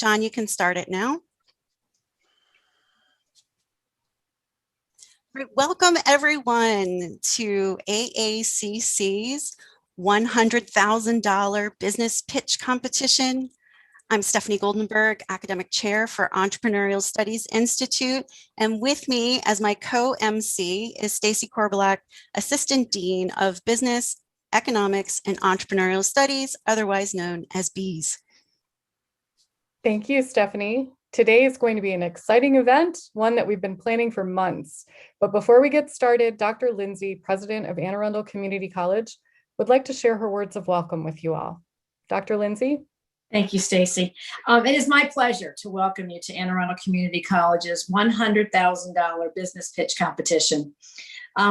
John, you can start it now. Right, welcome everyone to AACC's $100,000 business pitch competition. I'm Stephanie Goldenberg, Academic Chair for Entrepreneurial Studies Institute, and with me as my co-MC is Stacy Korbelak, Assistant Dean of Business, Economics, and Entrepreneurial Studies, otherwise known as BEES. Thank you, Stephanie. Today is going to be an exciting event, one that we've been planning for months. But before we get started, Dr. Lindsay, President of Arundel Community College, would like to share her words of welcome with you all. Dr. Lindsay? Thank you, Stacy. It is my pleasure to welcome you to Arundel Community College's $100,000 business pitch competition.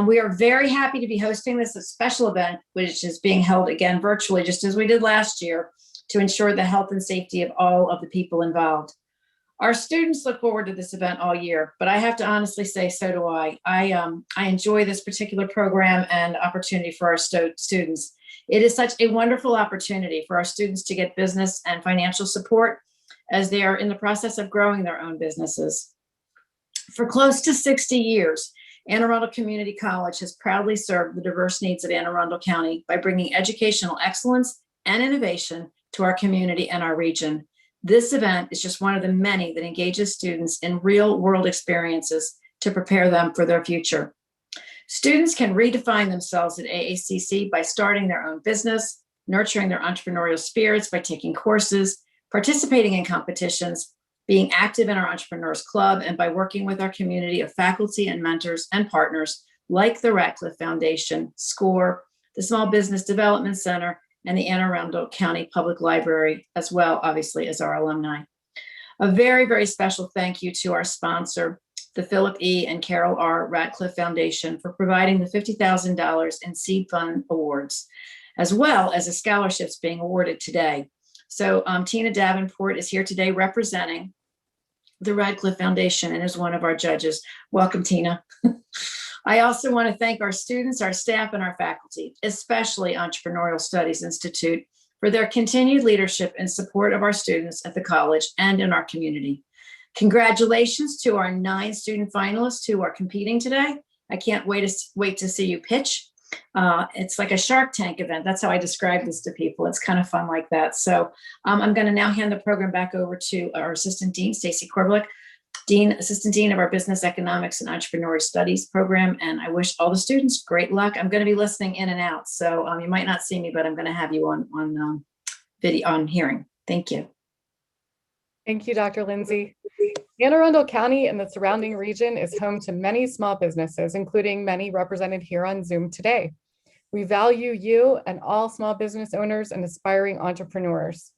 We are very happy to be hosting this special event, which is being held again virtually, just as we did last year, to ensure the health and safety of all of the people involved. Our students look forward to this event all year, but I have to honestly say, so do I. I enjoy this particular program and opportunity for our students. It is such a wonderful opportunity for our students to get business and financial support as they are in the process of growing their own businesses. For close to 60 years, Anne Arundel Community College has proudly served the diverse needs of Anne Arundel County by bringing educational excellence and innovation to our community and our region. This event is just one of the many that engages students in real world experiences to prepare them for their future. Students can redefine themselves at AACC by starting their own business, nurturing their entrepreneurial spirits by taking courses, participating in competitions, being active in our Entrepreneurs Club, and by working with our community of faculty and mentors and partners like the Ratcliffe Foundation, SCORE, the Small Business Development Center, and the Anne Arundel County Public Library, as well, obviously, as our alumni. A very, very special thank you to our sponsor, the Philip E. and Carol R. Ratcliffe Foundation, for providing the $50,000 in seed fund awards, as well as the scholarships being awarded today. So Tina Davenport is here today representing the Ratcliffe Foundation and is one of our judges. Welcome, Tina. I also want to thank our students, our staff, and our faculty, especially Entrepreneurial Studies Institute, for their continued leadership and support of our students at the college and in our community. Congratulations to our 9 student finalists who are competing today. I can't wait to see you pitch. It's like a Shark Tank event. That's how I describe this to people. It's kind of fun like that. So I'm going to now hand the program back over to our Assistant Dean, Stacy Korbelak, Assistant Dean of our Business, Economics, and Entrepreneurial Studies program. And I wish all the students great luck. I'm going to be listening in and out. So you might not see me, but I'm going to have you on video, on hearing. Thank you. Thank you, Dr. Lindsay. Anne Arundel County and the surrounding region is home to many small businesses, including many represented here on Zoom today. We value you and all small business owners and aspiring entrepreneurs.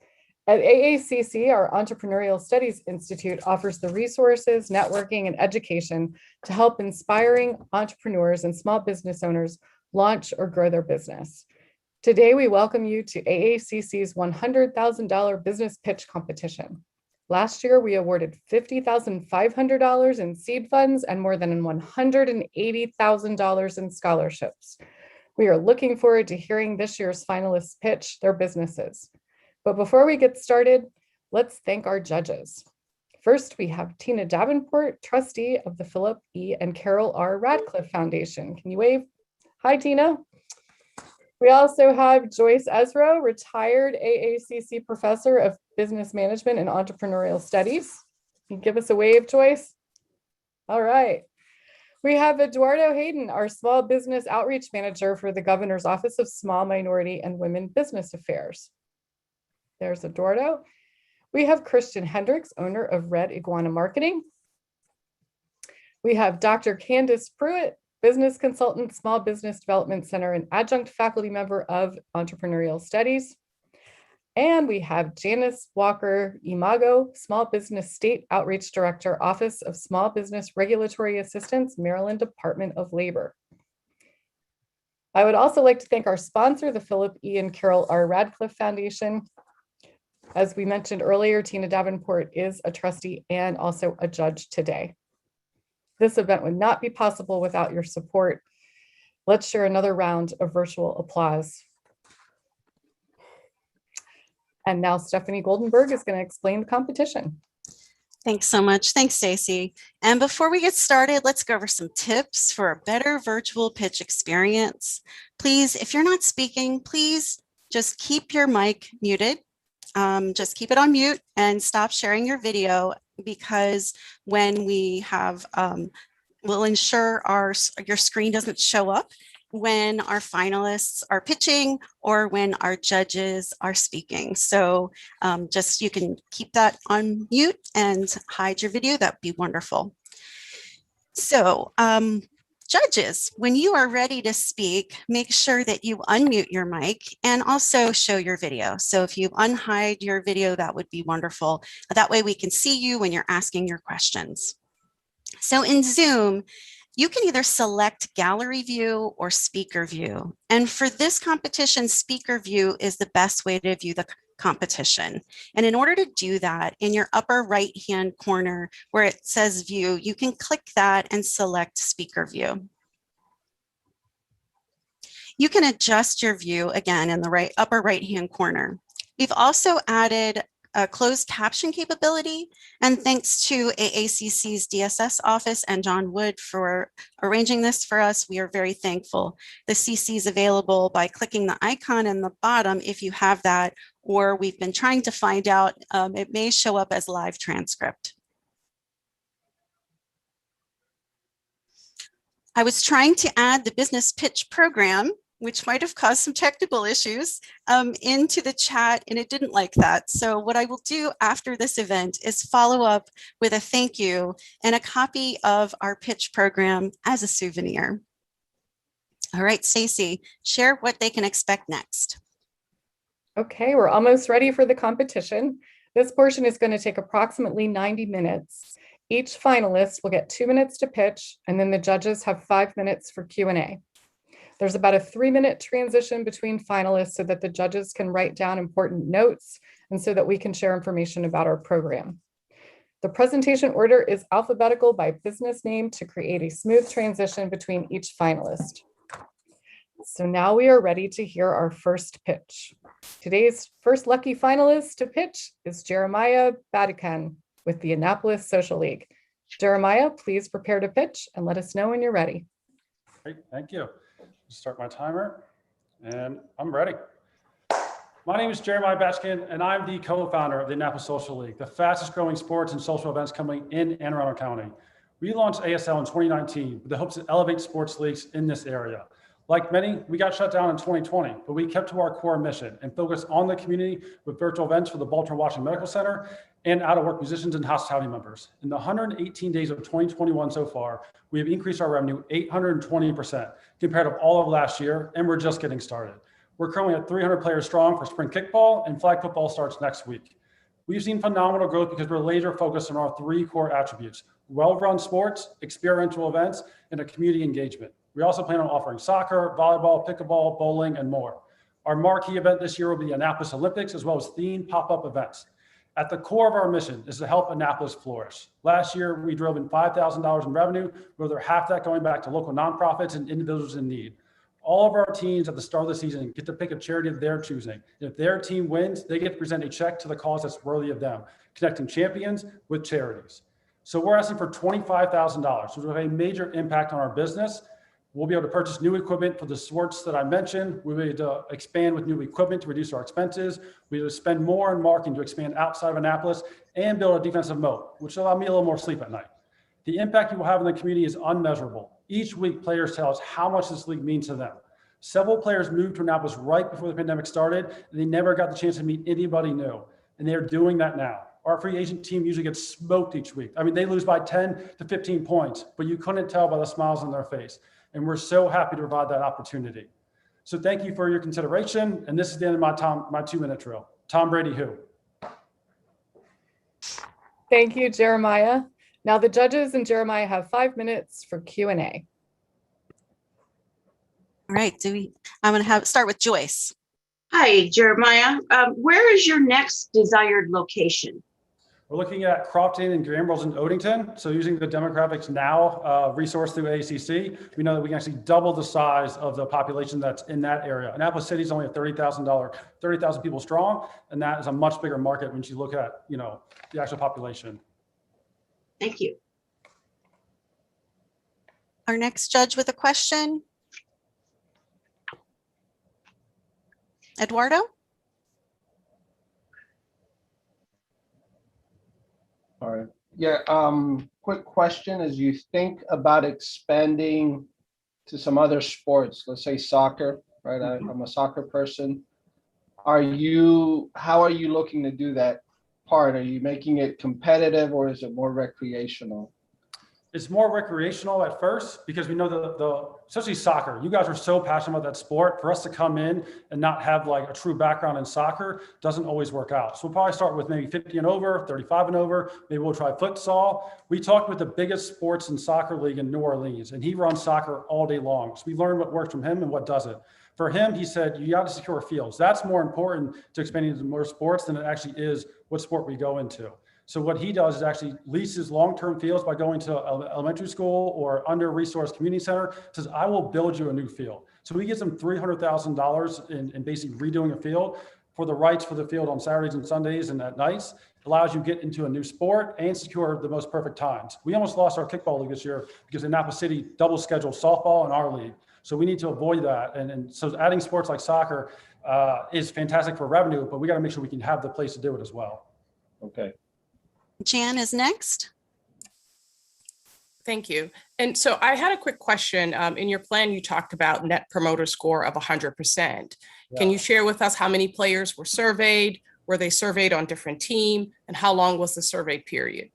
At AACC, our Entrepreneurial Studies Institute offers the resources, networking, and education to help inspiring entrepreneurs and small business owners launch or grow their business. Today, we welcome you to AACC's $100,000 business pitch competition. Last year, we awarded $50,500 in seed funds and more than $180,000 in scholarships. We are looking forward to hearing this year's finalists pitch their businesses. But before we get started, let's thank our judges. First, we have Tina Davenport, trustee of the Philip E. and Carol R. Ratcliffe Foundation. Can you wave? Hi, Tina. We also have Joyce Ezra, retired AACC professor of business management and entrepreneurial studies. Can you give us a wave, Joyce? All right. We have Eduardo Hayden, our small business outreach manager for the Governor's Office of Small, Minority, and Women Business Affairs. There's Eduardo. We have Christian Hendricks, owner of Red Iguana Marketing. We have Dr. Candace Pruitt, business consultant, Small Business Development Center, and adjunct faculty member of Entrepreneurial Studies. And we have Janice Walker Imago, Small Business State Outreach Director, Office of Small Business Regulatory Assistance, Maryland Department of Labor. I would also like to thank our sponsor, the Philip E. and Carol R. Ratcliffe Foundation. As we mentioned earlier, Tina Davenport is a trustee and also a judge today. This event would not be possible without your support. Let's share another round of virtual applause. And now Stephanie Goldenberg is going to explain the competition. Thanks so much. Thanks, Stacy. And before we get started, let's go over some tips for a better virtual pitch experience. Please, if you're not speaking, please just keep your mic muted. Just keep it on mute and stop sharing your video, because when we have, we'll ensure your screen doesn't show up when our finalists are pitching or when our judges are speaking. So just you can keep that on mute and hide your video. That'd be wonderful. So judges, when you are ready to speak, make sure that you unmute your mic and also show your video. So if you unhide your video, that would be wonderful. That way we can see you when you're asking your questions. So in Zoom, you can either select gallery view or speaker view. And for this competition, speaker view is the best way to view the competition. And in order to do that, in your upper right-hand corner where it says view, you can click that and select speaker view. You can adjust your view again in the upper right-hand corner. We've also added a closed caption capability, and thanks to AACC's DSS office and John Wood for arranging this for us, we are very thankful. The CC is available by clicking the icon in the bottom if you have that, or we've been trying to find out, it may show up as live transcript. I was trying to add the business pitch program, which might have caused some technical issues, into the chat, and it didn't like that. So what I will do after this event is follow up with a thank you and a copy of our pitch program as a souvenir. All right, Stacy, share what they can expect next. Okay, we're almost ready for the competition. This portion is going to take approximately 90 minutes. Each finalist will get 2 minutes to pitch, and then the judges have 5 minutes for Q&A. There's about a 3-minute transition between finalists so that the judges can write down important notes and so that we can share information about our program. The presentation order is alphabetical by business name to create a smooth transition between each finalist. So now we are ready to hear our first pitch. Today's first lucky finalist to pitch is Jeremiah Vatican with the Annapolis Social League. Jeremiah, please prepare to pitch and let us know when you're ready. Great, thank you. Start my timer, and I'm ready. My name is Jeremiah Batchkin, and I'm the co-founder of the Annapolis Social League, the fastest growing sports and social events company in Anne Arundel County. We launched ASL in 2019 with the hopes to elevate sports leagues in this area. Like many, we got shut down in 2020, but we kept to our core mission and focused on the community with virtual events for the Baltimore Washington Medical Center and out-of-work musicians and hospitality members. In the 118 days of 2021 so far, we have increased our revenue 820% compared to all of last year, and we're just getting started. We're currently at 300 players strong for spring kickball, and flag football starts next week. We've seen phenomenal growth because we're laser focused on our 3 core attributes: well-run sports, experiential events, and a community engagement. We also plan on offering soccer, volleyball, pickleball, bowling, and more. Our marquee event this year will be the Annapolis Olympics, as well as themed pop-up events. At the core of our mission is to help Annapolis flourish. Last year, we drove in $5,000 in revenue, with over half that going back to local nonprofits and individuals in need. All of our teams at the start of the season get to pick a charity of their choosing. If their team wins, they get to present a check to the cause that's worthy of them, connecting champions with charities. So we're asking for $25,000, which will have a major impact on our business. We'll be able to purchase new equipment for the sports that I mentioned. We'll be able to expand with new equipment to reduce our expenses. We'll be able to spend more in marketing to expand outside of Annapolis and build a defensive moat, which will allow me a little more sleep at night. The impact you will have in the community is unmeasurable. Each week, players tell us how much this league means to them. Several players moved to Annapolis right before the pandemic started, and they never got the chance to meet anybody new. And they're doing that now. Our free agent team usually gets smoked each week. I mean, they lose by 10 to 15 points, but you couldn't tell by the smiles on their face. And we're so happy to provide that opportunity. So thank you for your consideration. And this is the end of my 2-minute drill. Tom Brady, who? Thank you, Jeremiah. Now the judges and Jeremiah have 5 minutes for Q&A. All right, I'm going to start with Joyce. Hi, Jeremiah. Where is your next desired location? We're looking at Crofton and Granville's and Odenton. So using the Demographics Now resource through AACC, we know that we can actually double the size of the population that's in that area. Annapolis City is only 30,000 people strong, and that is a much bigger market when you look at, you know, the actual population. Thank you. Our next judge with a question. Eduardo? All right. Yeah. Quick question: as you think about expanding to some other sports, let's say soccer, right? I'm a soccer person. How are you looking to do that part? Are you making it competitive or is it more recreational? It's more recreational at first because we know especially soccer, you guys are so passionate about that sport. For us to come in and not have like a true background in soccer doesn't always work out. So we'll probably start with maybe 50 and over, 35 and over. Maybe we'll try futsal. We talked with the biggest sports and soccer league in New Orleans, and he runs soccer all day long. So we learned what works from him and what doesn't. For him, he said, you got to secure fields. That's more important to expanding into more sports than it actually is what sport we go into. So what he does is actually leases long-term fields by going to elementary school or under-resourced community center, says, I will build you a new field. So he gives them $300,000 in basically redoing a field for the rights for the field on Saturdays and Sundays and at nights. Allows you to get into a new sport and secure the most perfect times. We almost lost our kickball league this year because Napa City double scheduled softball in our league. So we need to avoid that. And so adding sports like soccer is fantastic for revenue, but we got to make sure we can have the place to do it as well. Okay. Jan is next. Thank you. And so I had a quick question. In your plan, you talked about net promoter score of 100%. Can you share with us how many players were surveyed? Were they surveyed on different teams? And how long was the survey period?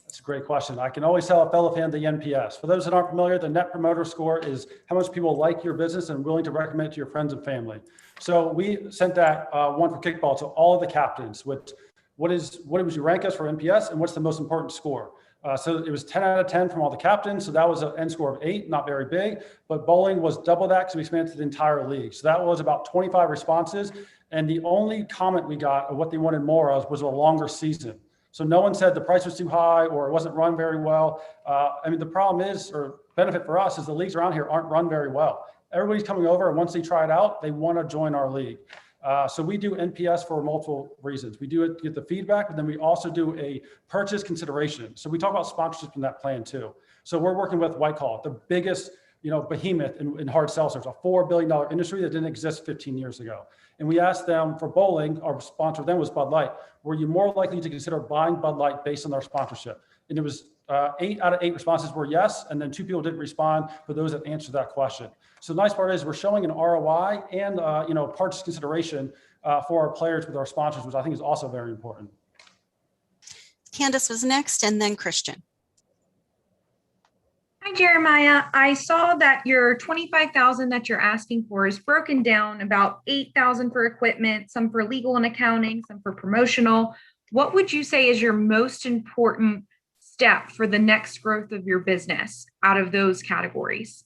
That's a great question. I can always tell a fellow fan the NPS. For those that aren't familiar, the net promoter score is how much people like your business and willing to recommend it to your friends and family. So we sent that one for kickball to all of the captains with what would you rank us for NPS and what's the most important score? So it was 10 out of 10 from all the captains. So that was an end score of 8, not very big, but bowling was double that because we expanded to the entire league. So that was about 25 responses. And the only comment we got of what they wanted more of was a longer season. So no one said the price was too high or it wasn't run very well. I mean, the problem is, or benefit for us, is the leagues around here aren't run very well. Everybody's coming over, and once they try it out, they want to join our league. So we do NPS for multiple reasons. We do it to get the feedback, but then we also do a purchase consideration. So we talk about sponsorship in that plan too. So we're working with Whitecall, the biggest, behemoth in hard seltzers, a $4 billion industry that didn't exist 15 years ago. And we asked them for bowling, our sponsor then was Bud Light, were you more likely to consider buying Bud Light based on their sponsorship? And it was 8 out of 8 responses were yes, and then 2 people didn't respond for those that answered that question. So the nice part is we're showing an ROI and purchase consideration for our players with our sponsors, which I think is also very important. Candace was next, and then Christian. Hi, Jeremiah. I saw that your $25,000 that you're asking for is broken down, about $8,000 for equipment, some for legal and accounting, some for promotional. What would you say is your most important step for the next growth of your business out of those categories?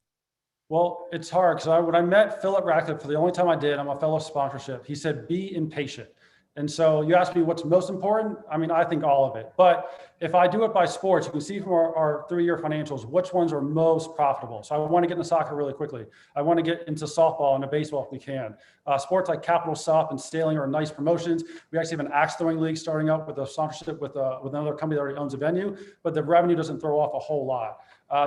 Well, it's hard because when I met Philip Ratcliffe for the only time I did, I'm a fellow sponsorship, he said, be impatient. And so you asked me what's most important. I mean, I think all of it. But if I do it by sports, you can see from our 3-year financials, which ones are most profitable. So I want to get into soccer really quickly. I want to get into softball and baseball if we can. Sports like Capital Sup and Sailing are nice promotions. We actually have an axe throwing league starting up with a sponsorship with another company that already owns a venue, but the revenue doesn't throw off a whole lot.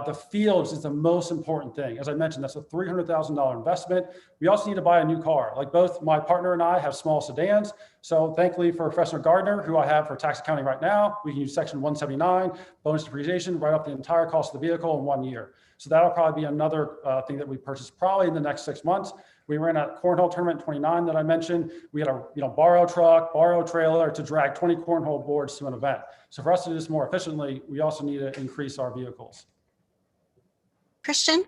The fields is the most important thing. As I mentioned, that's a $300,000 investment. We also need to buy a new car. Like both my partner and I have small sedans. So thankfully for Professor Gardner, who I have for tax accounting right now, we can use Section 179, bonus depreciation, write off the entire cost of the vehicle in 1 year. So that'll probably be another thing that we purchase probably in the next 6 months. We ran a cornhole tournament in 29 that I mentioned. We had a borrow truck, borrow trailer to drag 20 cornhole boards to an event. So for us to do this more efficiently, we also need to increase our vehicles. Christian?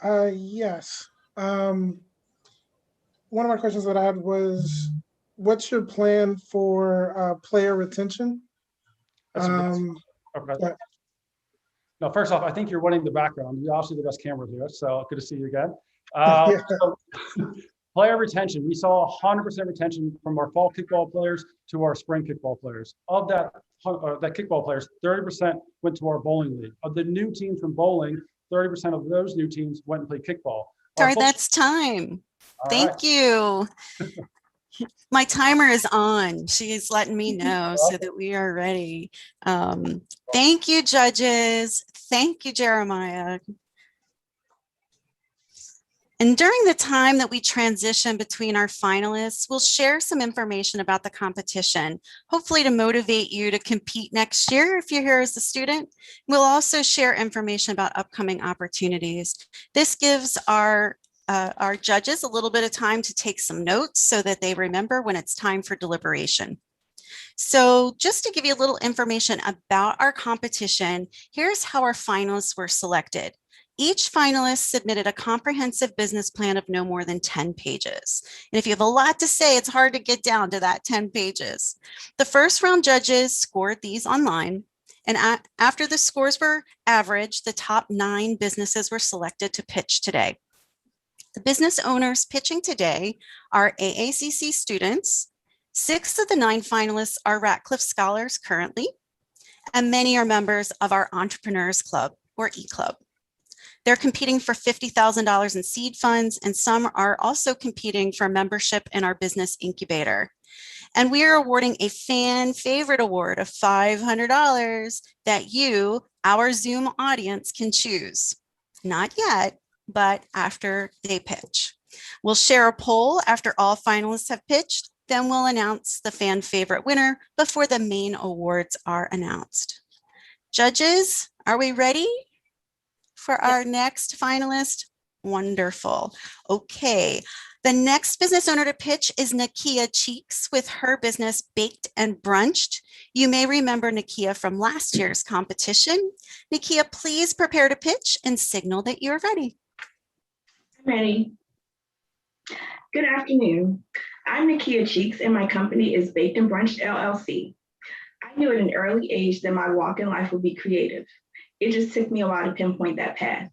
Yes. One of my questions that I had was, what's your plan for player retention? Okay. No, first off, I think you're winning the background. You're obviously the best camera here, so good to see you again. Yeah. So Player retention, we saw 100% retention from our fall kickball players to our spring kickball players. Of that kickball players, 30% went to our bowling league. Of the new teams from bowling, 30% of those new teams went and played kickball. Sorry, that's time. Thank you. My timer is on. She's letting me know so that we are ready. Thank you, judges. Thank you, Jeremiah. And during the time that we transition between our finalists, we'll share some information about the competition, hopefully to motivate you to compete next year if you're here as a student. We'll also share information about upcoming opportunities. This gives our judges a little bit of time to take some notes so that they remember when it's time for deliberation. So just to give you a little information about our competition, here's how our finalists were selected. Each finalist submitted a comprehensive business plan of no more than 10 pages. And if you have a lot to say, it's hard to get down to that 10 pages. The first round judges scored these online. And after the scores were averaged, the top 9 businesses were selected to pitch today. The business owners pitching today are AACC students. 6 of the 9 finalists are Ratcliffe scholars currently, and many are members of our Entrepreneurs Club or E-Club. They're competing for $50,000 in seed funds, and some are also competing for membership in our business incubator. And we are awarding a fan favorite award of $500 that you, our Zoom audience, can choose. Not yet, but after they pitch. We'll share a poll after all finalists have pitched, then we'll announce the fan favorite winner before the main awards are announced. Judges, are we ready for our next finalist? Wonderful. Okay. The next business owner to pitch is Nakia Cheeks with her business Baked and Brunched. You may remember Nakia from last year's competition. Nakia, please prepare to pitch and signal that you're ready. I'm ready. Good afternoon. I'm Nakia Cheeks and my company is Baked and Brunched LLC. I knew at an early age that my walk in life would be creative. It just took me a while to pinpoint that path.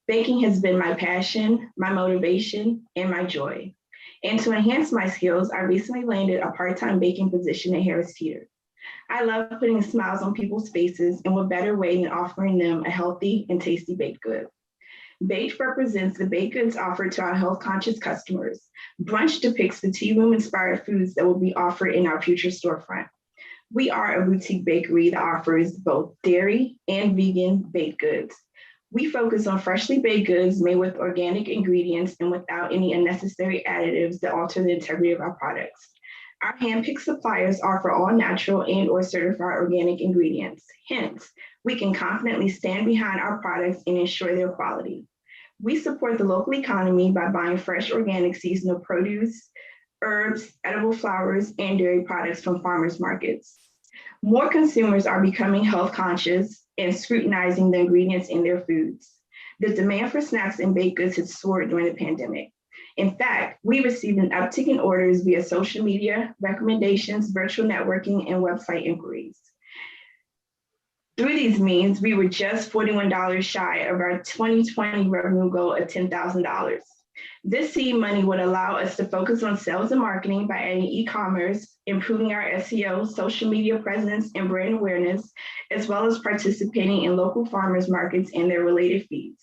Baking has been my passion, my motivation, and my joy. And to enhance my skills, I recently landed a part-time baking position at Harris Teeter. I love putting smiles on people's faces, and what better way than offering them a healthy and tasty baked good. Baked represents the baked goods offered to our health-conscious customers. Brunch depicts the tea room-inspired foods that will be offered in our future storefront. We are a boutique bakery that offers both dairy and vegan baked goods. We focus on freshly baked goods made with organic ingredients and without any unnecessary additives that alter the integrity of our products. Our hand-picked suppliers offer all natural and or certified organic ingredients. Hence, we can confidently stand behind our products and ensure their quality. We support the local economy by buying fresh, organic, seasonal produce, herbs, edible flowers, and dairy products from farmers markets. More consumers are becoming health conscious and scrutinizing the ingredients in their foods. The demand for snacks and baked goods has soared during the pandemic. In fact, we received an uptick in orders via social media, recommendations, virtual networking, and website inquiries. Through these means, we were just $41 shy of our 2020 revenue goal of $10,000. This seed money would allow us to focus on sales and marketing by adding e-commerce, improving our SEO, social media presence, and brand awareness, as well as participating in local farmers markets and their related fees.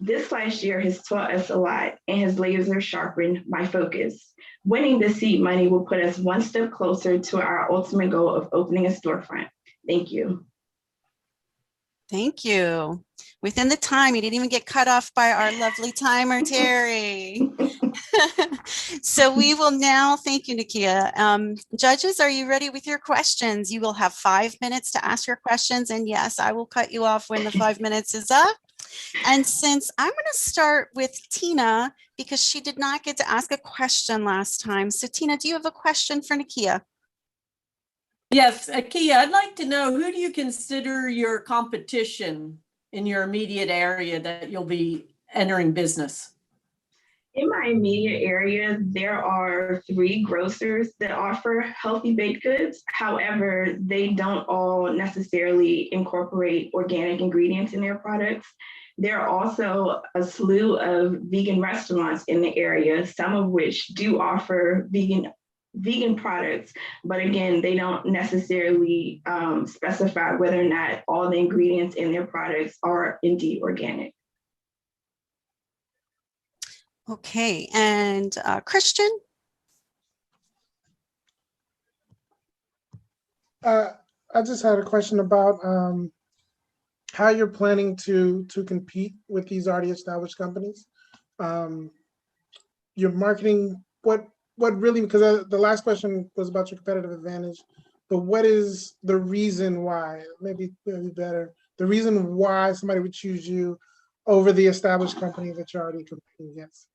This last year has taught us a lot and has laser sharpened my focus. Winning the seed money will put us one step closer to our ultimate goal of opening a storefront. Thank you. Thank you. Within the time, you didn't even get cut off by our lovely timer, Terry. So we will now, thank you, Nakia. Judges, are you ready with your questions? You will have 5 minutes to ask your questions. And yes, I will cut you off when the 5 minutes is up. And since I'm going to start with Tina, because she did not get to ask a question last time. So Tina, do you have a question for Nakia? Yes, Nakia, I'd like to know, who do you consider your competition in your immediate area that you'll be entering business? In my immediate area, there are 3 grocers that offer healthy baked goods. However, they don't all necessarily incorporate organic ingredients in their products. There are also a slew of vegan restaurants in the area, some of which do offer vegan products, but again, they don't necessarily specify whether or not all the ingredients in their products are indeed organic. Okay, and Christian? I just had a question about how you're planning to compete with these already established companies. Your marketing, what really, because the last question was about your competitive advantage, but what is the reason why, maybe better, the reason why somebody would choose you over the established company that you're already competing against?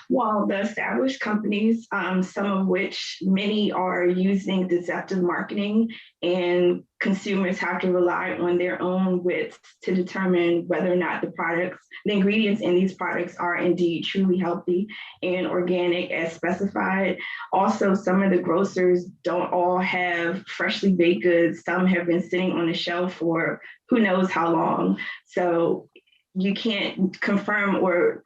Well, the established companies, some of which many are using deceptive marketing, and consumers have to rely on their own wits to determine whether or not the ingredients in these products are indeed truly healthy and organic as specified. Also, some of the grocers don't all have freshly baked goods. Some have been sitting on the shelf for who knows how long. So you can't confirm whether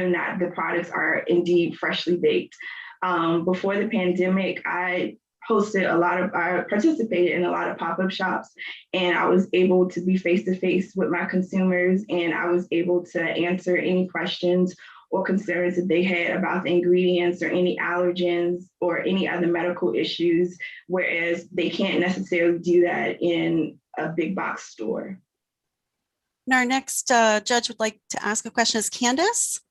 or not the products are indeed freshly baked. Before the pandemic, I participated in a lot of pop-up shops, and I was able to be face-to-face with my consumers, and I was able to answer any questions or concerns that they had about the ingredients or any allergens or any other medical issues, whereas they can't necessarily do that in a big box store. And our next judge would like to ask a question is Candace.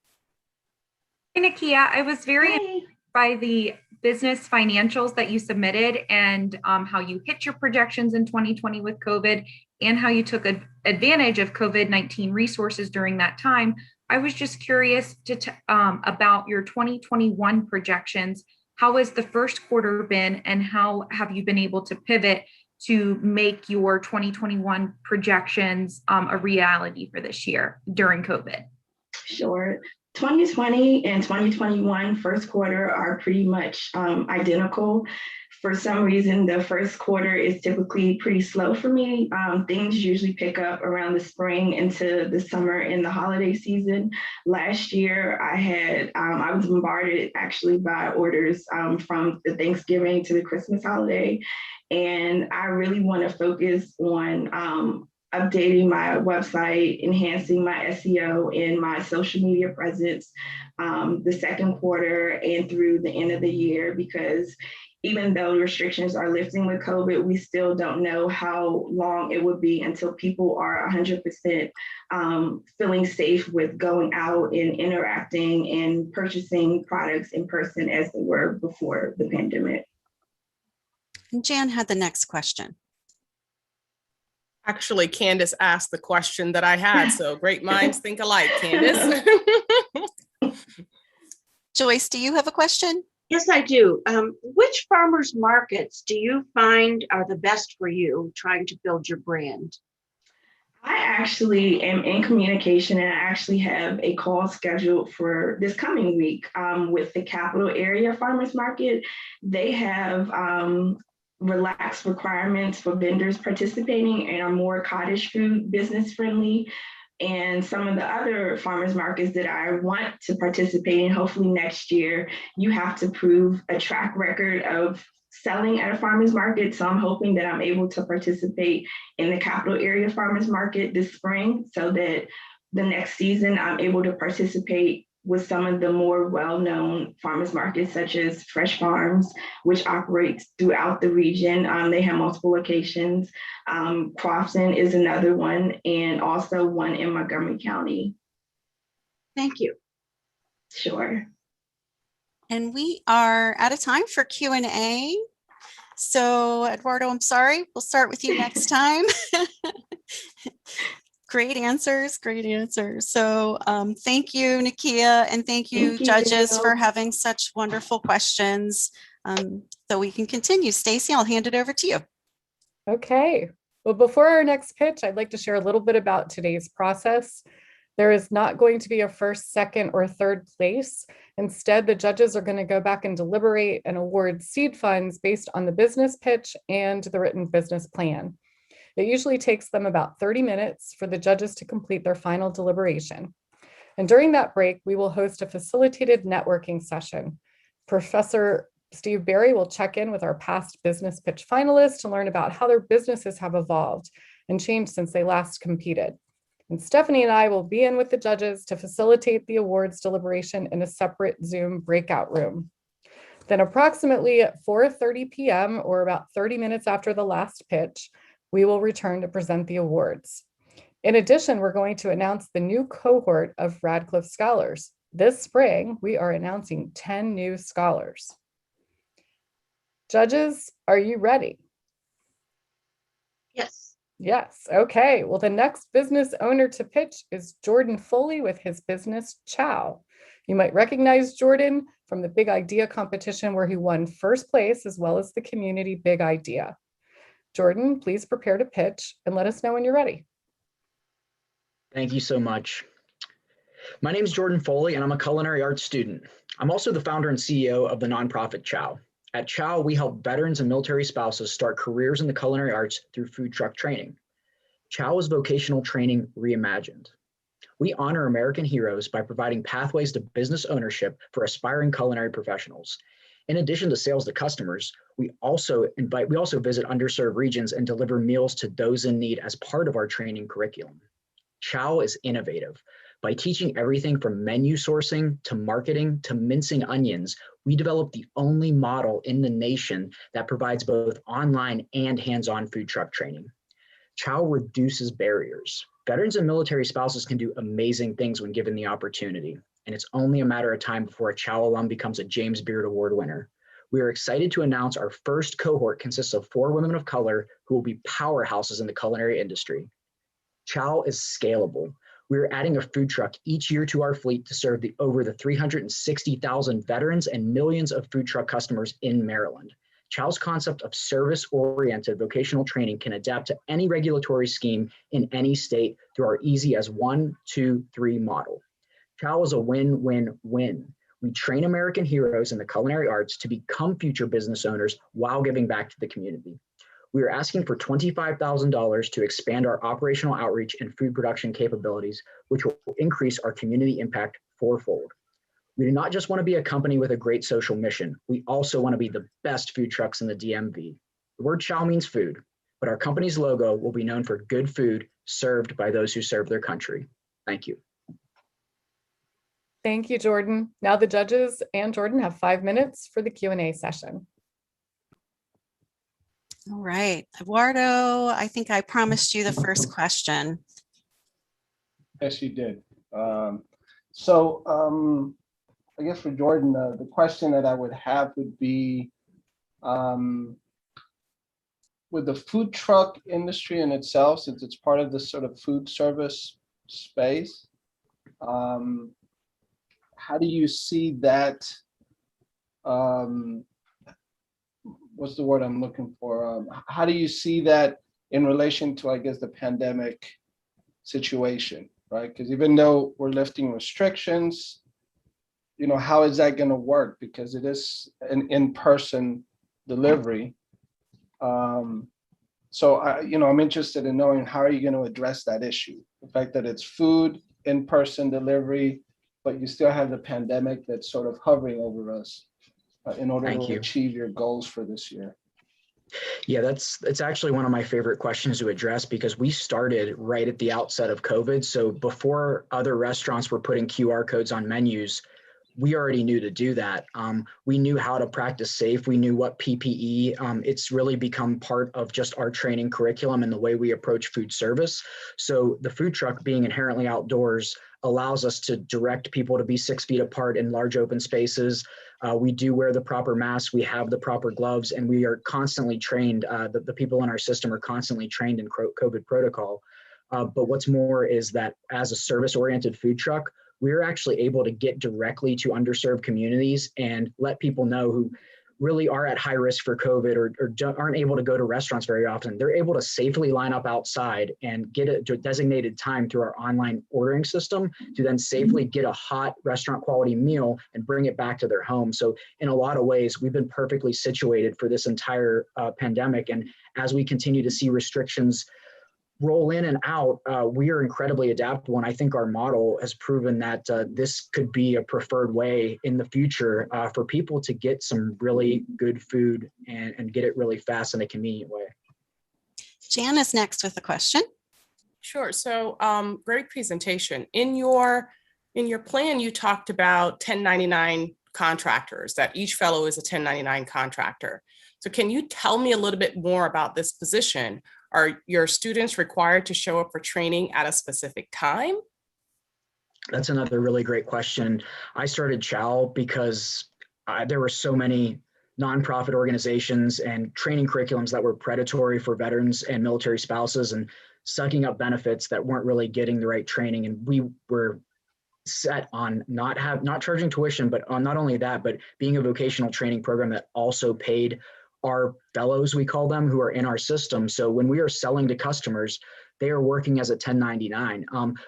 Hey, Nakia, I was very impressed by the business financials that you submitted and how you hit your projections in 2020 with COVID and how you took advantage of COVID-19 resources during that time. I was just curious about your 2021 projections. How has the first quarter been, and how have you been able to pivot to make your 2021 projections a reality for this year during COVID? Sure. 2020 and 2021 first quarter are pretty much identical. For some reason, the first quarter is typically pretty slow for me. Things usually pick up around the spring into the summer and the holiday season. Last year, I was bombarded actually by orders from the Thanksgiving to the Christmas holiday. And I really want to focus on updating my website, enhancing my SEO and my social media presence the second quarter and through the end of the year, because even though restrictions are lifting with COVID, we still don't know how long it would be until people are 100% feeling safe with going out and interacting and purchasing products in person as they were before the pandemic. And Jan had the next question. Actually, Candace asked the question that I had, so great minds think alike, Candace. Joyce, do you have a question? Yes, I do. Which farmers markets do you find are the best for you trying to build your brand? I actually am in communication, and I actually have a call scheduled for this coming week with the Capital Area Farmers Market. They have relaxed requirements for vendors participating and are more cottage food business friendly. And some of the other farmers markets that I want to participate in, hopefully next year, you have to prove a track record of selling at a farmers market. So I'm hoping that I'm able to participate in the Capital Area Farmers Market this spring, so that the next season I'm able to participate with some of the more well-known farmers markets, such as Fresh Farms, which operates throughout the region. They have multiple locations. Crofton is another one, and also one in Montgomery County. Thank you. Sure. And we are out of time for Q&A. So Eduardo, I'm sorry, we'll start with you next time. Great answers, great answers. So thank you, Nakia, and thank you, judges, for having such wonderful questions. So we can continue. Stacy, I'll hand it over to you. Okay. Well, before our next pitch, I'd like to share a little bit about today's process. There is not going to be a first, second, or third place. Instead, the judges are going to go back and deliberate and award seed funds based on the business pitch and the written business plan. It usually takes them about 30 minutes for the judges to complete their final deliberation. And during that break, we will host a facilitated networking session. Professor Steve Berry will check in with our past business pitch finalists to learn about how their businesses have evolved and changed since they last competed. And Stephanie and I will be in with the judges to facilitate the awards deliberation in a separate Zoom breakout room. Then approximately at 4:30 p.m. or about 30 minutes after the last pitch, we will return to present the awards. In addition, we're going to announce the new cohort of Radcliffe Scholars. This spring, we are announcing 10 new scholars. Judges, are you ready? Yes. Yes, okay. Well, the next business owner to pitch is Jordan Foley with his business Chow. You might recognize Jordan from the Big Idea competition where he won first place as well as the community Big Idea. Jordan, please prepare to pitch and let us know when you're ready. Thank you so much. My name is Jordan Foley and I'm a culinary arts student. I'm also the founder and CEO of the nonprofit Chow. At Chow, we help veterans and military spouses start careers in the culinary arts through food truck training. Chow is vocational training reimagined. We honor American heroes by providing pathways to business ownership for aspiring culinary professionals. In addition to sales to customers, we also visit underserved regions and deliver meals to those in need as part of our training curriculum. Chow is innovative. By teaching everything from menu sourcing to marketing to mincing onions, we developed the only model in the nation that provides both online and hands-on food truck training. Chow reduces barriers. Veterans and military spouses can do amazing things when given the opportunity, and it's only a matter of time before a Chow alum becomes a James Beard Award winner. We are excited to announce our first cohort consists of 4 women of color who will be powerhouses in the culinary industry. Chow is scalable. We are adding a food truck each year to our fleet to serve over the 360,000 veterans and millions of food truck customers in Maryland. Chow's concept of service-oriented vocational training can adapt to any regulatory scheme in any state through our easy as 1, 2, 3 model. Chow is a win-win-win. We train American heroes in the culinary arts to become future business owners while giving back to the community. We are asking for $25,000 to expand our operational outreach and food production capabilities, which will increase our community impact fourfold. We do not just want to be a company with a great social mission. We also want to be the best food trucks in the DMV. The word Chow means food, but our company's logo will be known for good food served by those who serve their country. Thank you. Thank you, Jordan. Now the judges and Jordan have 5 minutes for the Q&A session. All right, Eduardo, I think I promised you the first question. Yes, you did. I guess for Jordan, the question that I would have would be, with the food truck industry in itself, since it's part of the sort of food service space, how do you see that? What's the word I'm looking for? How do you see that in relation to, I guess, the pandemic situation, right? Because even though we're lifting restrictions, you know, how is that going to work? Because it is an in-person delivery. I'm interested in knowing how are you going to address that issue? The fact that it's food, in-person delivery, but you still have the pandemic that's sort of hovering over us. In order to achieve your goals for this year? Yeah, it's actually one of my favorite questions to address because we started right at the outset of COVID. So before other restaurants were putting QR codes on menus, we already knew to do that. We knew how to practice safe. We knew what PPE. It's really become part of just our training curriculum and the way we approach food service. So the food truck being inherently outdoors allows us to direct people to be 6 feet apart in large open spaces. We do wear the proper masks, we have the proper gloves, and we are constantly trained. The people in our system are constantly trained in COVID protocol. But what's more is that as a service-oriented food truck, we're actually able to get directly to underserved communities and let people know who really are at high risk for COVID or aren't able to go to restaurants very often. They're able to safely line up outside and get a designated time through our online ordering system to then safely get a hot restaurant quality meal and bring it back to their home. So in a lot of ways, we've been perfectly situated for this entire pandemic. And as we continue to see restrictions roll in and out, we are incredibly adaptable. And I think our model has proven that this could be a preferred way in the future for people to get some really good food and get it really fast in a convenient way. Jan is next with a question. Sure. So great presentation. In your plan, you talked about 1099 contractors, that each fellow is a 1099 contractor. So can you tell me a little bit more about this position? Are your students required to show up for training at a specific time? That's another really great question. I started CHOW because there were so many nonprofit organizations and training curriculums that were predatory for veterans and military spouses and sucking up benefits that weren't really getting the right training. And we were set on not charging tuition, but on not only that, but being a vocational training program that also paid our fellows, we call them, who are in our system. So when we are selling to customers, they are working as a 1099.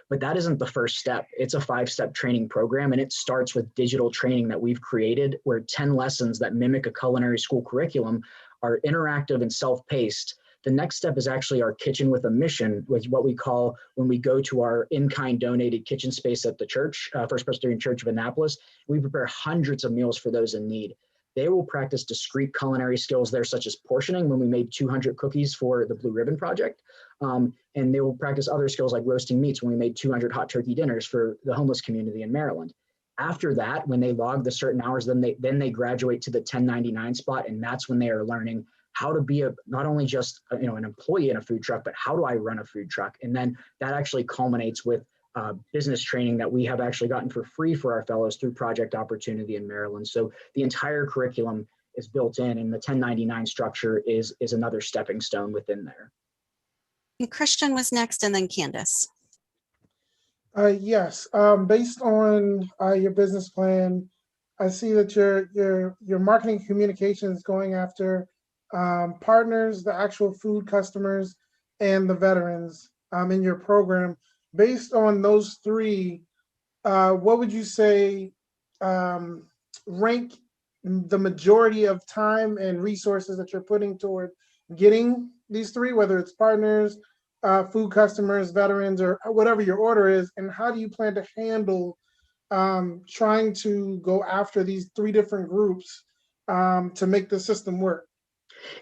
But that isn't the first step. It's a 5-step training program, and it starts with digital training that we've created, where 10 lessons that mimic a culinary school curriculum are interactive and self-paced. The next step is actually our kitchen with a mission, which is what we call when we go to our in-kind donated kitchen space at the church, First Presbyterian Church of Annapolis. We prepare hundreds of meals for those in need. They will practice discrete culinary skills there, such as portioning, when we made 200 cookies for the Blue Ribbon Project. And they will practice other skills like roasting meats when we made 200 hot turkey dinners for the homeless community in Maryland. After that, when they log the certain hours, then they graduate to the 1099 spot, and that's when they are learning how to be not only just an employee in a food truck, but how do I run a food truck? And then that actually culminates with business training that we have actually gotten for free for our fellows through Project Opportunity in Maryland. So the entire curriculum is built in, and the 1099 structure is another stepping stone within there. And Christian was next, and then Candace. Yes, based on your business plan, I see that your marketing communication is going after partners, the actual food customers, and the veterans in your program. Based on those three, what would you say rank the majority of time and resources that you're putting toward getting these three, whether it's partners, food customers, veterans, or whatever your order is, and how do you plan to handle trying to go after these three different groups to make the system work?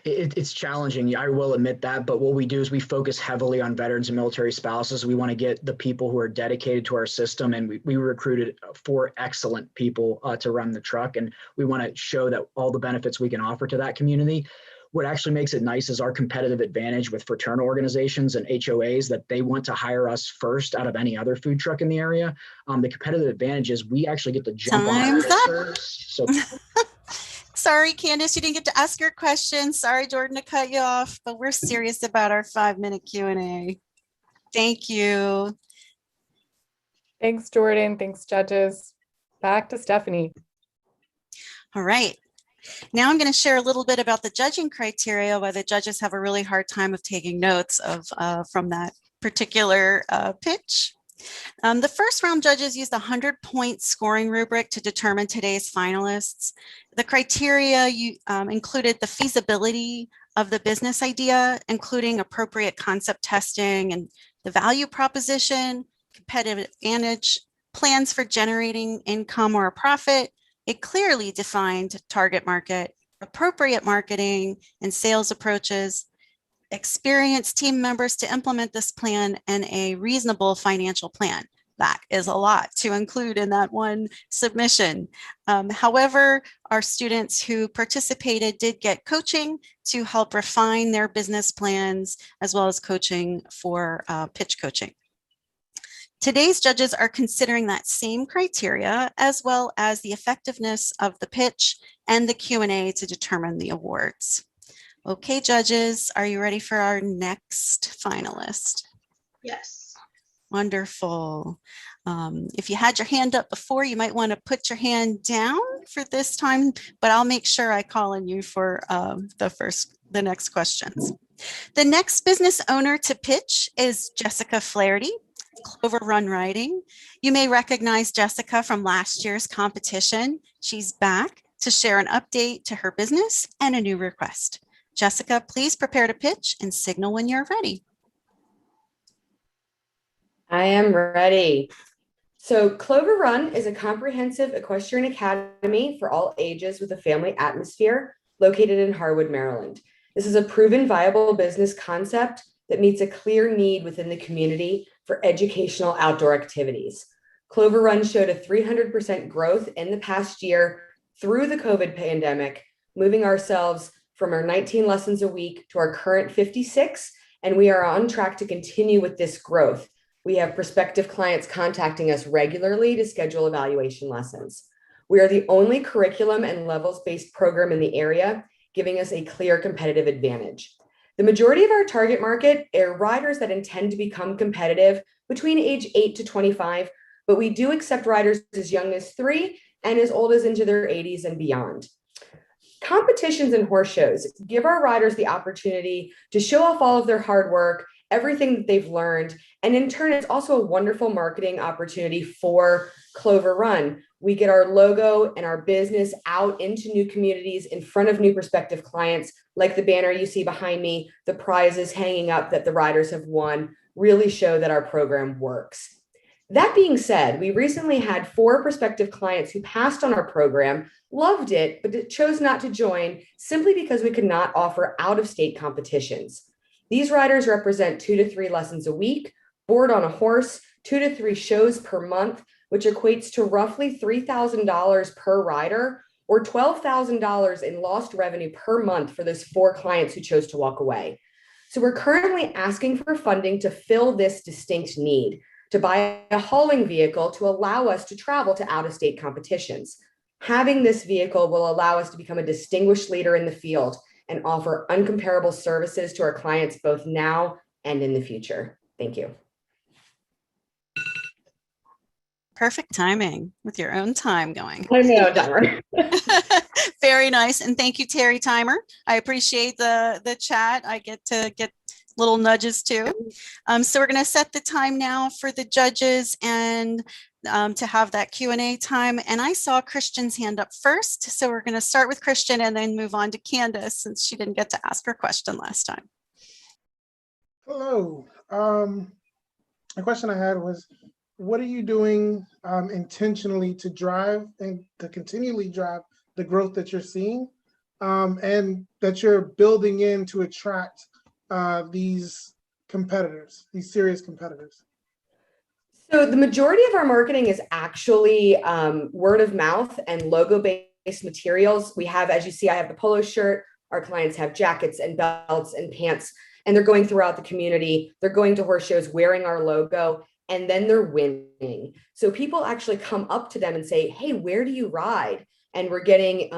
It's challenging, I will admit that, but what we do is we focus heavily on veterans and military spouses. We want to get the people who are dedicated to our system, and we recruited 4 excellent people to run the truck, and we want to show that all the benefits we can offer to that community. What actually makes it nice is our competitive advantage with fraternal organizations and HOAs, that they want to hire us first out of any other food truck in the area. The competitive advantage is we actually get to jump Time's on up. first. So Sorry, Candace, you didn't get to ask your question. Sorry, Jordan, to cut you off, but we're serious about our 5-minute Q&A. Thank you. Thanks, Jordan. Thanks, judges. Back to Stephanie. All right. Now I'm going to share a little bit about the judging criteria, why the judges have a really hard time of taking notes from that particular pitch. The first round judges used a 100-point scoring rubric to determine today's finalists. The criteria included the feasibility of the business idea, including appropriate concept testing and the value proposition, competitive advantage, plans for generating income or a profit, a clearly defined target market, appropriate marketing and sales approaches, experienced team members to implement this plan, and a reasonable financial plan. That is a lot to include in that one submission. However, our students who participated did get coaching to help refine their business plans, as well as coaching for pitch coaching. Today's judges are considering that same criteria, as well as the effectiveness of the pitch and the Q&A to determine the awards. Okay, judges, are you ready for our next finalist? Yes. Wonderful. If you had your hand up before, you might want to put your hand down for this time, but I'll make sure I call on you for the next questions. The next business owner to pitch is Jessica Flaherty, Clover Run Riding. You may recognize Jessica from last year's competition. She's back to share an update to her business and a new request. Jessica, please prepare to pitch and signal when you're ready. I am ready. So Clover Run is a comprehensive equestrian academy for all ages with a family atmosphere located in Harwood, Maryland. This is a proven viable business concept that meets a clear need within the community for educational outdoor activities. Clover Run showed a 300% growth in the past year through the COVID pandemic, moving ourselves from our 19 lessons a week to our current 56, and we are on track to continue with this growth. We have prospective clients contacting us regularly to schedule evaluation lessons. We are the only curriculum and levels-based program in the area, giving us a clear competitive advantage. The majority of our target market are riders that intend to become competitive between age 8 to 25, but we do accept riders as young as 3 and as old as into their 80s and beyond. Competitions and horse shows give our riders the opportunity to show off all of their hard work, everything that they've learned, and in turn, it's also a wonderful marketing opportunity for Clover Run. We get our logo and our business out into new communities in front of new prospective clients, like the banner you see behind me. The prizes hanging up that the riders have won really show that our program works. That being said, we recently had 4 prospective clients who passed on our program, loved it, but chose not to join simply because we could not offer out-of-state competitions. These riders represent 2 to 3 lessons a week, board on a horse, 2 to 3 shows per month, which equates to roughly $3,000 per rider or $12,000 in lost revenue per month for those 4 clients who chose to walk away. So we're currently asking for funding to fill this distinct need, to buy a hauling vehicle to allow us to travel to out-of-state competitions. Having this vehicle will allow us to become a distinguished leader in the field and offer uncomparable services to our clients both now and in the future. Thank you. Perfect timing with your own time going. I know, Denver. Very nice. And thank you, Terry Timer. I appreciate the chat. I get to get little nudges too. So we're going to set the time now for the judges and to have that Q&A time. And I saw Christian's hand up first. So we're going to start with Christian and then move on to Candace since she didn't get to ask her question last time. Hello. The question I had was, what are you doing intentionally to drive and to continually drive the growth that you're seeing and that you're building in to attract these competitors, these serious competitors? So the majority of our marketing is actually word of mouth and logo-based materials. We have, as you see, I have the polo shirt. Our clients have jackets and belts and pants, and they're going throughout the community. They're going to horse shows wearing our logo, and then they're winning. So people actually come up to them and say, hey, where do you ride? And we're getting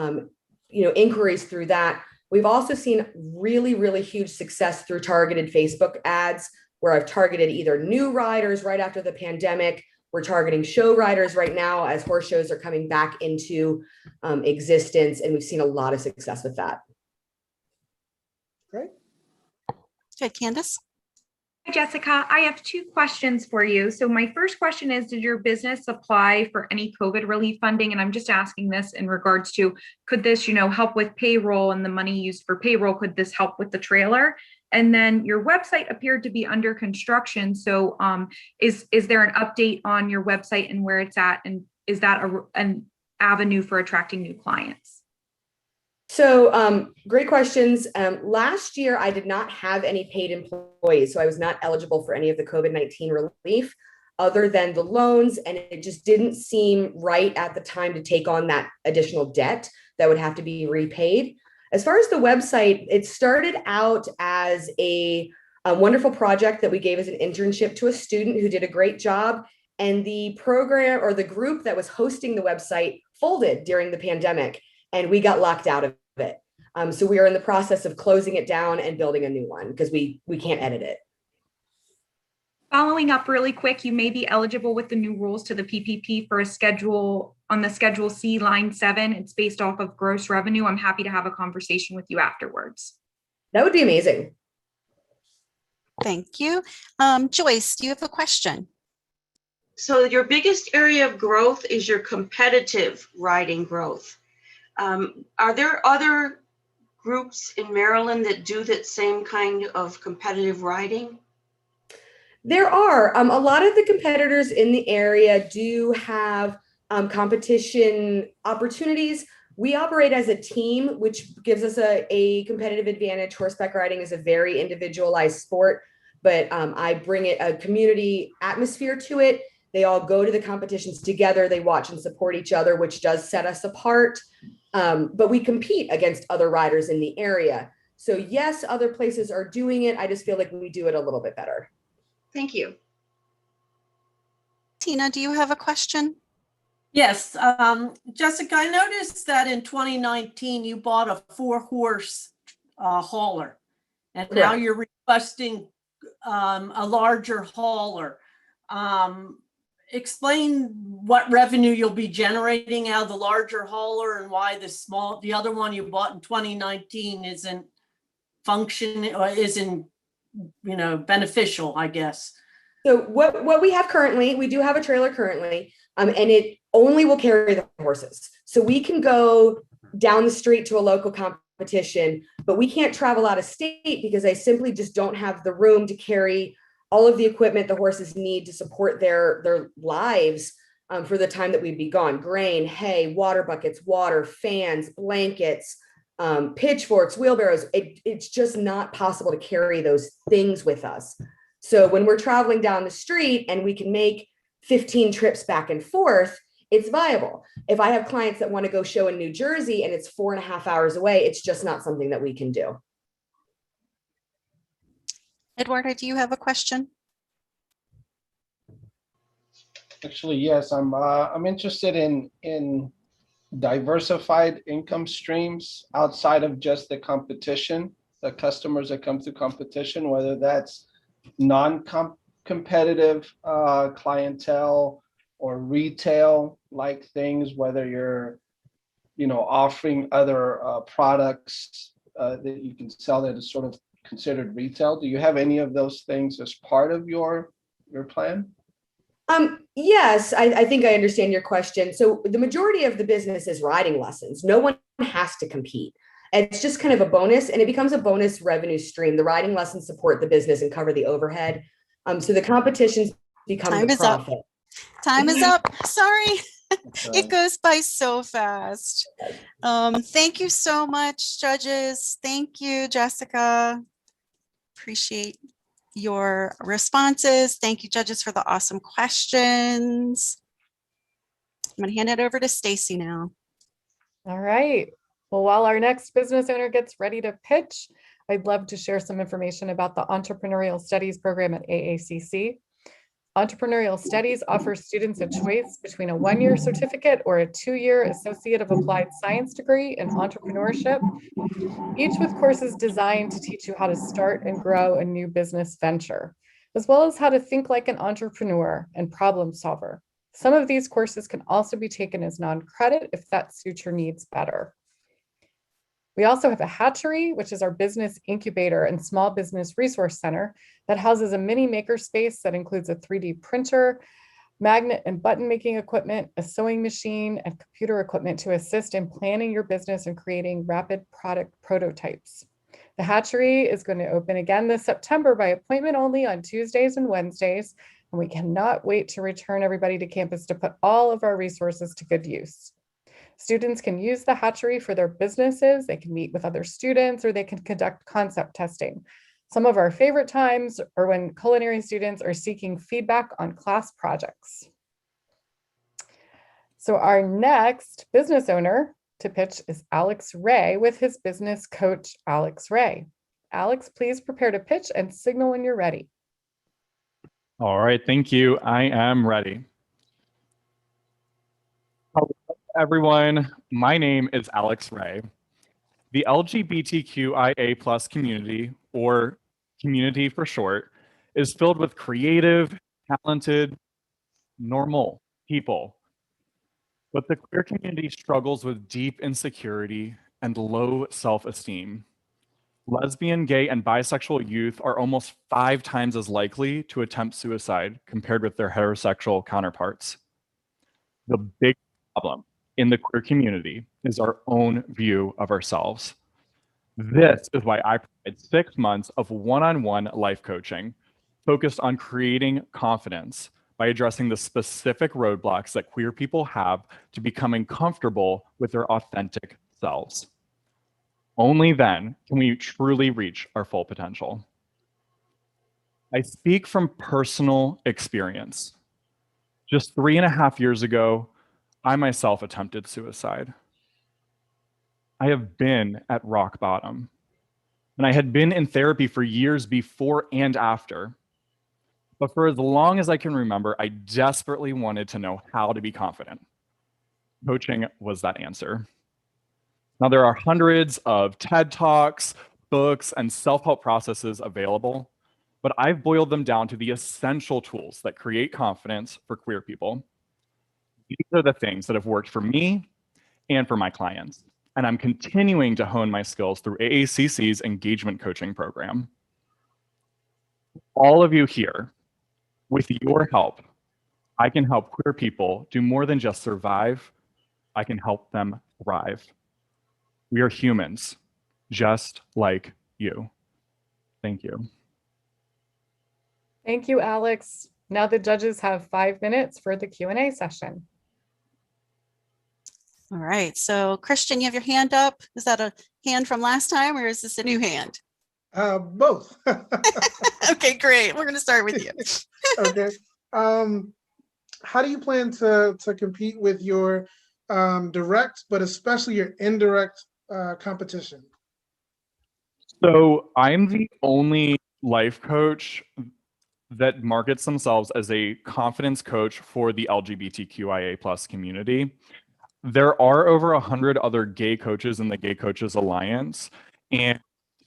inquiries through that. We've also seen really, really huge success through targeted Facebook ads, where I've targeted either new riders right after the pandemic. We're targeting show riders right now as horse shows are coming back into existence, and we've seen a lot of success with that. Great. Good, Candace. Hi, Jessica. I have 2 questions for you. So my first question is, did your business apply for any COVID relief funding? And I'm just asking this in regards to, could this, help with payroll and the money used for payroll? Could this help with the trailer? And then your website appeared to be under construction. So is there an update on your website and where it's at? And is that an avenue for attracting new clients? So great questions. Last year, I did not have any paid employees, so I was not eligible for any of the COVID-19 relief other than the loans, and it just didn't seem right at the time to take on that additional debt that would have to be repaid. As far as the website, it started out as a wonderful project that we gave as an internship to a student who did a great job, and the program or the group that was hosting the website folded during the pandemic, and we got locked out of it. So we are in the process of closing it down and building a new one because we can't edit it. Following up really quick, you may be eligible with the new rules to the PPP for a schedule on the Schedule C, line 7. It's based off of gross revenue. I'm happy to have a conversation with you afterwards. That would be amazing. Thank you. Joyce, do you have a question? So your biggest area of growth is your competitive riding growth. Are there other groups in Maryland that do that same kind of competitive riding? There are a lot of the competitors in the area do have competition opportunities. We operate as a team, which gives us a competitive advantage. Horseback riding is a very individualized sport, but I bring it a community atmosphere to it. They all go to the competitions together. They watch and support each other, which does set us apart. But we compete against other riders in the area. So yes, other places are doing it. I just feel like we do it a little bit better. Thank you. Tina, do you have a question? Yes, Jessica, I noticed that in 2019 you bought a 4-horse hauler, and now Correct. you're requesting a larger hauler. Explain what revenue you'll be generating out of the larger hauler and why the other one you bought in 2019 isn't functioning or isn't, beneficial, I guess. So what we have currently, we do have a trailer currently, and it only will carry the horses. So we can go down the street to a local competition, but we can't travel out of state because I simply just don't have the room to carry all of the equipment the horses need to support their lives for the time that we'd be gone. Grain, hay, water buckets, water, fans, blankets, pitchforks, wheelbarrows. It's just not possible to carry those things with us. So when we're traveling down the street and we can make 15 trips back and forth, it's viable. If I have clients that want to go show in New Jersey and it's 4.5 hours away, it's just not something that we can do. Eduardo, do you have a question? Actually, yes, I'm interested in diversified income streams outside of just the competition, the customers that come through competition, whether that's non-competitive clientele or retail like things, whether you're offering other products that you can sell that is sort of considered retail. Do you have any of those things as part of your plan? Yes, I think I understand your question. So the majority of the business is riding lessons. No one has to compete. It's just kind of a bonus, and it becomes a bonus revenue stream. The riding lessons support the business and cover the overhead. So the competitions become Time the is up. profit. Time is up. Sorry. Right. It goes by so fast. Thank you so much, judges. Thank you, Jessica. Appreciate your responses. Thank you, judges, for the awesome questions. I'm going to hand it over to Stacy now. All right. Well, while our next business owner gets ready to pitch, I'd love to share some information about the Entrepreneurial Studies program at AACC. Entrepreneurial Studies offers students a choice between a 1-year certificate or a 2-year Associate of Applied Science degree in entrepreneurship, each with courses designed to teach you how to start and grow a new business venture, as well as how to think like an entrepreneur and problem solver. Some of these courses can also be taken as non-credit if that suits your needs better. We also have a hatchery, which is our business incubator and small business resource center that houses a mini makerspace that includes a 3D printer, magnet and button making equipment, a sewing machine, and computer equipment to assist in planning your business and creating rapid product prototypes. The hatchery is going to open again this September by appointment only on Tuesdays and Wednesdays, and we cannot wait to return everybody to campus to put all of our resources to good use. Students can use the hatchery for their businesses, they can meet with other students, or they can conduct concept testing. Some of our favorite times are when culinary students are seeking feedback on class projects. So our next business owner to pitch is Alex Ray with his business coach, Alex Ray. Alex, please prepare to pitch and signal when you're ready. All right, thank you. I am ready. Hello, everyone. My name is Alex Ray. The LGBTQIA+ community, or community for short, is filled with creative, talented, normal people. But the queer community struggles with deep insecurity and low self-esteem. Lesbian, gay, and bisexual youth are almost 5 times as likely to attempt suicide compared with their heterosexual counterparts. The big problem in the queer community is our own view of ourselves. This is why I provide 6 months of one-on-one life coaching focused on creating confidence by addressing the specific roadblocks that queer people have to becoming comfortable with their authentic selves. Only then can we truly reach our full potential. I speak from personal experience. Just 3.5 years ago, I myself attempted suicide. I have been at rock bottom, and I had been in therapy for years before and after. But for as long as I can remember, I desperately wanted to know how to be confident. Coaching was that answer. Now, there are hundreds of TED Talks, books, and self-help processes available, but I've boiled them down to the essential tools that create confidence for queer people. These are the things that have worked for me and for my clients, and I'm continuing to hone my skills through AACC's engagement coaching program. All of you here, with your help, I can help queer people do more than just survive. I can help them thrive. We are humans, just like you. Thank you. Thank you, Alex. Now the judges have 5 minutes for the Q&A session. All right, so Christian, you have your hand up. Is that a hand from last time or is this a new hand? Both. Okay, great. We're gonna start with you. Okay. How do you plan to compete with your direct, but especially your indirect competition? So I'm the only life coach that markets themselves as a confidence coach for the LGBTQIA+ community. There are over 100 other gay coaches in the Gay Coaches Alliance, and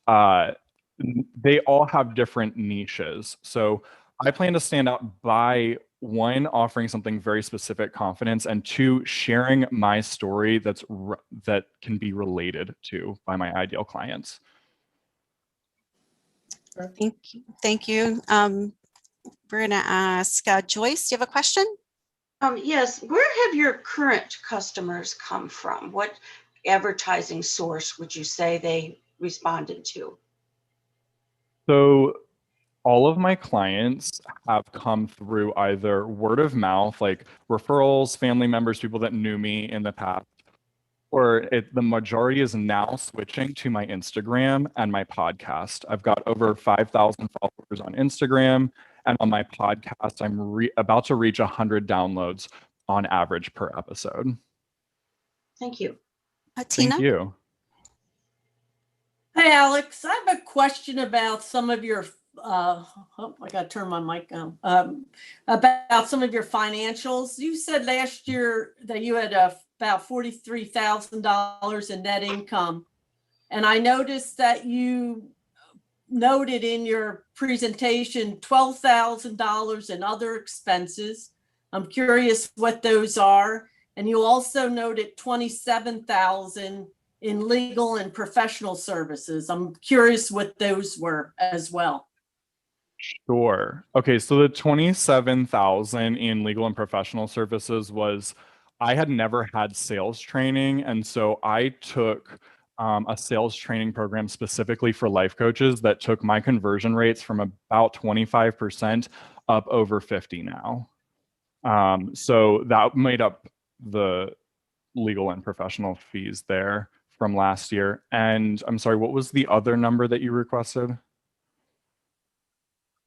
they all have different niches. So I plan to stand out by, one, offering something very specific, confidence, and two, sharing my story that can be related to by my ideal clients. Thank you. Thank you. We're gonna ask Joyce, do you have a question? Yes, where have your current customers come from? What advertising source would you say they responded to? So all of my clients have come through either word of mouth, like referrals, family members, people that knew me in the past, or the majority is now switching to my Instagram and my podcast. I've got over 5,000 followers on Instagram, and on my podcast, I'm about to reach 100 downloads on average per episode. Thank you. Tina? Thank you. Hey, Alex, I have a question about some of your, I got to turn my mic on, about some of your financials. You said last year that you had about $43,000 in net income. And I noticed that you noted in your presentation $12,000 in other expenses. I'm curious what those are. And you also noted $27,000 in legal and professional services. I'm curious what those were as well. Sure. Okay, so the 27,000 in legal and professional services was, I had never had sales training, and so I took a sales training program specifically for life coaches that took my conversion rates from about 25% up over 50 now. So that made up the legal and professional fees there from last year. And I'm sorry, what was the other number that you requested?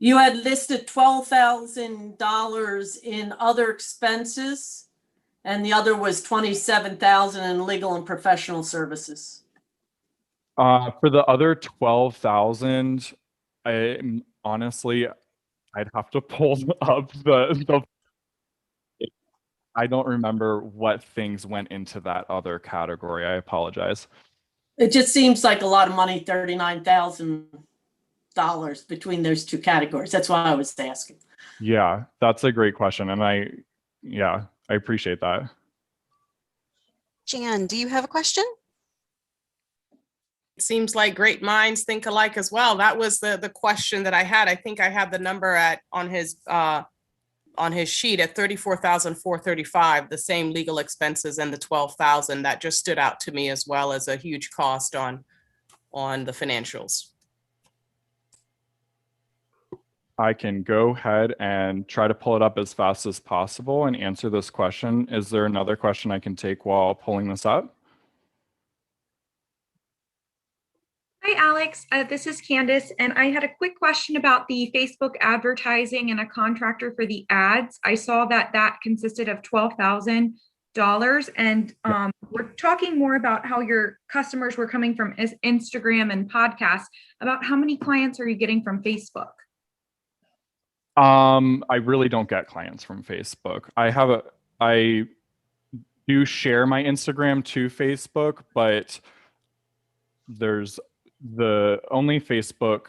You had listed $12,000 in other expenses, and the other was $27,000 in legal and professional services. For the other 12,000, honestly, I'd have to pull up the I don't remember what things went into that other category. I apologize. It just seems like a lot of money, $39,000 between those two categories. That's why I was asking. Yeah, that's a great question. And I appreciate that. Jan, do you have a question? It seems like great minds think alike as well. That was the question that I had. I think I had the number on his sheet at $34,435, the same legal expenses and the $12,000. That just stood out to me as well as a huge cost on the financials. I can go ahead and try to pull it up as fast as possible and answer this question. Is there another question I can take while pulling this up? Hi, Alex. This is Candace, and I had a quick question about the Facebook advertising and a contractor for the ads. I saw that that consisted of $12,000, and we're talking more about how your customers were coming from Instagram and podcasts. About how many clients are you getting from Facebook? I really don't get clients from Facebook. I do share my Instagram to Facebook, but there's the only Facebook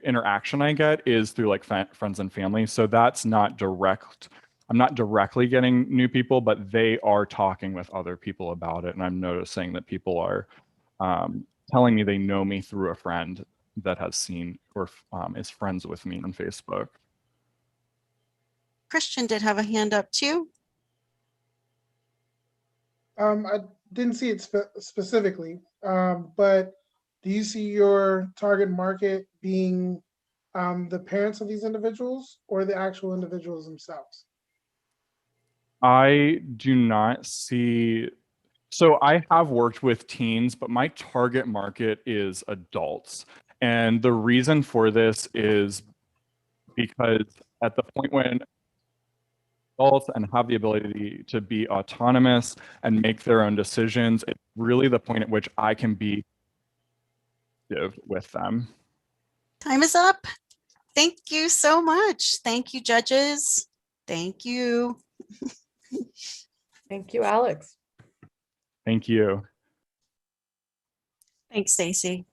interaction I get is through like friends and family. So that's not direct. I'm not directly getting new people, but they are talking with other people about it. And I'm noticing that people are telling me they know me through a friend that has seen or is friends with me on Facebook. Christian did have a hand up too. I didn't see it specifically, but do you see your target market being the parents of these individuals or the actual individuals themselves? I do not see. So I have worked with teens, but my target market is adults. And the reason for this is because at the point when adults and have the ability to be autonomous and make their own decisions, it's really the point at which I can be with them. Time is up. Thank you so much. Thank you, judges. Thank you. Thank you, Alex. Thank you. Thanks, Stacy.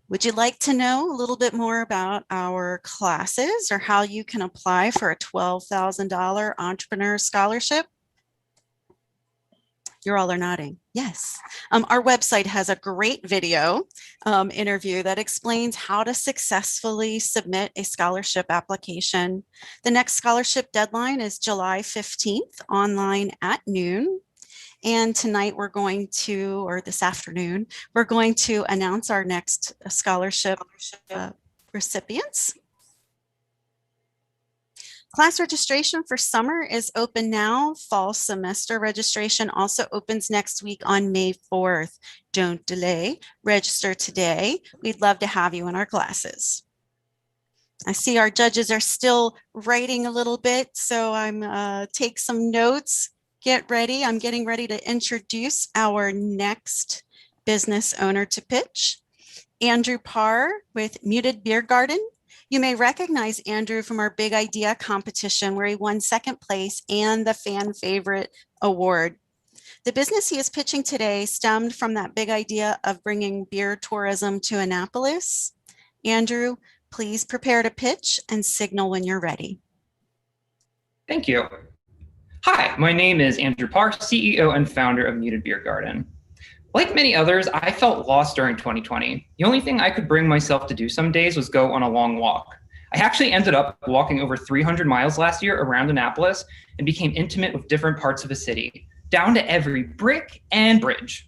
Would you like to know a little bit more about our classes or how you can apply for a $12,000 entrepreneur scholarship? You all are nodding. Yes. Our website has a great video interview that explains how to successfully submit a scholarship application. The next scholarship deadline is July 15th, online at noon. And tonight we're going to, or this afternoon, we're going to announce our next scholarship recipients. Class registration for summer is open now. Fall semester registration also opens next week on May 4th. Don't delay, register today. We'd love to have you in our classes. I see our judges are still writing a little bit, so I'm take some notes. Get ready. I'm getting ready to introduce our next business owner to pitch, Andrew Parr with Muted Beer Garden. You may recognize Andrew from our Big Idea competition where he won second place and the fan favorite award. The business he is pitching today stemmed from that big idea of bringing beer tourism to Annapolis. Andrew, please prepare to pitch and signal when you're ready. Thank you. Hi, my name is Andrew Parr, CEO and founder of Muted Beer Garden. Like many others, I felt lost during 2020. The only thing I could bring myself to do some days was go on a long walk. I actually ended up walking over 300 miles last year around Annapolis and became intimate with different parts of the city, down to every brick and bridge.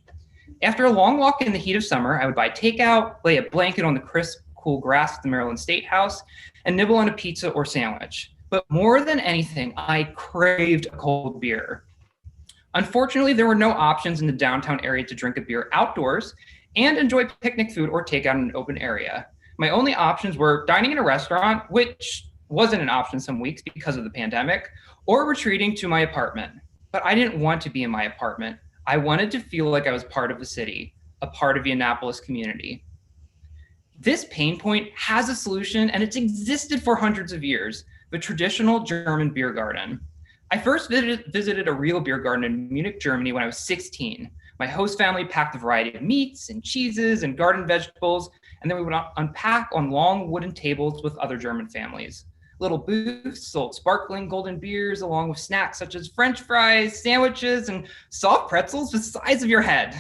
After a long walk in the heat of summer, I would buy takeout, lay a blanket on the crisp, cool grass at the Maryland State House, and nibble on a pizza or sandwich. But more than anything, I craved a cold beer. Unfortunately, there were no options in the downtown area to drink a beer outdoors and enjoy picnic food or takeout in an open area. My only options were dining in a restaurant, which wasn't an option some weeks because of the pandemic, or retreating to my apartment. But I didn't want to be in my apartment. I wanted to feel like I was part of the city, a part of the Annapolis community. This pain point has a solution, and it's existed for hundreds of years. The traditional German beer garden. I first visited a real beer garden in Munich, Germany when I was 16. My host family packed a variety of meats and cheeses and garden vegetables, and then we would unpack on long wooden tables with other German families. Little booths sold sparkling golden beers along with snacks such as French fries, sandwiches, and soft pretzels the size of your head.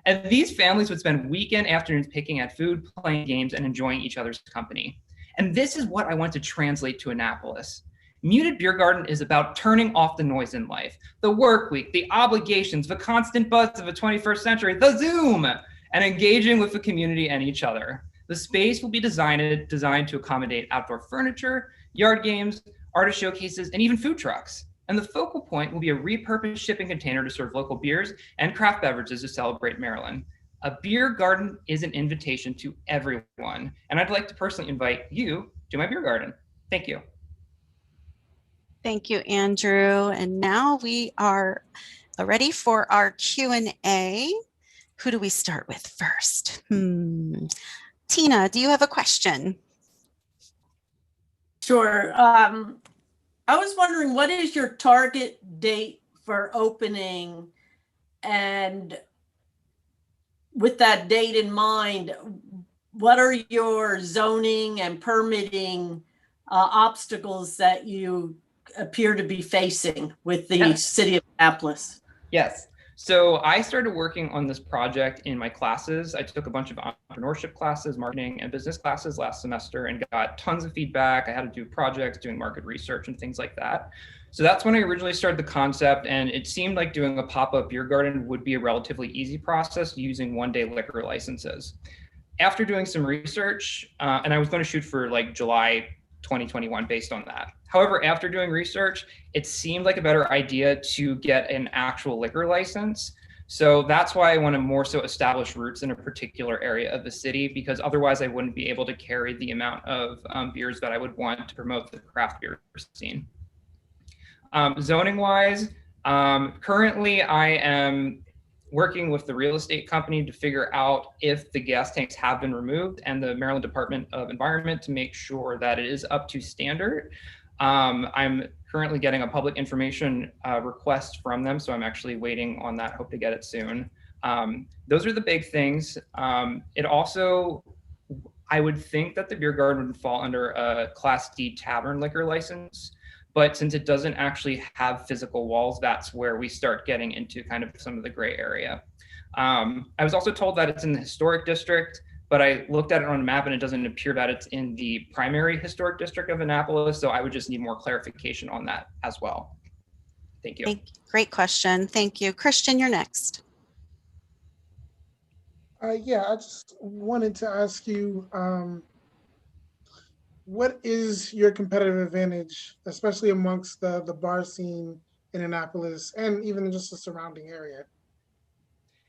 And these families would spend weekend afternoons picking at food, playing games, and enjoying each other's company. And this is what I want to translate to Annapolis. Muted Beer Garden is about turning off the noise in life, the work week, the obligations, the constant buzz of the 21st century, the Zoom, and engaging with the community and each other. The space will be designed to accommodate outdoor furniture, yard games, artist showcases, and even food trucks. And the focal point will be a repurposed shipping container to serve local beers and craft beverages to celebrate Maryland. A beer garden is an invitation to everyone, and I'd like to personally invite you to my beer garden. Thank you. Thank you, Andrew. And now we are ready for our Q&A. Who do we start with first? Tina, do you have a question? Sure. I was wondering, what is your target date for opening? And with that date in mind, what are your zoning and permitting obstacles that you appear to be facing with the city of Annapolis? Yes. So I started working on this project in my classes. I took a bunch of entrepreneurship classes, marketing and business classes last semester and got tons of feedback. I had to do projects, doing market research and things like that. So that's when I originally started the concept, and it seemed like doing a pop-up beer garden would be a relatively easy process using one-day liquor licenses. After doing some research, and I was going to shoot for like July 2021 based on that. However, after doing research, it seemed like a better idea to get an actual liquor license. So that's why I want to more so establish roots in a particular area of the city, because otherwise I wouldn't be able to carry the amount of beers that I would want to promote the craft beer scene. Zoning wise, currently I am working with the real estate company to figure out if the gas tanks have been removed and the Maryland Department of Environment to make sure that it is up to standard. I'm currently getting a public information request from them, so I'm actually waiting on that, hope to get it soon. Those are the big things. It also, I would think that the beer garden would fall under a Class D tavern liquor license, but since it doesn't actually have physical walls, that's where we start getting into kind of some of the gray area. I was also told that it's in the historic district, but I looked at it on a map and it doesn't appear that it's in the primary historic district of Annapolis. So I would just need more clarification on that as well. Thank you. Great question. Thank you. Christian, you're next. Yeah, I just wanted to ask you, what is your competitive advantage, especially amongst the bar scene in Annapolis and even just the surrounding area?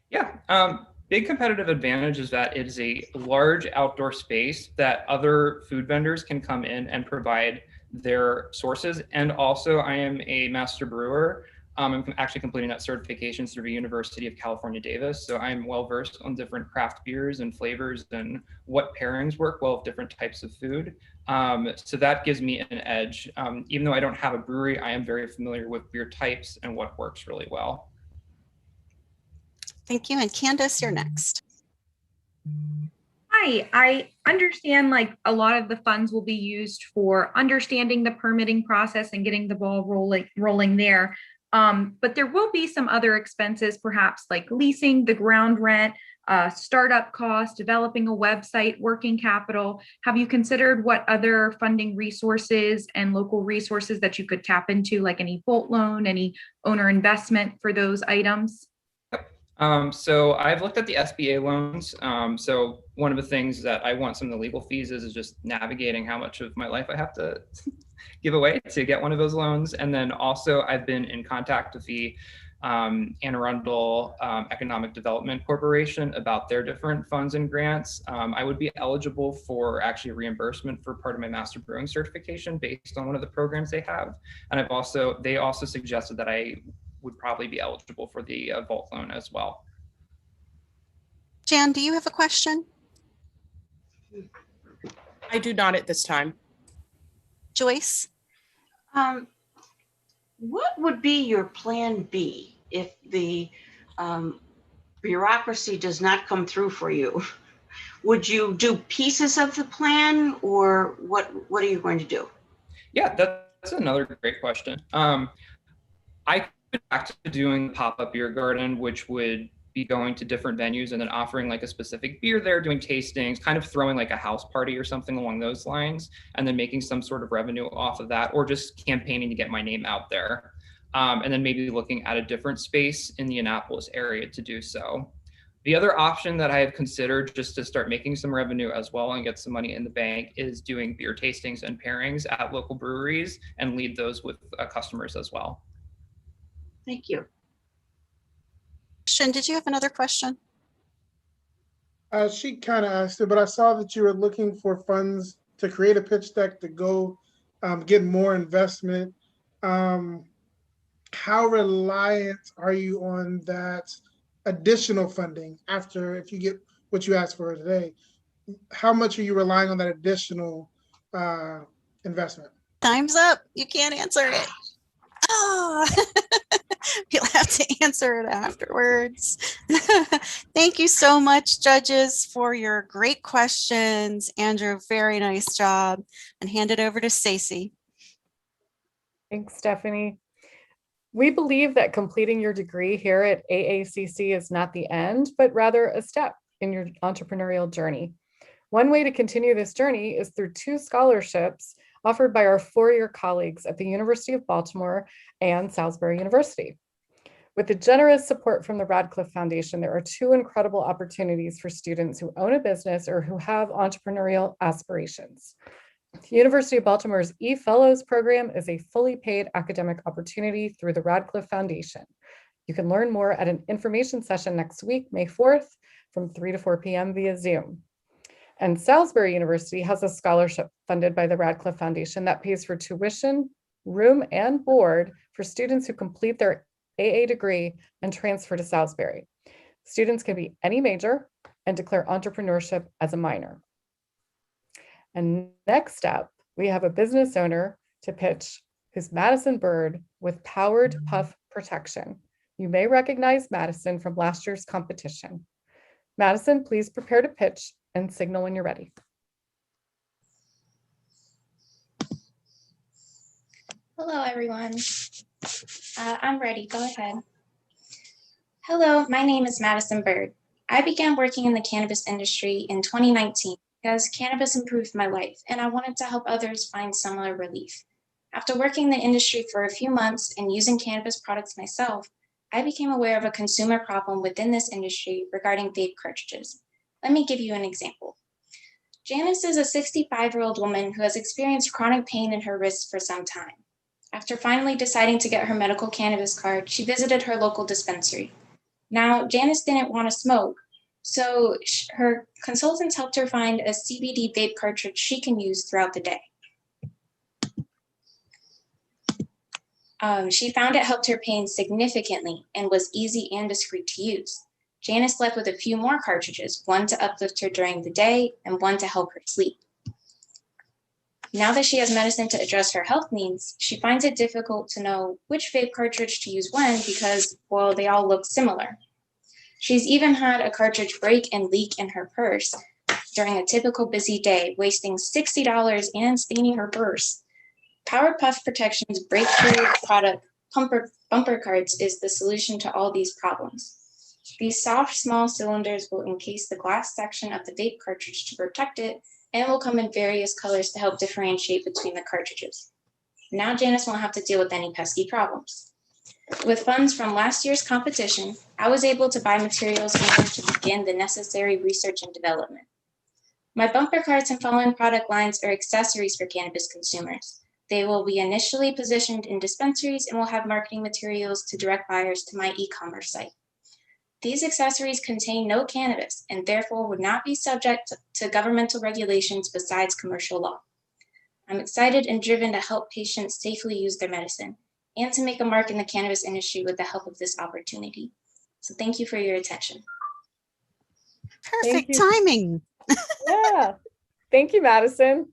Yeah, big competitive advantage is that it is a large outdoor space that other food vendors can come in and provide their sources. And also I am a master brewer. I'm actually completing that certification through the University of California, Davis. So I'm well versed on different craft beers and flavors and what pairings work well with different types of food. So that gives me an edge. Even though I don't have a brewery, I am very familiar with beer types and what works really well. Thank you. And Candace, you're next. Hi, I understand like a lot of the funds will be used for understanding the permitting process and getting the ball rolling there. But there will be some other expenses, perhaps like leasing, the ground rent, startup costs, developing a website, working capital. Have you considered what other funding resources and local resources that you could tap into, like any bolt loan, any owner investment for those items? So I've looked at the SBA loans. So one of the things that I want some of the legal fees is just navigating how much of my life I have to give away to get one of those loans. And then also I've been in contact with the Arundel Economic Development Corporation about their different funds and grants. I would be eligible for actually reimbursement for part of my master brewing certification based on one of the programs they have. And they also suggested that I would probably be eligible for the vault loan as well. Jan, do you have a question? I do not at this time. Joyce? What would be your plan B if the bureaucracy does not come through for you? Would you do pieces of the plan, or what are you going to do? Yeah, that's another great question. I could back to doing pop-up beer garden, which would be going to different venues and then offering like a specific beer there, doing tastings, kind of throwing like a house party or something along those lines, and then making some sort of revenue off of that, or just campaigning to get my name out there. And then maybe looking at a different space in the Annapolis area to do so. The other option that I have considered just to start making some revenue as well and get some money in the bank is doing beer tastings and pairings at local breweries and lead those with customers as well. Thank you. Shin, did you have another question? She kind of asked it, but I saw that you were looking for funds to create a pitch deck to go get more investment. How reliant are you on that additional funding after, if you get what you asked for today? How much are you relying on that additional investment? Time's up. You can't answer it. Oh, you'll have to answer it afterwards. Thank you so much, judges, for your great questions. Andrew, very nice job. And hand it over to Stacey. Thanks, Stephanie. We believe that completing your degree here at AACC is not the end, but rather a step in your entrepreneurial journey. One way to continue this journey is through 2 scholarships offered by our 4-year colleagues at the University of Baltimore and Salisbury University. With the generous support from the Radcliffe Foundation, there are 2 incredible opportunities for students who own a business or who have entrepreneurial aspirations. The University of Baltimore's eFellows program is a fully paid academic opportunity through the Radcliffe Foundation. You can learn more at an information session next week, May 4th, from 3 to 4 p.m. via Zoom. And Salisbury University has a scholarship funded by the Radcliffe Foundation that pays for tuition, room, and board for students who complete their AA degree and transfer to Salisbury. Students can be any major and declare entrepreneurship as a minor. And next up, we have a business owner to pitch who's Madison Bird with Powered Puff Protection. You may recognize Madison from last year's competition. Madison, please prepare to pitch and signal when you're ready. Hello, everyone. I'm ready. Go ahead. Hello, my name is Madison Bird. I began working in the cannabis industry in 2019 because cannabis improved my life and I wanted to help others find similar relief. After working in the industry for a few months and using cannabis products myself, I became aware of a consumer problem within this industry regarding vape cartridges. Let me give you an example. Janice is a 65-year-old woman who has experienced chronic pain in her wrists for some time. After finally deciding to get her medical cannabis card, she visited her local dispensary. Now, Janice didn't want to smoke, so her consultants helped her find a CBD vape cartridge she can use throughout the day. She found it helped her pain significantly and was easy and discreet to use. Janice left with a few more cartridges, one to uplift her during the day and one to help her sleep. Now that she has medicine to address her health needs, she finds it difficult to know which vape cartridge to use when because, well, they all look similar. She's even had a cartridge break and leak in her purse during a typical busy day, wasting $60 and staining her purse. Powered Puff Protection's breakthrough product, Bumper Cards, is the solution to all these problems. These soft, small cylinders will encase the glass section of the vape cartridge to protect it and will come in various colors to help differentiate between the cartridges. Now Janice won't have to deal with any pesky problems. With funds from last year's competition, I was able to buy materials in order to begin the necessary research and development. My bumper cards and following product lines are accessories for cannabis consumers. They will be initially positioned in dispensaries and will have marketing materials to direct buyers to my e-commerce site. These accessories contain no cannabis and therefore would not be subject to governmental regulations besides commercial law. I'm excited and driven to help patients safely use their medicine and to make a mark in the cannabis industry with the help of this opportunity. So thank you for your attention. Perfect timing. Yeah. Thank you, Madison.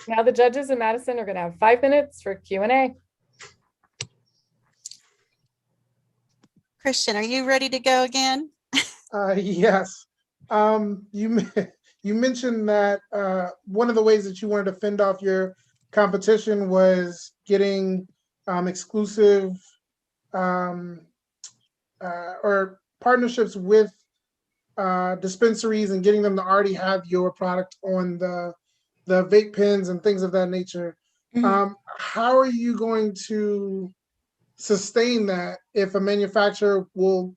Now the judges and Madison are going to have 5 minutes for Q&A. Christian, are you ready to go again? Yes. You mentioned that one of the ways that you wanted to fend off your competition was getting exclusive or partnerships with dispensaries and getting them to already have your product on the vape pens and things of that nature. How are you going to sustain that if a manufacturer will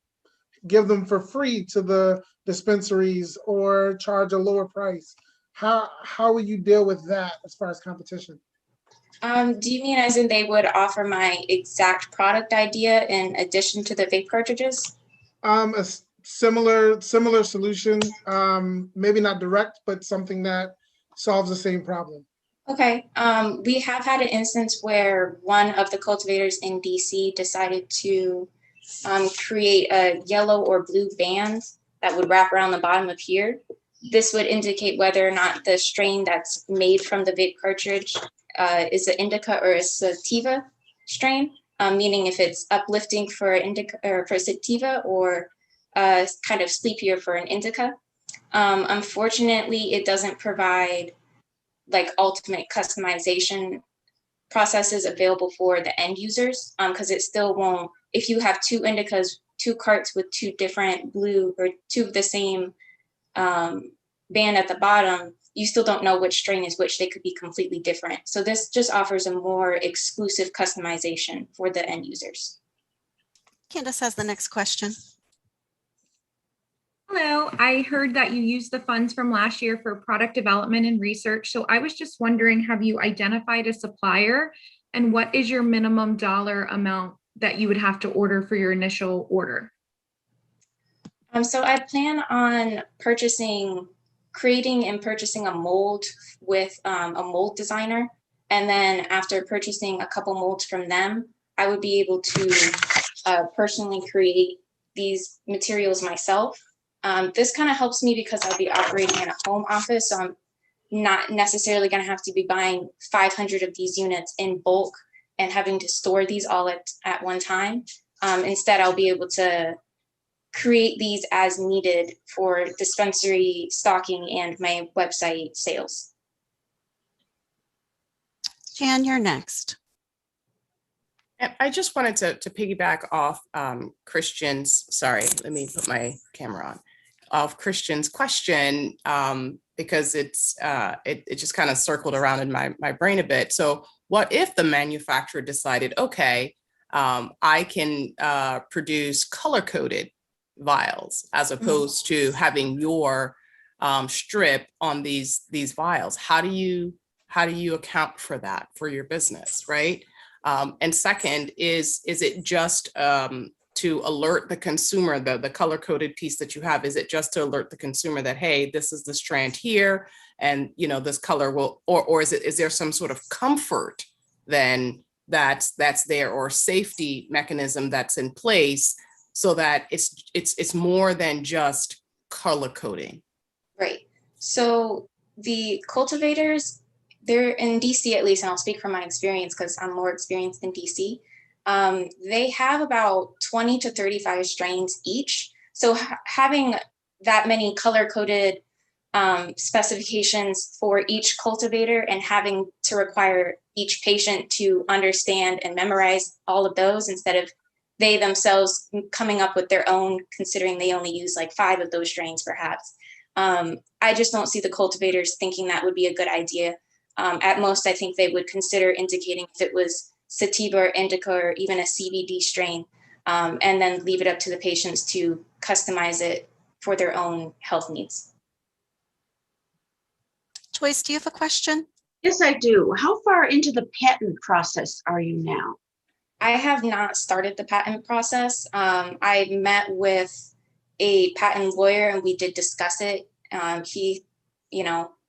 give them for free to the dispensaries or charge a lower price? How will you deal with that as far as competition? Do you mean as in they would offer my exact product idea in addition to the vape cartridges? A similar solution, maybe not direct, but something that solves the same problem. Okay, we have had an instance where one of the cultivators in DC decided to create a yellow or blue band that would wrap around the bottom of here. This would indicate whether or not the strain that's made from the vape cartridge is an indica or a sativa strain, meaning if it's uplifting for indica or for sativa or kind of sleepier for an indica. Unfortunately, it doesn't provide like ultimate customization processes available for the end users, because it still won't, if you have two indicas, two carts with two different blue or two of the same band at the bottom, you still don't know which strain is which. They could be completely different. So this just offers a more exclusive customization for the end users. Candace has the next question. Hello, I heard that you used the funds from last year for product development and research. So I was just wondering, have you identified a supplier and what is your minimum dollar amount that you would have to order for your initial order? So I plan on creating and purchasing a mold with a mold designer. And then after purchasing a couple molds from them, I would be able to personally create these materials myself. This kind of helps me because I'll be operating in a home office, so I'm not necessarily going to have to be buying 500 of these units in bulk and having to store these all at one time. Instead, I'll be able to create these as needed for dispensary stocking and my website sales. Jan, you're next. I just wanted to piggyback off Christian's, sorry, let me put my camera on, of Christian's question, because it just kind of circled around in my brain a bit. So what if the manufacturer decided, okay, I can produce color-coded vials as opposed to having your strip on these vials? How do you account for that for your business, right? And second, is it just to alert the consumer, the color-coded piece that you have, is it just to alert the consumer that, hey, this is the strand here, and this color will, or is there some sort of comfort then that's there, or safety mechanism that's in place so that it's more than just color coding? Right. So the cultivators, they're in DC at least, and I'll speak from my experience because I'm more experienced in DC. They have about 20 to 35 strains each. So having that many color-coded specifications for each cultivator and having to require each patient to understand and memorize all of those instead of they themselves coming up with their own, considering they only use like 5 of those strains perhaps. I just don't see the cultivators thinking that would be a good idea. At most, I think they would consider indicating if it was sativa or indica or even a CBD strain, and then leave it up to the patients to customize it for their own health needs. Joyce, do you have a question? Yes, I do. How far into the patent process are you now? I have not started the patent process. I met with a patent lawyer and we did discuss it. He,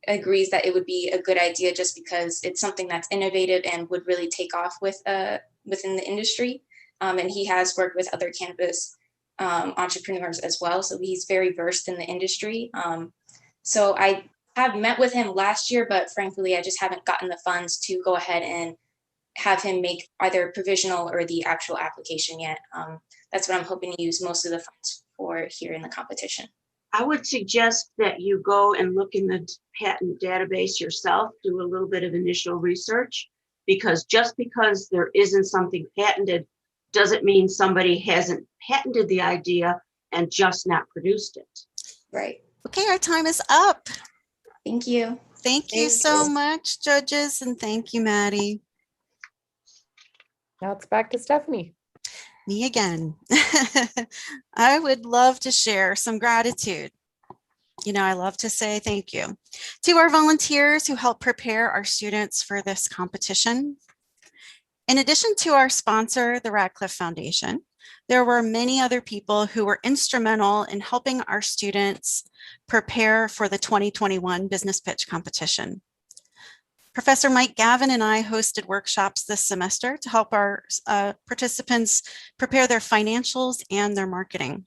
agrees that it would be a good idea just because it's something that's innovative and would really take off within the industry. And he has worked with other cannabis entrepreneurs as well. So he's very versed in the industry. So I have met with him last year, but frankly, I just haven't gotten the funds to go ahead and have him make either provisional or the actual application yet. That's what I'm hoping to use most of the funds for here in the competition. I would suggest that you go and look in the patent database yourself, do a little bit of initial research, because just because there isn't something patented doesn't mean somebody hasn't patented the idea and just not produced it. Right. Okay, our time is up. Thank you. Thank you so much, judges, and thank you, Maddie. Now it's back to Stephanie. Me again. I would love to share some gratitude. You know, I love to say thank you to our volunteers who help prepare our students for this competition. In addition to our sponsor, the Radcliffe Foundation, there were many other people who were instrumental in helping our students prepare for the 2021 business pitch competition. Professor Mike Gavin and I hosted workshops this semester to help our participants prepare their financials and their marketing.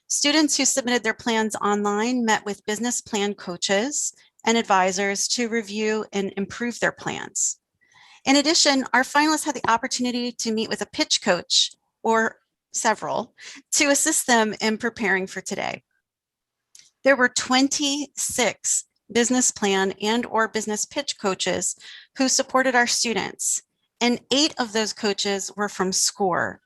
Students who submitted their plans online met with business plan coaches and advisors to review and improve their plans. In addition, our finalists had the opportunity to meet with a pitch coach or several to assist them in preparing for today. There were 26 business plan and or business pitch coaches who supported our students, and 8 of those coaches were from SCORE.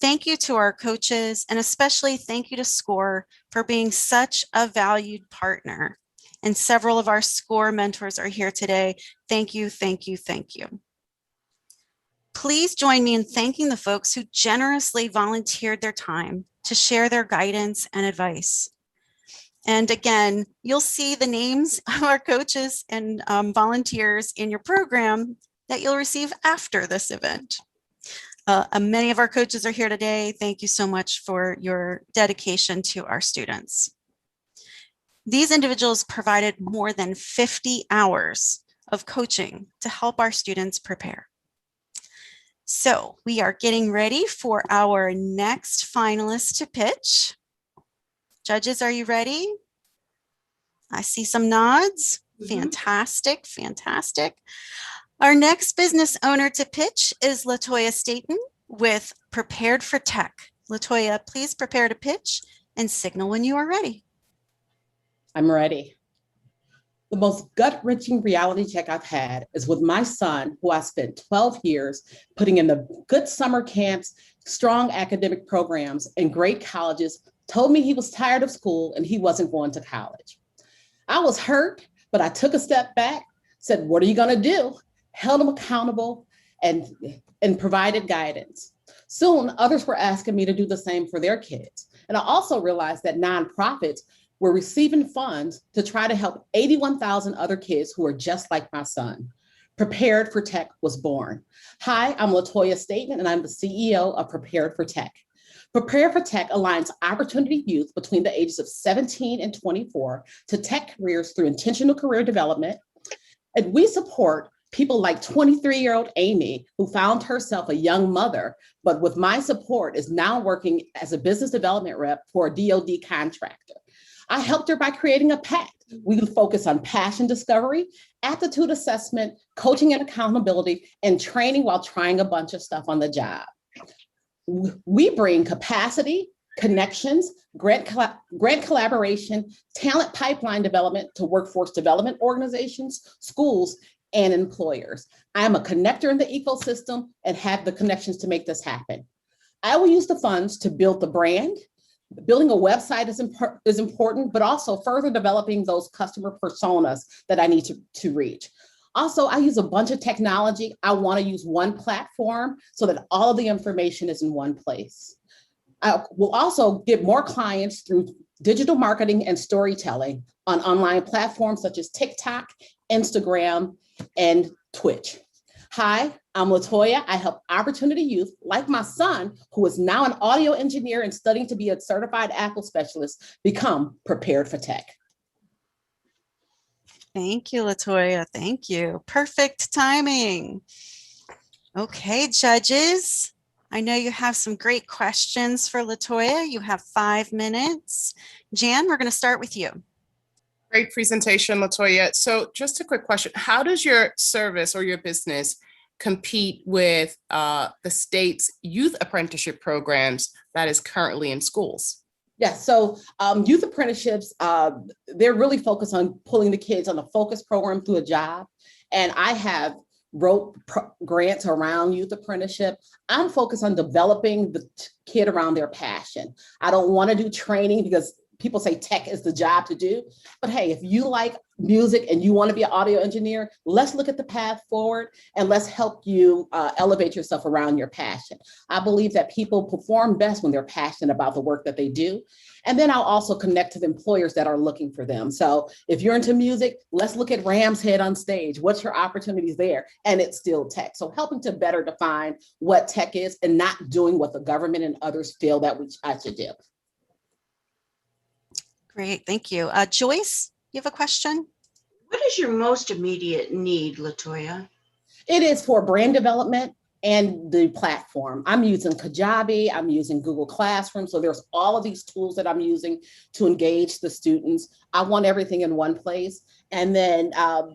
Thank you to our coaches, and especially thank you to SCORE for being such a valued partner. And several of our SCORE mentors are here today. Thank you, thank you, thank you. Please join me in thanking the folks who generously volunteered their time to share their guidance and advice. And again, you'll see the names of our coaches and volunteers in your program that you'll receive after this event. Many of our coaches are here today. Thank you so much for your dedication to our students. These individuals provided more than 50 hours of coaching to help our students prepare. So we are getting ready for our next finalist to pitch. Judges, are you ready? I see some nods. Fantastic, fantastic. Our next business owner to pitch is Latoya Staton with Prepared for Tech. Latoya, please prepare to pitch and signal when you are ready. I'm ready. The most gut-wrenching reality check I've had is with my son, who I spent 12 years putting in the good summer camps, strong academic programs, and great colleges, told me he was tired of school and he wasn't going to college. I was hurt, but I took a step back, said, what are you gonna do? Held him accountable and provided guidance. Soon, others were asking me to do the same for their kids. And I also realized that nonprofits were receiving funds to try to help 81,000 other kids who are just like my son. Prepared for Tech was born. Hi, I'm Latoya Staton, and I'm the CEO of Prepared for Tech. Prepared for Tech aligns opportunity youth between the ages of 17 and 24 to tech careers through intentional career development. And we support people like 23-year-old Amy, who found herself a young mother, but with my support is now working as a business development rep for a DoD contractor. I helped her by creating a pact. We focus on passion discovery, aptitude assessment, coaching and accountability, and training while trying a bunch of stuff on the job. We bring capacity, connections, grant collaboration, talent pipeline development to workforce development organizations, schools, and employers. I am a connector in the ecosystem and have the connections to make this happen. I will use the funds to build the brand. Building a website is important, but also further developing those customer personas that I need to reach. Also, I use a bunch of technology. I want to use one platform so that all of the information is in one place. I will also get more clients through digital marketing and storytelling on online platforms such as TikTok, Instagram, and Twitch. Hi, I'm Latoya. I help opportunity youth like my son, who is now an audio engineer and studying to be a certified Apple specialist, become prepared for tech. Thank you, Latoya. Thank you. Perfect timing. Okay, judges. I know you have some great questions for Latoya. You have 5 minutes. Jan, we're going to start with you. Great presentation, Latoya. So just a quick question. How does your service or your business compete with the state's youth apprenticeship programs that is currently in schools? Yes, so youth apprenticeships, they're really focused on pulling the kids on a focus program through a job. And I have wrote grants around youth apprenticeship. I'm focused on developing the kid around their passion. I don't want to do training because people say tech is the job to do. But hey, if you like music and you want to be an audio engineer, let's look at the path forward and let's help you elevate yourself around your passion. I believe that people perform best when they're passionate about the work that they do. And then I'll also connect to the employers that are looking for them. So if you're into music, let's look at Ram's Head on stage. What's your opportunities there? And it's still tech. So helping to better define what tech is and not doing what the government and others feel that I should do. Great, thank you. Joyce, you have a question? What is your most immediate need, Latoya? It is for brand development and the platform. I'm using Kajabi, I'm using Google Classroom. So there's all of these tools that I'm using to engage the students. I want everything in one place. And then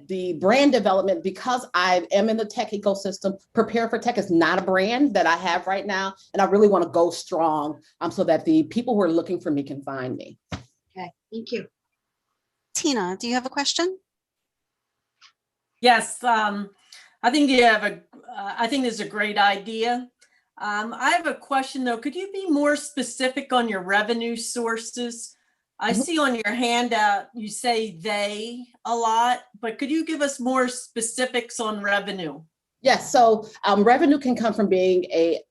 the brand development, because I am in the tech ecosystem, Prepare for Tech is not a brand that I have right now. And I really want to go strong so that the people who are looking for me can find me. Okay, thank you. Tina, do you have a question? Yes, I think you have I think this is a great idea. I have a question though. Could you be more specific on your revenue sources? I see on your handout, you say they a lot, but could you give us more specifics on revenue? Yes, so revenue can come from being a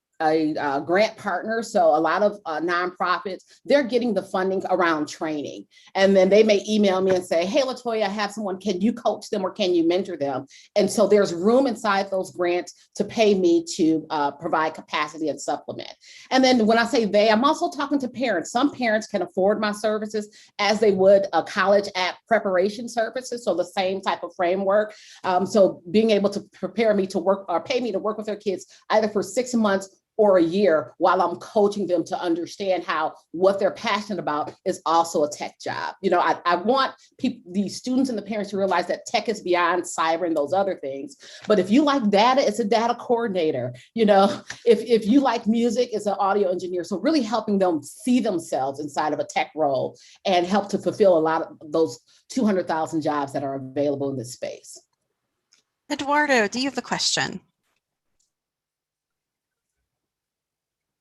grant partner. So a lot of nonprofits, they're getting the funding around training. And then they may email me and say, hey, Latoya, I have someone, can you coach them or can you mentor them? And so there's room inside those grants to pay me to provide capacity and supplement. And then when I say they, I'm also talking to parents. Some parents can afford my services as they would a college app preparation services. So the same type of framework. So being able to prepare me to work or pay me to work with their kids either for 6 months or a year while I'm coaching them to understand how what they're passionate about is also a tech job. You know, I want the students and the parents to realize that tech is beyond cyber and those other things. But if you like data, it's a data coordinator. You know, if you like music, it's an audio engineer. So really helping them see themselves inside of a tech role and help to fulfill a lot of those 200,000 jobs that are available in this space. Eduardo, do you have a question?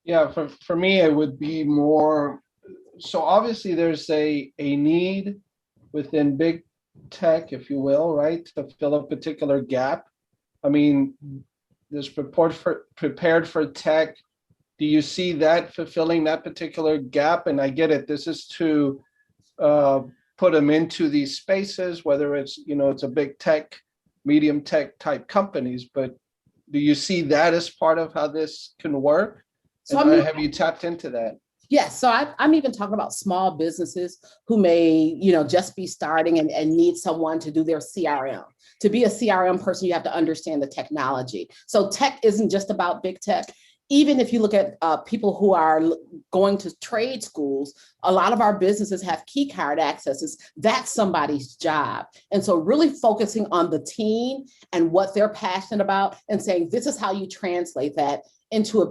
Yeah, for me, it would be more, so obviously there's a need within big tech, if you will, right, to fill a particular gap. I mean, this prepared for tech, do you see that fulfilling that particular gap? And I get it, this is to put them into these spaces, whether it's, you know, it's a big tech, medium tech type companies, but do you see that as part of how this can work? So have you tapped into that? Yes, so I'm even talking about small businesses who may, you know, just be starting and need someone to do their CRM. To be a CRM person, you have to understand the technology. So tech isn't just about big tech. Even if you look at people who are going to trade schools, a lot of our businesses have key card accesses. That's somebody's job. And so really focusing on the team and what they're passionate about and saying, this is how you translate that into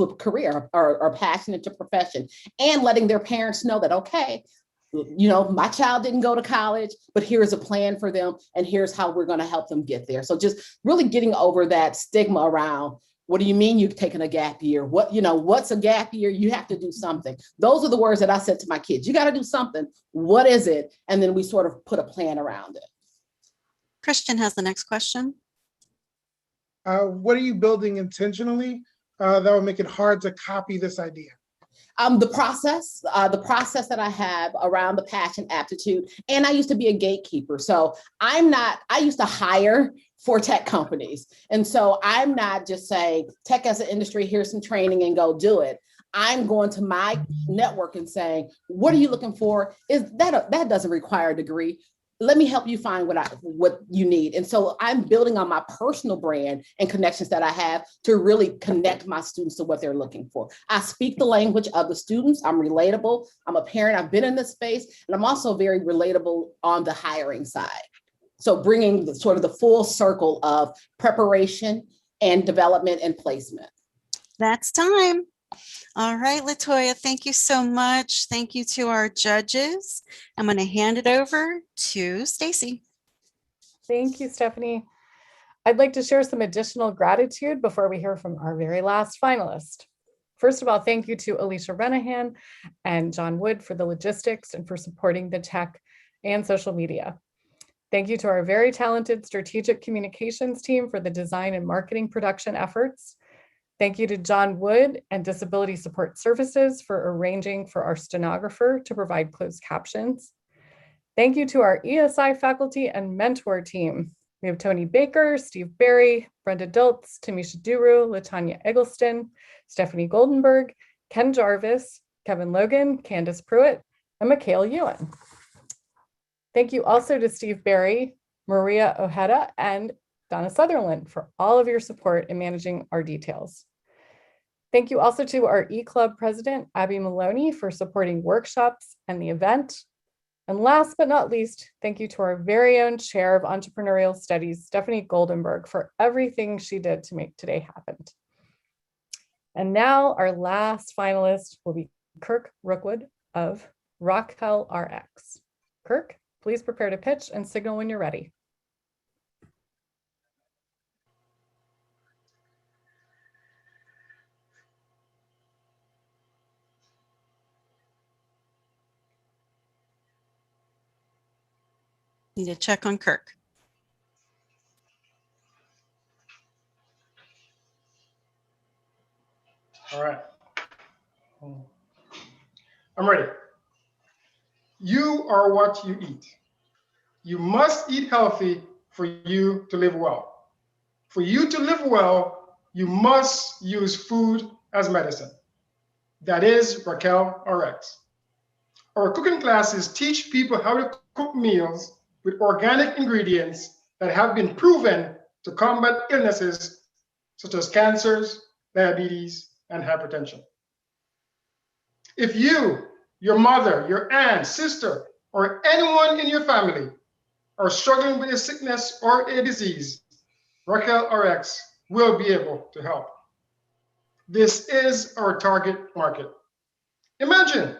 a career or passion into profession, and letting their parents know that, okay, you know, my child didn't go to college, but here's a plan for them and here's how we're going to help them get there. So just really getting over that stigma around, what do you mean you've taken a gap year? What, you know, what's a gap year? You have to do something. Those are the words that I said to my kids. You got to do something. What is it? And then we sort of put a plan around it. Christian has the next question. What are you building intentionally that would make it hard to copy this idea? The process that I have around the passion aptitude, and I used to be a gatekeeper. So I used to hire for tech companies. And so I'm not just saying tech as an industry, here's some training and go do it. I'm going to my network and saying, what are you looking for? That doesn't require a degree. Let me help you find what you need. And so I'm building on my personal brand and connections that I have to really connect my students to what they're looking for. I speak the language of the students. I'm relatable. I'm a parent. I've been in this space, and I'm also very relatable on the hiring side. So bringing the full circle of preparation and development and placement. That's time. All right, Latoya, thank you so much. Thank you to our judges. I'm going to hand it over to Stacy. Thank you, Stephanie. I'd like to share some additional gratitude before we hear from our very last finalist. First of all, thank you to Alicia Renahan and John Wood for the logistics and for supporting the tech and social media. Thank you to our very talented strategic communications team for the design and marketing production efforts. Thank you to John Wood and Disability Support Services for arranging for our stenographer to provide closed captions. Thank you to our ESI faculty and mentor team. We have Tony Baker, Steve Barry, Brenda Diltz, Tamisha Duru, Latanya Eggleston, Stephanie Goldenberg, Ken Jarvis, Kevin Logan, Candace Pruitt, and Mikhail Ewan. Thank you also to Steve Barry, Maria Ojeda, and Donna Sutherland for all of your support in managing our details. Thank you also to our eClub president, Abby Maloney, for supporting workshops and the event. And last but not least, thank you to our very own chair of entrepreneurial studies, Stephanie Goldenberg, for everything she did to make today happen. And now our last finalist will be Kirk Rookwood of Rockpile RX. Kirk, please prepare to pitch and signal when you're ready. Need to check on Kirk. All right. I'm ready. You are what you eat. You must eat healthy for you to live well. For you to live well, you must use food as medicine. That is Raquel RX. Our cooking classes teach people how to cook meals with organic ingredients that have been proven to combat illnesses such as cancers, diabetes, and hypertension. If you, your mother, your aunt, sister, or anyone in your family are struggling with a sickness or a disease, Raquel RX will be able to help. This is our target market. Imagine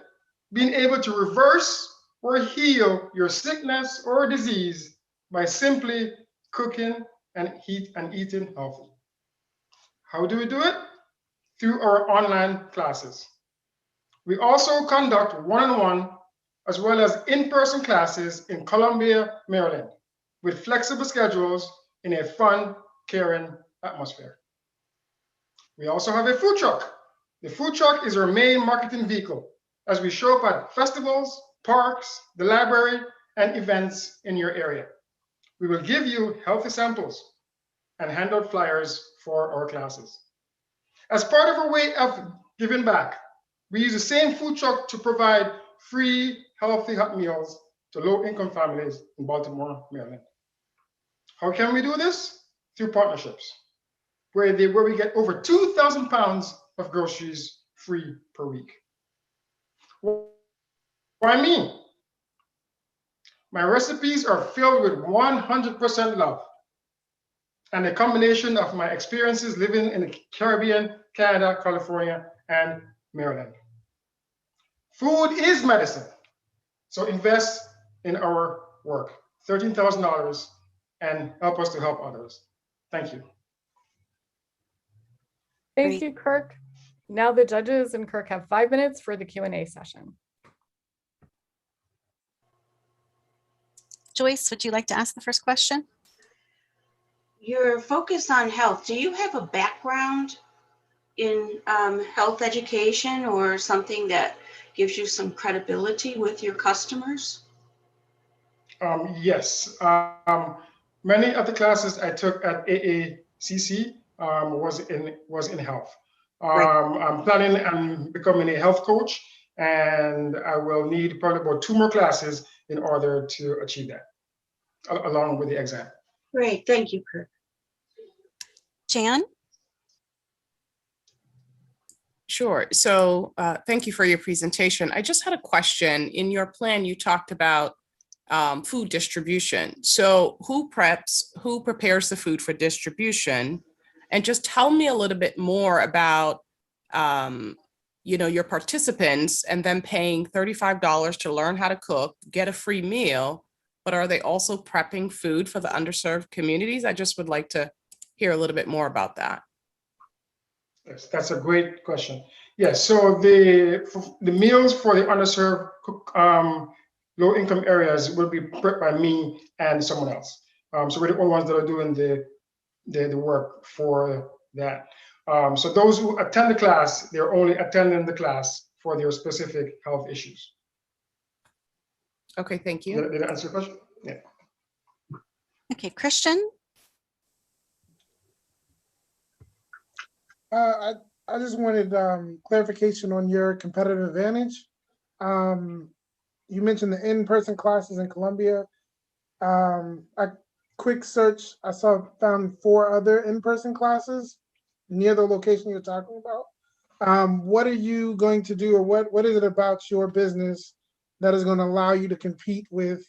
being able to reverse or heal your sickness or disease by simply cooking and eating healthy. How do we do it? Through our online classes. We also conduct one-on-one as well as in-person classes in Columbia, Maryland, with flexible schedules in a fun, caring atmosphere. We also have a food truck. The food truck is our main marketing vehicle as we show up at festivals, parks, the library, and events in your area. We will give you healthy samples and hand out flyers for our classes. As part of our way of giving back, we use the same food truck to provide free, healthy hot meals to low-income families in Baltimore, Maryland. How can we do this? Through partnerships, where we get over 2,000 pounds of groceries free per week. Why me? My recipes are filled with 100% love and a combination of my experiences living in the Caribbean, Canada, California, and Maryland. Food is medicine, so invest in our work, $13,000, and help us to help others. Thank you. Thank you, Kirk. Now the judges and Kirk have 5 minutes for the Q&A session. Joyce, would you like to ask the first question? Your focus on health, do you have a background in health education or something that gives you some credibility with your customers? Yes. Many of the classes I took at AACC was in health. I'm planning on becoming a health coach, and I will need probably about 2 more classes in order to achieve that, along with the exam. Great, thank you, Kirk. Jan? Sure. So thank you for your presentation. I just had a question. In your plan, you talked about food distribution. So who prepares the food for distribution? And just tell me a little bit more about your participants and them paying $35 to learn how to cook, get a free meal, but are they also prepping food for the underserved communities? I just would like to hear a little bit more about that. Yes, that's a great question. Yes, so the meals for the underserved low-income areas will be prepped by me and someone else. So we're the only ones that are doing the work for that. So those who attend the class, they're only attending the class for their specific health issues. Okay, thank you. Did I answer your question? Yeah. Okay, Christian? I just wanted clarification on your competitive advantage. You mentioned the in-person classes in Columbia. A quick search, I found 4 other in-person classes near the location you're talking about. What are you going to do, or what is it about your business that is going to allow you to compete with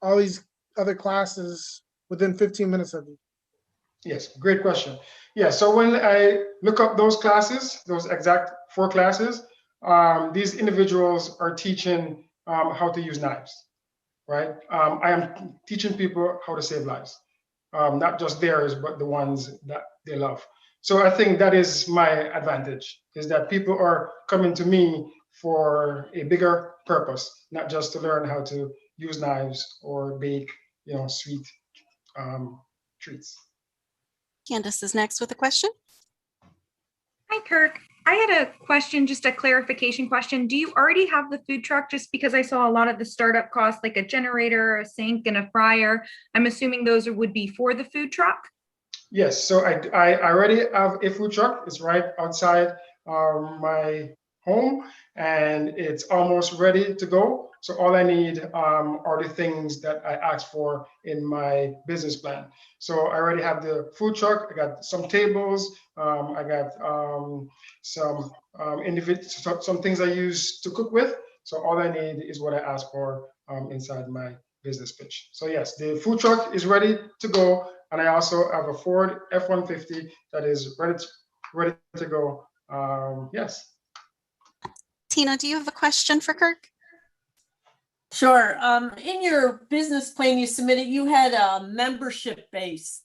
all these other classes within 15 minutes of you? Yes, great question. Yeah, so when I look up those classes, those exact 4 classes, these individuals are teaching how to use knives, right? I am teaching people how to save lives, not just theirs, but the ones that they love. So I think that is my advantage, is that people are coming to me for a bigger purpose, not just to learn how to use knives or bake, sweet treats. Candace is next with a question. Hi, Kirk. I had a question, just a clarification question. Do you already have the food truck? Just because I saw a lot of the startup costs, like a generator, a sink, and a fryer. I'm assuming those would be for the food truck? Yes, so I already have a food truck. It's right outside my home, and it's almost ready to go. So all I need are the things that I asked for in my business plan. So I already have the food truck. I got some tables. I got some things I use to cook with. So all I need is what I asked for inside my business pitch. So yes, the food truck is ready to go. And I also have a Ford F-150 that is ready to go. Yes. Tina, do you have a question for Kirk? Sure. In your business plan you submitted, you had a membership base.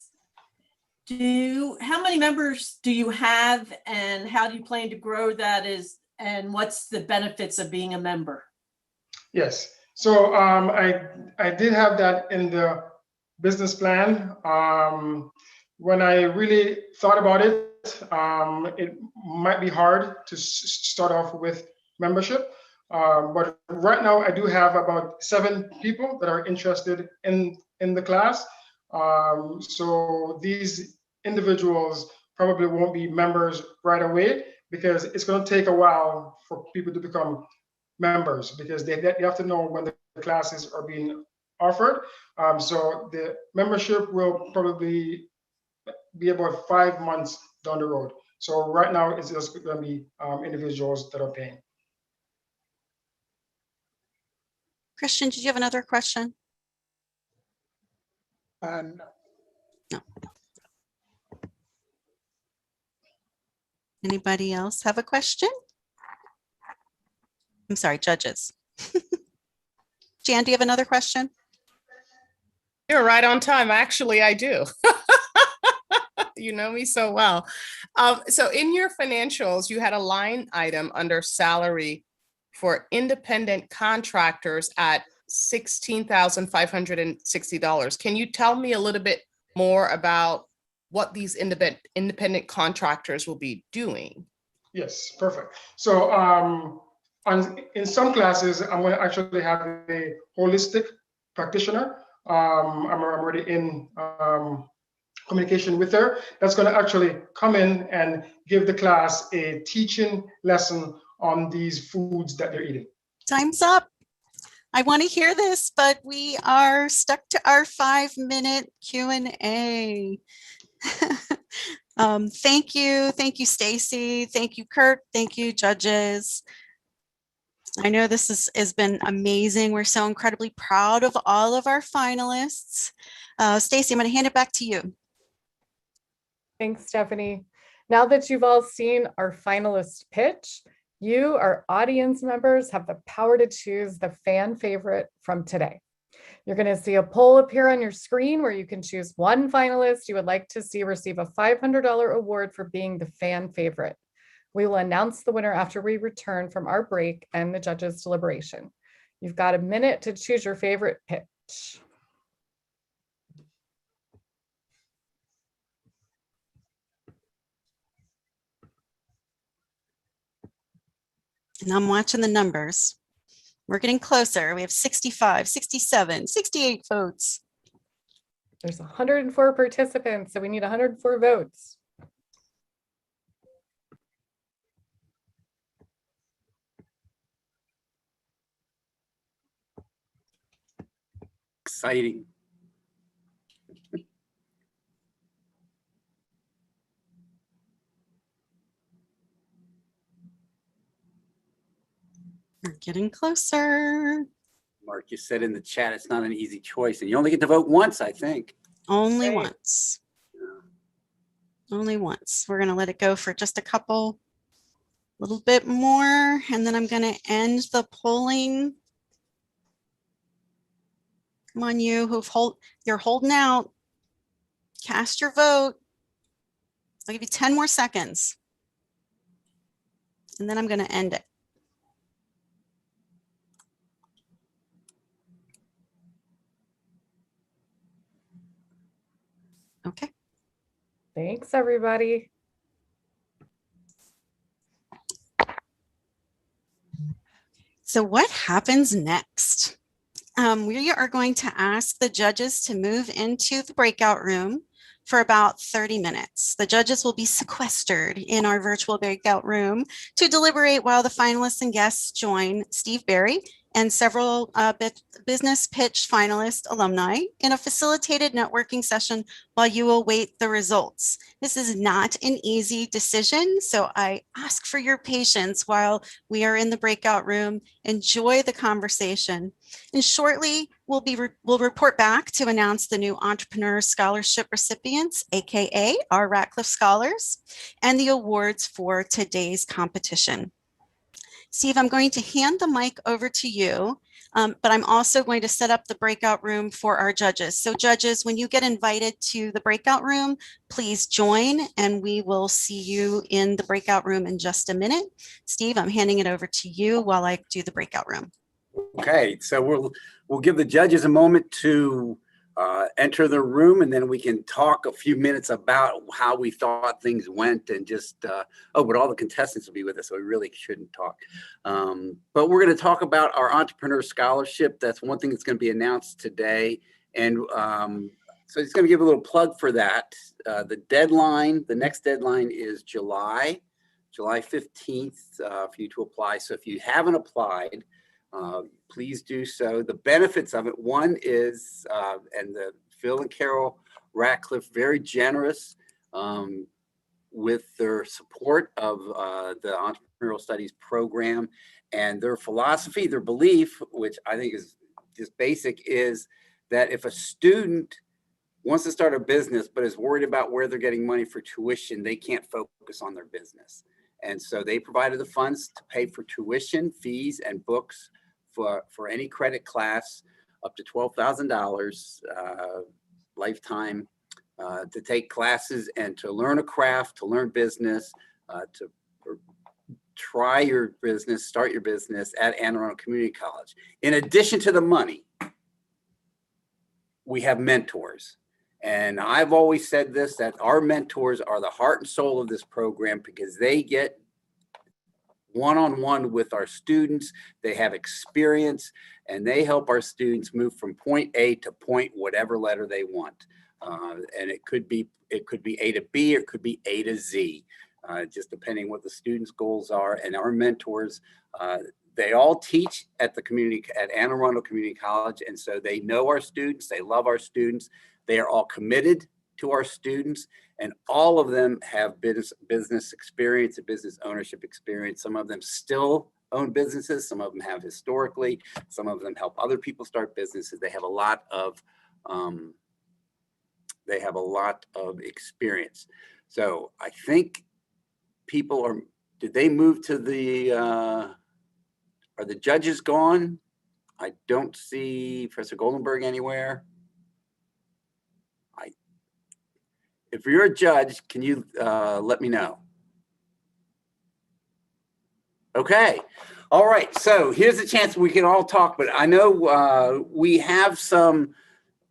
How many members do you have, and how do you plan to grow that? And what's the benefits of being a member? Yes. So I did have that in the business plan. When I really thought about it, it might be hard to start off with membership. But right now I do have about 7 people that are interested in the class. So these individuals probably won't be members right away, because it's going to take a while for people to become members, because you have to know when the classes are being offered. So the membership will probably be about 5 months down the road. So right now it's just going to be individuals that are paying. Christian, did you have another question? No. No. Anybody else have a question? I'm sorry, judges. Jan, do you have another question? You're right on time. Actually, I do. You know me so well. So in your financials, you had a line item under salary for independent contractors at $16,560. Can you tell me a little bit more about what these independent contractors will be doing? Yes, perfect. So in some classes, I'm going to actually have a holistic practitioner. I'm already in communication with her. That's going to actually come in and give the class a teaching lesson on these foods that they're eating. Time's up. I want to hear this, but we are stuck to our 5-minute Q&A. Thank you, Stacy. Thank you, Kirk. Thank you, judges. I know this has been amazing. We're so incredibly proud of all of our finalists. Stacy, I'm going to hand it back to you. Thanks, Stephanie. Now that you've all seen our finalist pitch, you, our audience members, have the power to choose the fan favorite from today. You're going to see a poll appear on your screen where you can choose one finalist you would like to see receive a $500 award for being the fan favorite. We will announce the winner after we return from our break and the judges' deliberation. You've got a minute to choose your favorite pitch. And I'm watching the numbers. We're getting closer. We have 65, 67, 68 votes. There's 104 participants, so we need 104 votes. Exciting. We're getting closer. Mark, you said in the chat, it's not an easy choice, and you only get to vote once, I think. Only once. Only once. We're going to let it go for just a little bit more, and then I'm going to end the polling. Come on, you're holding out. Cast your vote. I'll give you 10 more seconds. And then I'm going to end it. Okay. Thanks, everybody. So what happens next? We are going to ask the judges to move into the breakout room for about 30 minutes. The judges will be sequestered in our virtual breakout room to deliberate while the finalists and guests join Steve Barry and several business pitch finalist alumni in a facilitated networking session while you await the results. This is not an easy decision, so I ask for your patience while we are in the breakout room. Enjoy the conversation. And shortly, we'll report back to announce the new Entrepreneur Scholarship recipients, AKA our Ratcliffe Scholars, and the awards for today's competition. Steve, I'm going to hand the mic over to you, but I'm also going to set up the breakout room for our judges. So judges, when you get invited to the breakout room, please join and we will see you in the breakout room in just a minute. Steve, I'm handing it over to you while I do the breakout room. Okay, so we'll give the judges a moment to enter the room, and then we can talk a few minutes about how we thought things went, and just but all the contestants will be with us, so we really shouldn't talk. But we're going to talk about our Entrepreneur Scholarship. That's one thing that's going to be announced today, and so it's going to give a little plug for that. The next deadline is July 15th for you to apply. So if you haven't applied, please do so. The benefits of it, one is, and Phil and Carol Ratcliffe, very generous with their support of the Entrepreneurial Studies program, and their philosophy, their belief, which I think is just basic, is that if a student wants to start a business but is worried about where they're getting money for tuition, they can't focus on their business. And so they provided the funds to pay for tuition, fees, and books for any credit class up to $12,000 lifetime to take classes and to learn a craft, to learn business, to try your business, start your business at Arundel Community College. In addition to the money, we have mentors. And I've always said this, that our mentors are the heart and soul of this program, because they get one-on-one with our students. They have experience, and they help our students move from point A to point whatever letter they want. And it could be A to B, or it could be A to Z, just depending what the students' goals are. And our mentors, they all teach at Anne Arundel Community College, and so they know our students, they love our students, they are all committed to our students, and all of them have business experience and business ownership experience. Some of them still own businesses, some of them have historically, some of them help other people start businesses. They have a lot of experience. So I think people did they move to the, are the judges gone? I don't see Professor Goldenberg anywhere. If you're a judge, can you let me know? Okay. All right. So here's a chance we can all talk, but I know we have some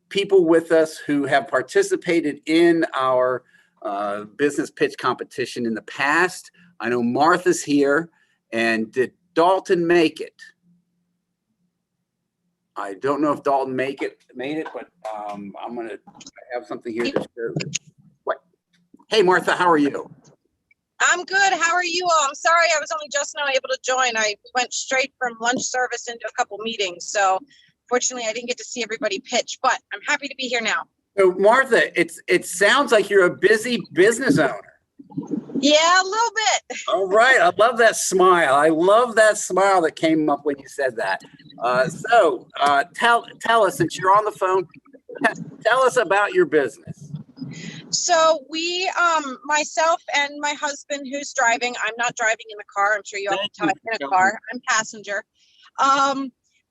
people with us who have participated in our business pitch competition in the past. I know Martha's here, and did Dalton make it? I don't know if Dalton made it, but I'm gonna have something here to share. What? Hey, Martha, how are you? I'm good. How are you all? I'm sorry I was only just now able to join. I went straight from lunch service into a couple meetings. So fortunately, I didn't get to see everybody pitch, but I'm happy to be here now. So Martha, it sounds like you're a busy business owner. Yeah, a little bit. All right. I love that smile. I love that smile that came up when you said that. So tell us, since you're on the phone, tell us about your business. So we, myself and my husband who's driving, I'm not driving in the car. I'm sure you all can talk in a car. I'm passenger.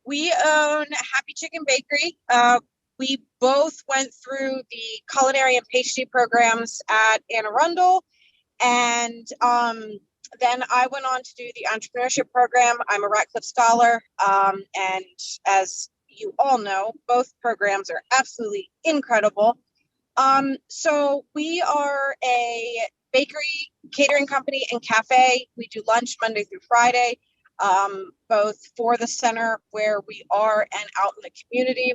We own Happy Chicken Bakery. We both went through the culinary and pastry programs at Arundel. And then I went on to do the entrepreneurship program. I'm a Ratcliffe scholar. And as you all know, both programs are absolutely incredible. So we are a bakery, catering company, and cafe. We do lunch Monday through Friday, both for the center where we are and out in the community.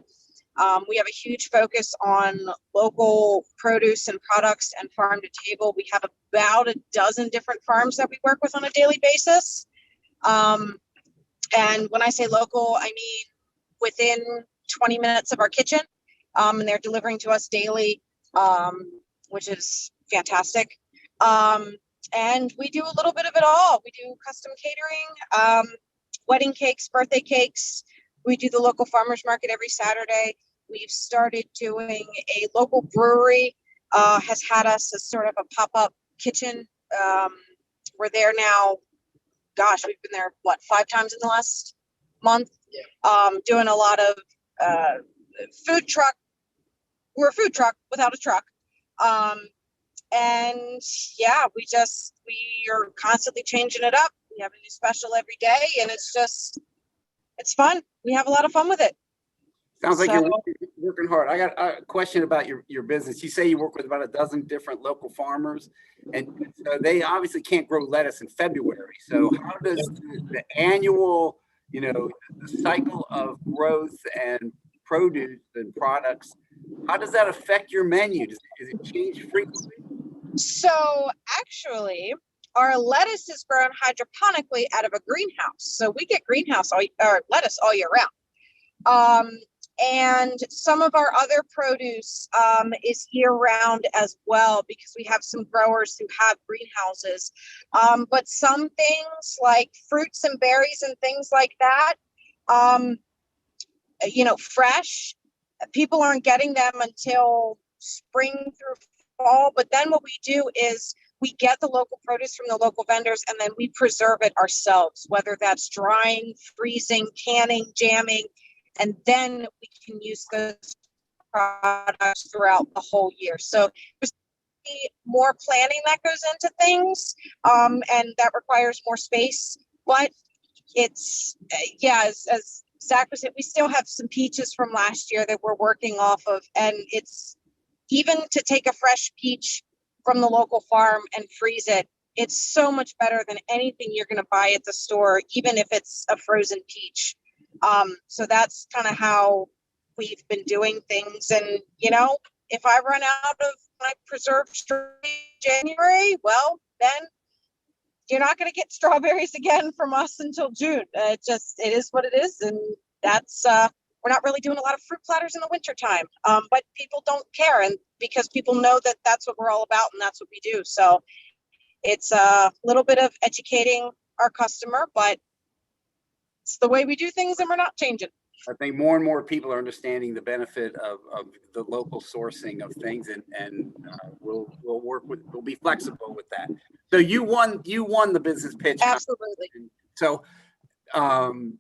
We have a huge focus on local produce and products and farm to table. We have about a dozen different farms that we work with on a daily basis. And when I say local, I mean within 20 minutes of our kitchen, and they're delivering to us daily, which is fantastic. And we do a little bit of it all. We do custom catering, wedding cakes, birthday cakes. We do the local farmers market every Saturday. We've started doing a local brewery, has had us as sort of a pop-up kitchen. We're there now, gosh, we've been there, what, 5 times in the last month? Doing a lot of food truck. We're a food truck without a truck. And yeah, we are constantly changing it up. We have a new special every day, and it's fun. We have a lot of fun with it. Sounds like you're working hard. I got a question about your business. You say you work with about a dozen different local farmers, and so they obviously can't grow lettuce in February. So how does the annual, the cycle of growth and produce and products, how does that affect your menu? Does it change frequently? So actually, our lettuce is grown hydroponically out of a greenhouse. So we get lettuce all year round. And some of our other produce is year round as well, because we have some growers who have greenhouses. But some things like fruits and berries and things like that, fresh, people aren't getting them until spring through fall. But then what we do is we get the local produce from the local vendors, and then we preserve it ourselves, whether that's drying, freezing, canning, jamming, and then we can use those products throughout the whole year. So there's more planning that goes into things, and that requires more space. But it's, as Zach was saying, we still have some peaches from last year that we're working off of. And it's even to take a fresh peach from the local farm and freeze it, it's so much better than anything you're going to buy at the store, even if it's a frozen peach. So that's kind of how we've been doing things. And, if I run out of my preserved strawberries in January, well, then you're not going to get strawberries again from us until June. It is what it is. And that's, we're not really doing a lot of fruit platters in the wintertime, but people don't care. And because people know that that's what we're all about and that's what we do. So it's a little bit of educating our customer, but it's the way we do things, and we're not changing. I think more and more people are understanding the benefit of the local sourcing of things, and we'll be flexible with that. So you won the business pitch. Absolutely. So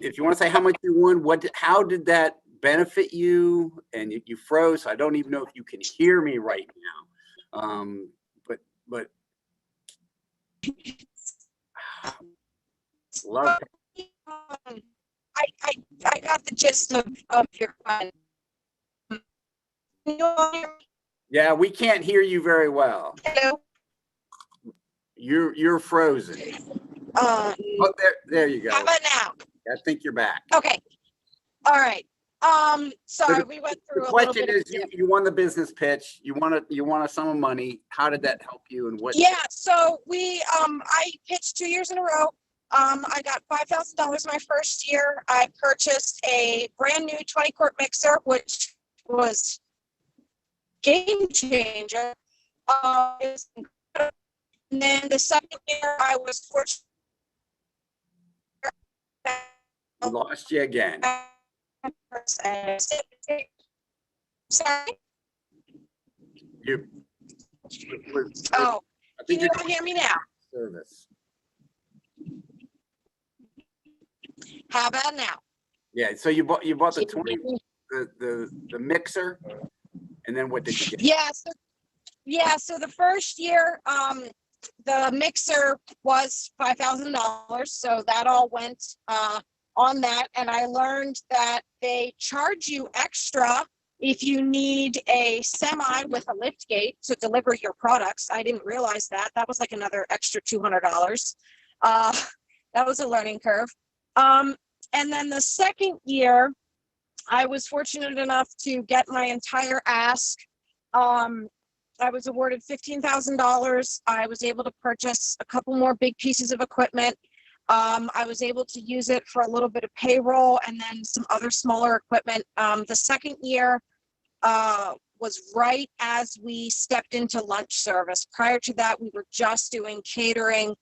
if you want to say how much you won, how did that benefit you? And you froze, so I don't even know if you can hear me right now. But Love. I got the gist of your question. Yeah, we can't hear you very well. Hello. You're frozen. Oh, there you go. How about now? I think you're back. Okay. All right. Sorry, So we went through the a little question bit. is, you won the business pitch. You want a sum of money. How did that help you, and what? Yeah. So I pitched 2 years in a row. I got $5,000 my first year. I purchased a brand new 20-quart mixer, which was game changer. And then the second year, I was fortunate. We lost you again. Sorry. Oh, can you not hear me now? Service. How about now? Yeah. So you bought the 20 the mixer, and then what did you get? Yeah. So the first year, the mixer was $5,000. So that all went on that, and I learned that they charge you extra if you need a semi with a lift gate to deliver your products. I didn't realize that. That was like another extra $200. That was a learning curve. And then the second year, I was fortunate enough to get my entire ask. I was awarded $15,000. I was able to purchase a couple more big pieces of equipment. I was able to use it for a little bit of payroll and then some other smaller equipment. The second year was right as we stepped into lunch service. Prior to that, we were just doing catering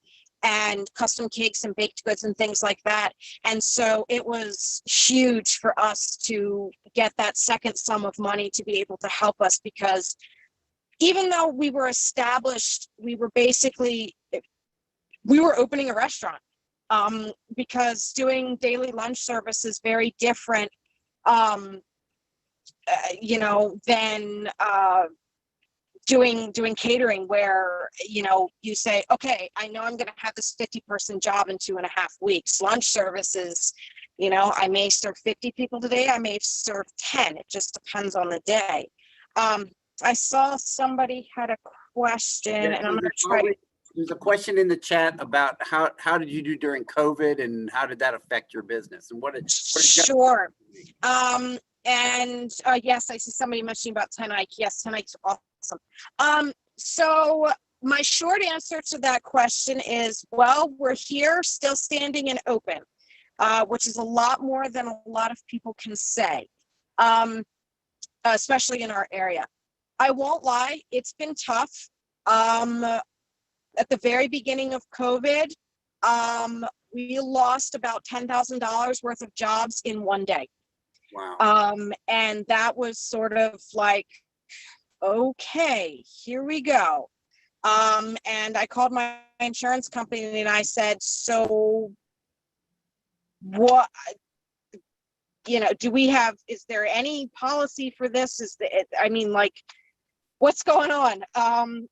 and custom cakes and baked goods and things like that. And so it was huge for us to get that second sum of money to be able to help us, because even though we were established, we were opening a restaurant, because doing daily lunch service is very different, than doing catering, where, you say, okay, I know I'm going to have this 50-person job in 2.5 weeks. Lunch services, I may serve 50 people today. I may serve 10. It just depends on the day. I saw somebody had a question, and I'm going to try to. There's a question in the chat about how did you do during COVID, and how did that affect your business, and what did Sure. Yes, I see somebody mentioning about 10 Ike. Yes, 10 Ike's awesome. So my short answer to that question is, well, we're here, still standing and open, which is a lot more than a lot of people can say, especially in our area. I won't lie, it's been tough. At the very beginning of COVID, we lost about $10,000 worth of jobs in one day. Wow. And that was sort of like, okay, here we go. And I called my insurance company and I said, so what, is there any policy for this? What's going on?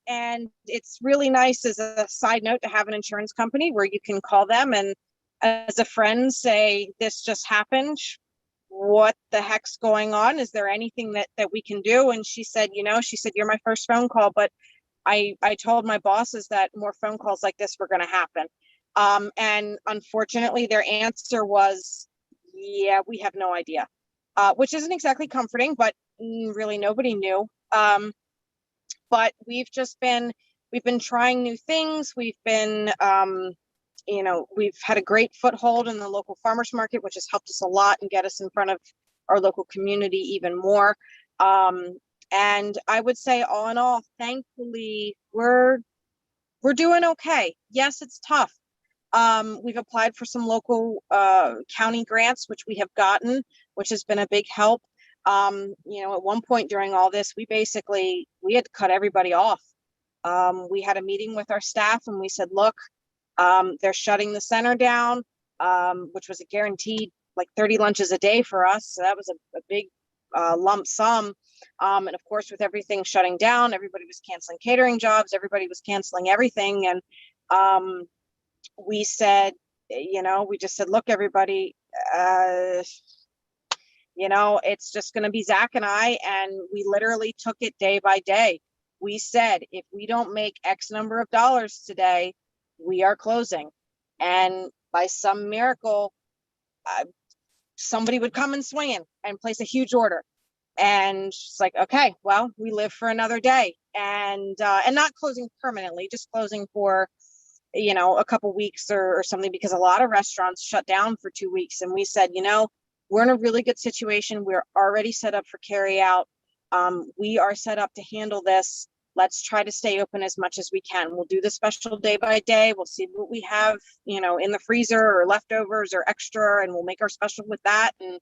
And it's really nice, as a side note, to have an insurance company where you can call them and, as a friend, say, this just happened. What the heck's going on? Is there anything that we can do? And she said, you're my first phone call, but I told my bosses that more phone calls like this were going to happen. And unfortunately, their answer was, yeah, we have no idea, which isn't exactly comforting, but really nobody knew. But we've been trying new things. We've been, we've had a great foothold in the local farmers market, which has helped us a lot and get us in front of our local community even more. And I would say, all in all, thankfully, we're doing okay. Yes, it's tough. We've applied for some local county grants, which we have gotten, which has been a big help. At one point during all this, we had to cut everybody off. We had a meeting with our staff and we said, look, they're shutting the center down, which was a guaranteed like 30 lunches a day for us. So that was a big lump sum. And of course, with everything shutting down, everybody was canceling catering jobs. Everybody was canceling everything. And we said, you know, we just said, look, everybody, you know, it's just going to be Zach and I, and we literally took it day by day. We said, if we don't make X number of dollars today, we are closing. And by some miracle, somebody would come and swing in and place a huge order. And it's like, okay, well, we live for another day, and not closing permanently, just closing for, you know, a couple weeks or something, because a lot of restaurants shut down for 2 weeks. And we said, you know, we're in a really good situation. We're already set up for carry out. We are set up to handle this. Let's try to stay open as much as we can. We'll do the special day by day. We'll see what we have, you know, in the freezer or leftovers or extra, and we'll make our special with that. And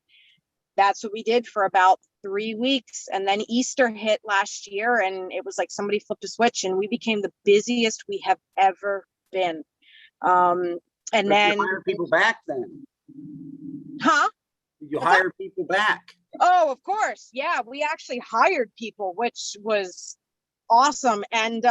that's what we did for about 3 weeks. And then Easter hit last year, and it was like somebody flipped a switch, and we became the busiest we have ever been. And But then you hire people back then. Huh? You hire people back. Oh, of course. Yeah, we actually hired people, which was awesome. And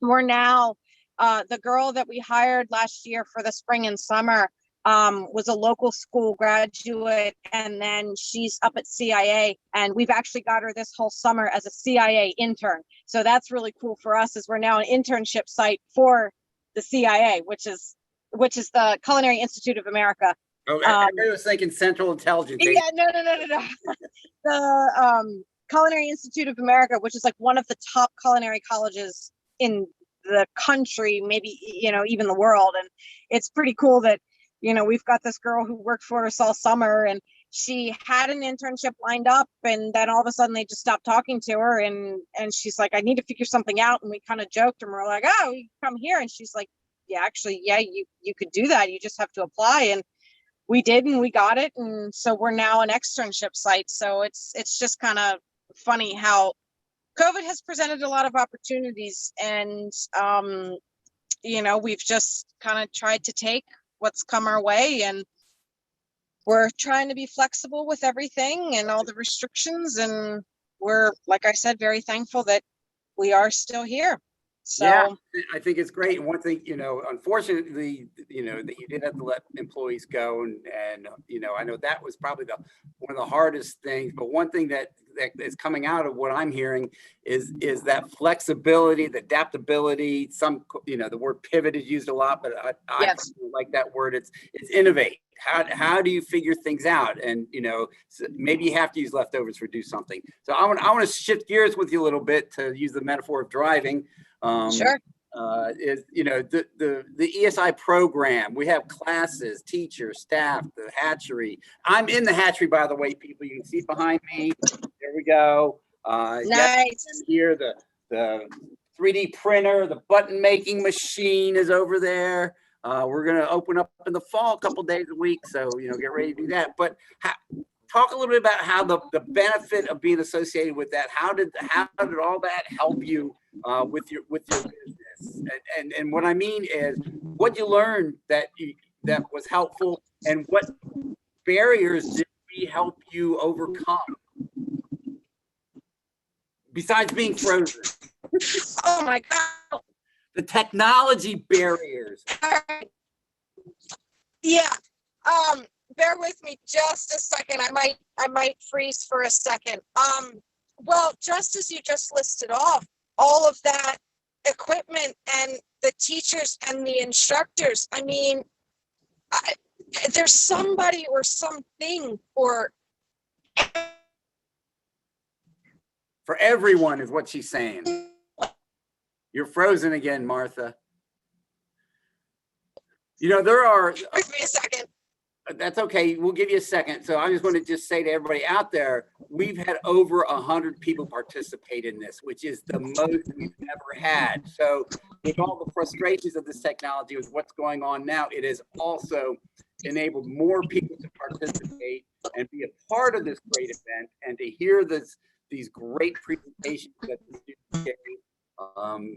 we're now, the girl that we hired last year for the spring and summer was a local school graduate, and then she's up at CIA, and we've actually got her this whole summer as a CIA intern. So that's really cool for us, as we're now an internship site for the CIA, which is the Culinary Institute of America. Oh, everybody was thinking Central Intelligence. Yeah, no. The Culinary Institute of America, which is like one of the top culinary colleges in the country, maybe, you know, even the world. And it's pretty cool that, you know, we've got this girl who worked for us all summer, and she had an internship lined up, and then all of a sudden they just stopped talking to her, and she's like, I need to figure something out. And we kind of joked, and we're like, oh, you come here. And she's like, yeah, actually, yeah, you could do that. You just have to apply. And we did, and we got it. And so we're now an externship site. So it's just kind of funny how COVID has presented a lot of opportunities, and you know, we've just kind of tried to take what's come our way, and we're trying to be flexible with everything and all the restrictions. And we're, like I said, very thankful that we are still here. So yeah, I think it's great. And one thing, you know, unfortunately, you know, that you did have to let employees go, and you know, I know that was probably one of the hardest things. But one thing that is coming out of what I'm hearing is that flexibility, the adaptability. Some, you know, the word pivot is used a lot, but I yes, like that word. It's innovate. How do you figure things out? And, you know, maybe you have to use leftovers for do something. So I want to shift gears with you a little bit, to use the metaphor of driving. Sure. Is, you know, the ESI program. We have classes, teachers, staff, the hatchery. I'm in the hatchery, by the way, people. You can see behind me. There we go. Nice. Yes, here the 3D printer, the button making machine is over there. We're going to open up in the fall a couple days a week, so, you know, get ready to do that. But talk a little bit about how the benefit of being associated with that. How did all that help you with your business? And what I mean is, what you learned that was helpful, and what barriers did we help you overcome besides being frozen? Oh my God. The technology barriers. All right. Yeah. Bear with me just a second. I might freeze for a second. Well, just as you just listed off, all of that equipment and the teachers and the instructors, I mean, there's somebody or something for everyone, is what she's saying. You're frozen again, Martha. You know, there are. Give me a second. That's okay. We'll give you a second. So I just want to just say to everybody out there, we've had over 100 people participate in this, which is the most we've ever had. So with all the frustrations of this technology, with what's going on now, it has also enabled more people to participate and be a part of this great event, and to hear these great presentations that the students gave.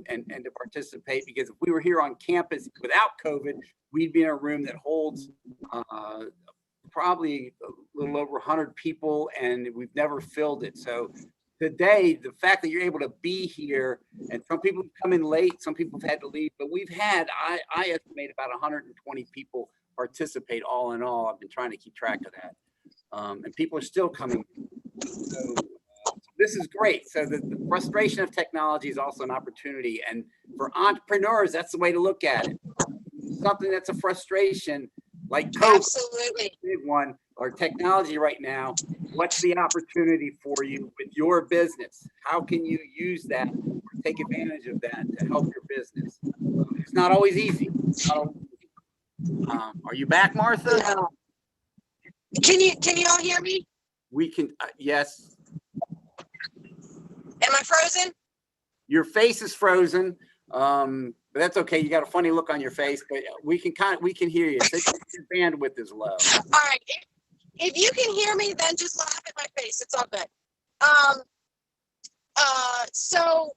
And to participate, because if we were here on campus without COVID, we'd be in a room that holds probably a little over 100 people, and we've never filled it. So today, the fact that you're able to be here, and some people have come in late, some people have had to leave, but we've had, I estimate, about 120 people participate all in all. I've been trying to keep track of that. And people are still coming. So this is great. So the frustration of technology is also an opportunity. And for entrepreneurs, that's the way to look at it. Something that's a frustration, like COVID, absolutely, big one, or technology right now. What's the opportunity for you with your business? How can you use that or take advantage of that to help your business? It's not always easy. Are you back, Martha? No. Can you all hear me? We can. Yes. Am I frozen? Your face is frozen. But that's okay. You got a funny look on your face, but we can hear you. So your bandwidth is low. All right. If you can hear me, then just laugh at my face. It's all good. So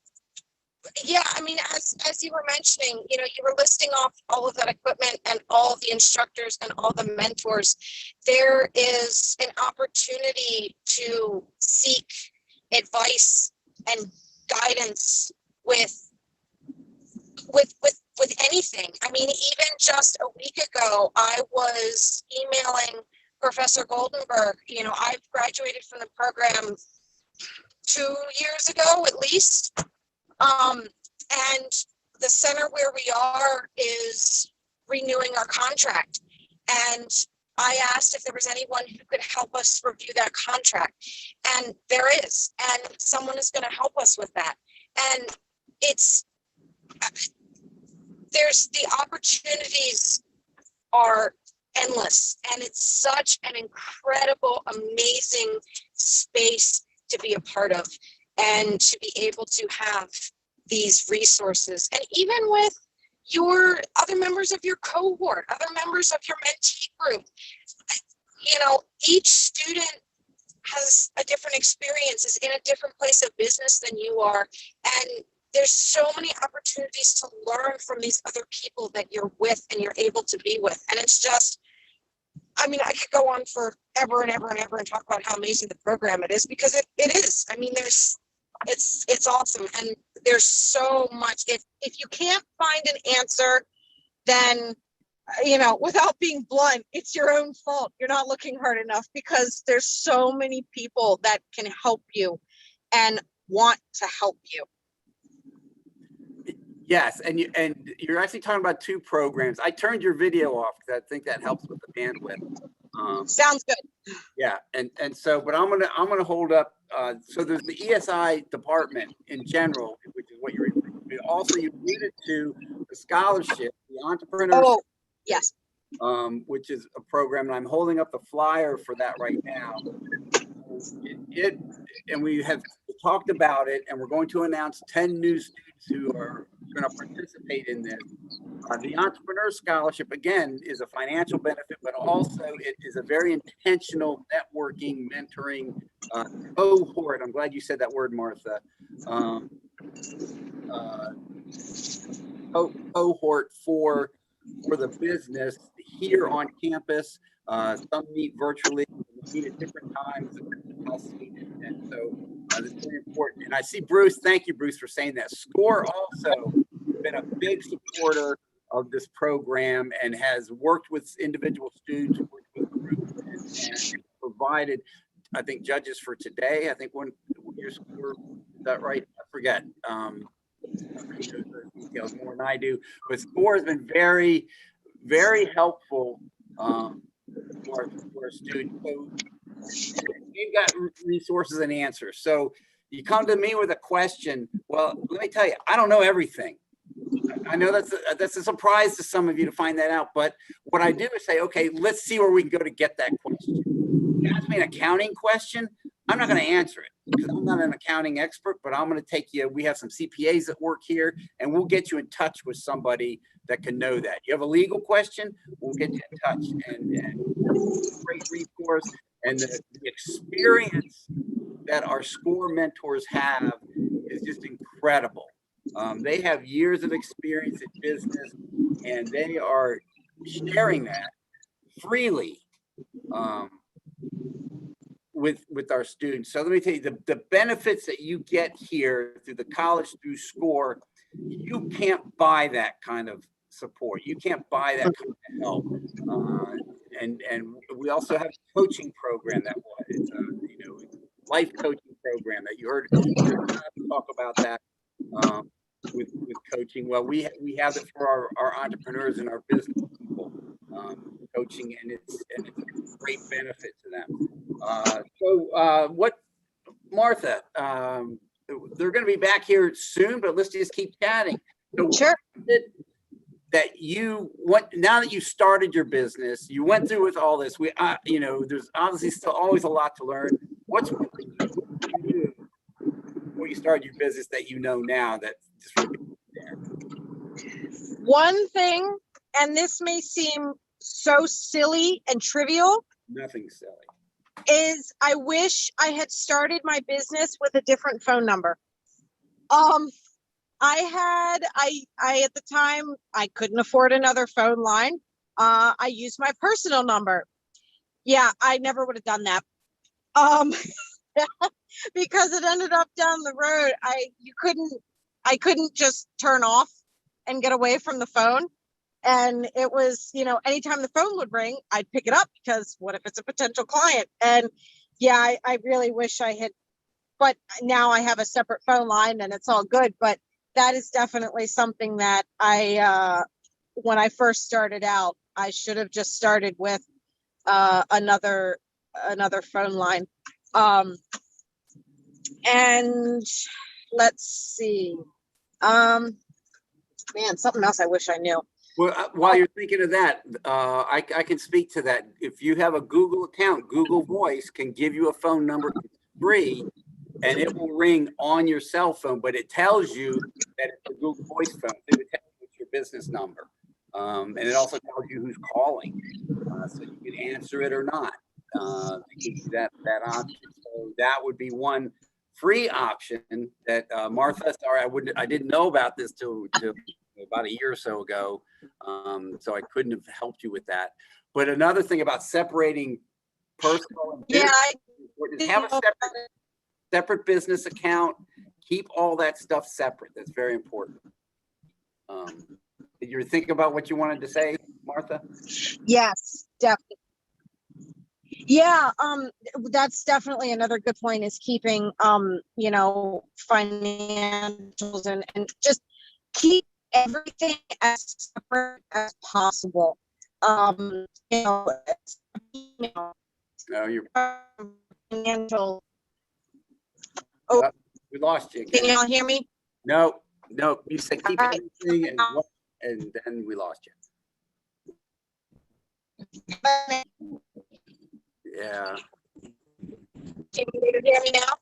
yeah, I mean, as you were mentioning, you were listing off all of that equipment and all the instructors and all the mentors. There is an opportunity to seek advice and guidance with anything. I mean, even just a week ago, I was emailing Professor Goldenberg. I've graduated from the program 2 years ago, at least. And the center where we are is renewing our contract. And I asked if there was anyone who could help us review that contract. And there is, and someone is going to help us with that. And there's the opportunities are endless, and it's such an incredible, amazing space to be a part of and to be able to have these resources. And even with your other members of your cohort, other members of your mentee group, each student has a different experience, is in a different place of business than you are. And there's so many opportunities to learn from these other people that you're with and you're able to be with. And it's just, I mean, I could go on forever and ever and ever and talk about how amazing the program it is, because it is. I mean, it's awesome. And there's so much. If you can't find an answer, then, without being blunt, it's your own fault. You're not looking hard enough, because there's so many people that can help you and want to help you. Yes, and you're actually talking about two programs. I turned your video off because I think that helps with the bandwidth. Sounds good. Yeah, and so, but I'm gonna hold up. So there's the ESI department in general, which is what you're. Also, you alluded to the scholarship, the Entrepreneurial. Oh, yes. Which is a program, and I'm holding up the flyer for that right now. And we have talked about it, and we're going to announce 10 new students who are going to participate in this. The Entrepreneur Scholarship, again, is a financial benefit, but also it is a very intentional networking, mentoring cohort. I'm glad you said that word, Martha. Cohort for the business here on campus. Some meet virtually, meet at different times, and so it's very important. And I see Bruce. Thank you, Bruce, for saying that. SCORE also been a big supporter of this program and has worked with individual students, worked with groups, and provided, I think, judges for today. I think when your SCORE, is that right? I forget. Details more than I do, but SCORE has been very, very helpful for our students. So you've got resources and answers. So you come to me with a question. Well, let me tell you, I don't know everything. I know that's a surprise to some of you to find that out. But what I do is say, okay, let's see where we can go to get that question. You ask me an accounting question, I'm not going to answer it because I'm not an accounting expert, but I'm going to take you. We have some CPAs that work here, and we'll get you in touch with somebody that can know that. You have a legal question, we'll get you in touch. And great resource, and the experience that our SCORE mentors have is just incredible. They have years of experience in business, and they are sharing that freely with our students. So let me tell you, the benefits that you get here through the college, through SCORE, you can't buy that kind of support. You can't buy that kind of help. And we also have a coaching program that was, life coaching program that you heard talk about that with coaching. Well, we have it for our entrepreneurs and our business people, coaching, and it's a great benefit to them. So what, Martha, they're going to be back here soon, but let's just keep chatting. So sure. That you went, now that you started your business, you went through with all this. There's obviously still always a lot to learn. What's one thing you knew before you started your business that you know now that just really there? One thing, and this may seem so silly and trivial. Nothing silly. Is I wish I had started my business with a different phone number. I at the time, I couldn't afford another phone line. I used my personal number. Yeah, I never would have done that. Because it ended up down the road. I couldn't just turn off and get away from the phone. And it was, anytime the phone would ring, I'd pick it up because what if it's a potential client? And yeah, I really wish I had, but now I have a separate phone line and it's all good. But that is definitely something that when I first started out, I should have just started with another phone line. And let's see, man, something else I wish I knew. Well, while you're thinking of that, I can speak to that. If you have a Google account, Google Voice can give you a phone number free, and it will ring on your cell phone, but it tells you that it's a Google Voice phone. It tells you it's your business number. And it also tells you who's calling, so you can answer it or not. It gives you that option. So that would be one free option that Martha, sorry, I didn't know about this till about a year or so ago. So I couldn't have helped you with that. But another thing about separating personal and business, have a separate business account. Keep all that stuff separate. That's very important. Did you think about what you wanted to say, Martha? Yes, definitely. Yeah, that's definitely another good point, is keeping financials and just keep everything as separate as possible. No, you're financial. Oh, we lost you again. Can y'all hear me? No, you said keep everything, and then we lost you. Yeah. Can you hear me now?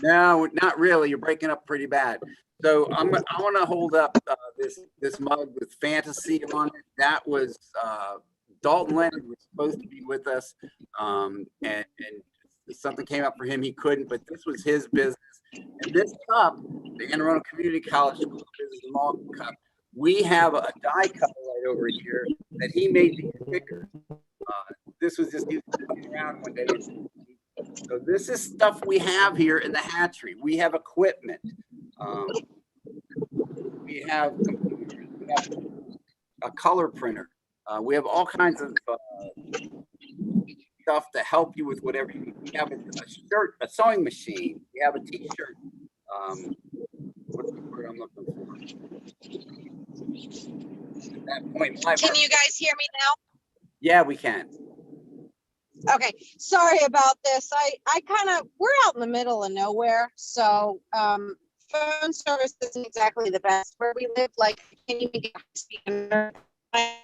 No, not really. You're breaking up pretty bad. So I want to hold up this mug with fantasy on it. That was Dalton Leonard was supposed to be with us, and something came up for him. He couldn't, but this was his business. And this cup, the Arundel Community College School of Business and Law Cup, we have a die cut right over here that he made these stickers. This was just around one day. So this is stuff we have here in the hatchery. We have equipment. We have computers. We have a color printer. We have all kinds of stuff to help you with whatever you need. We have a shirt, a sewing machine. We have a t-shirt. What's the word I'm looking for? At that point, can you guys hear me now? Yeah, we can. Okay, sorry about this. We're out in the middle of nowhere, so phone service isn't exactly the best where we live. Like, can you get speaker? Any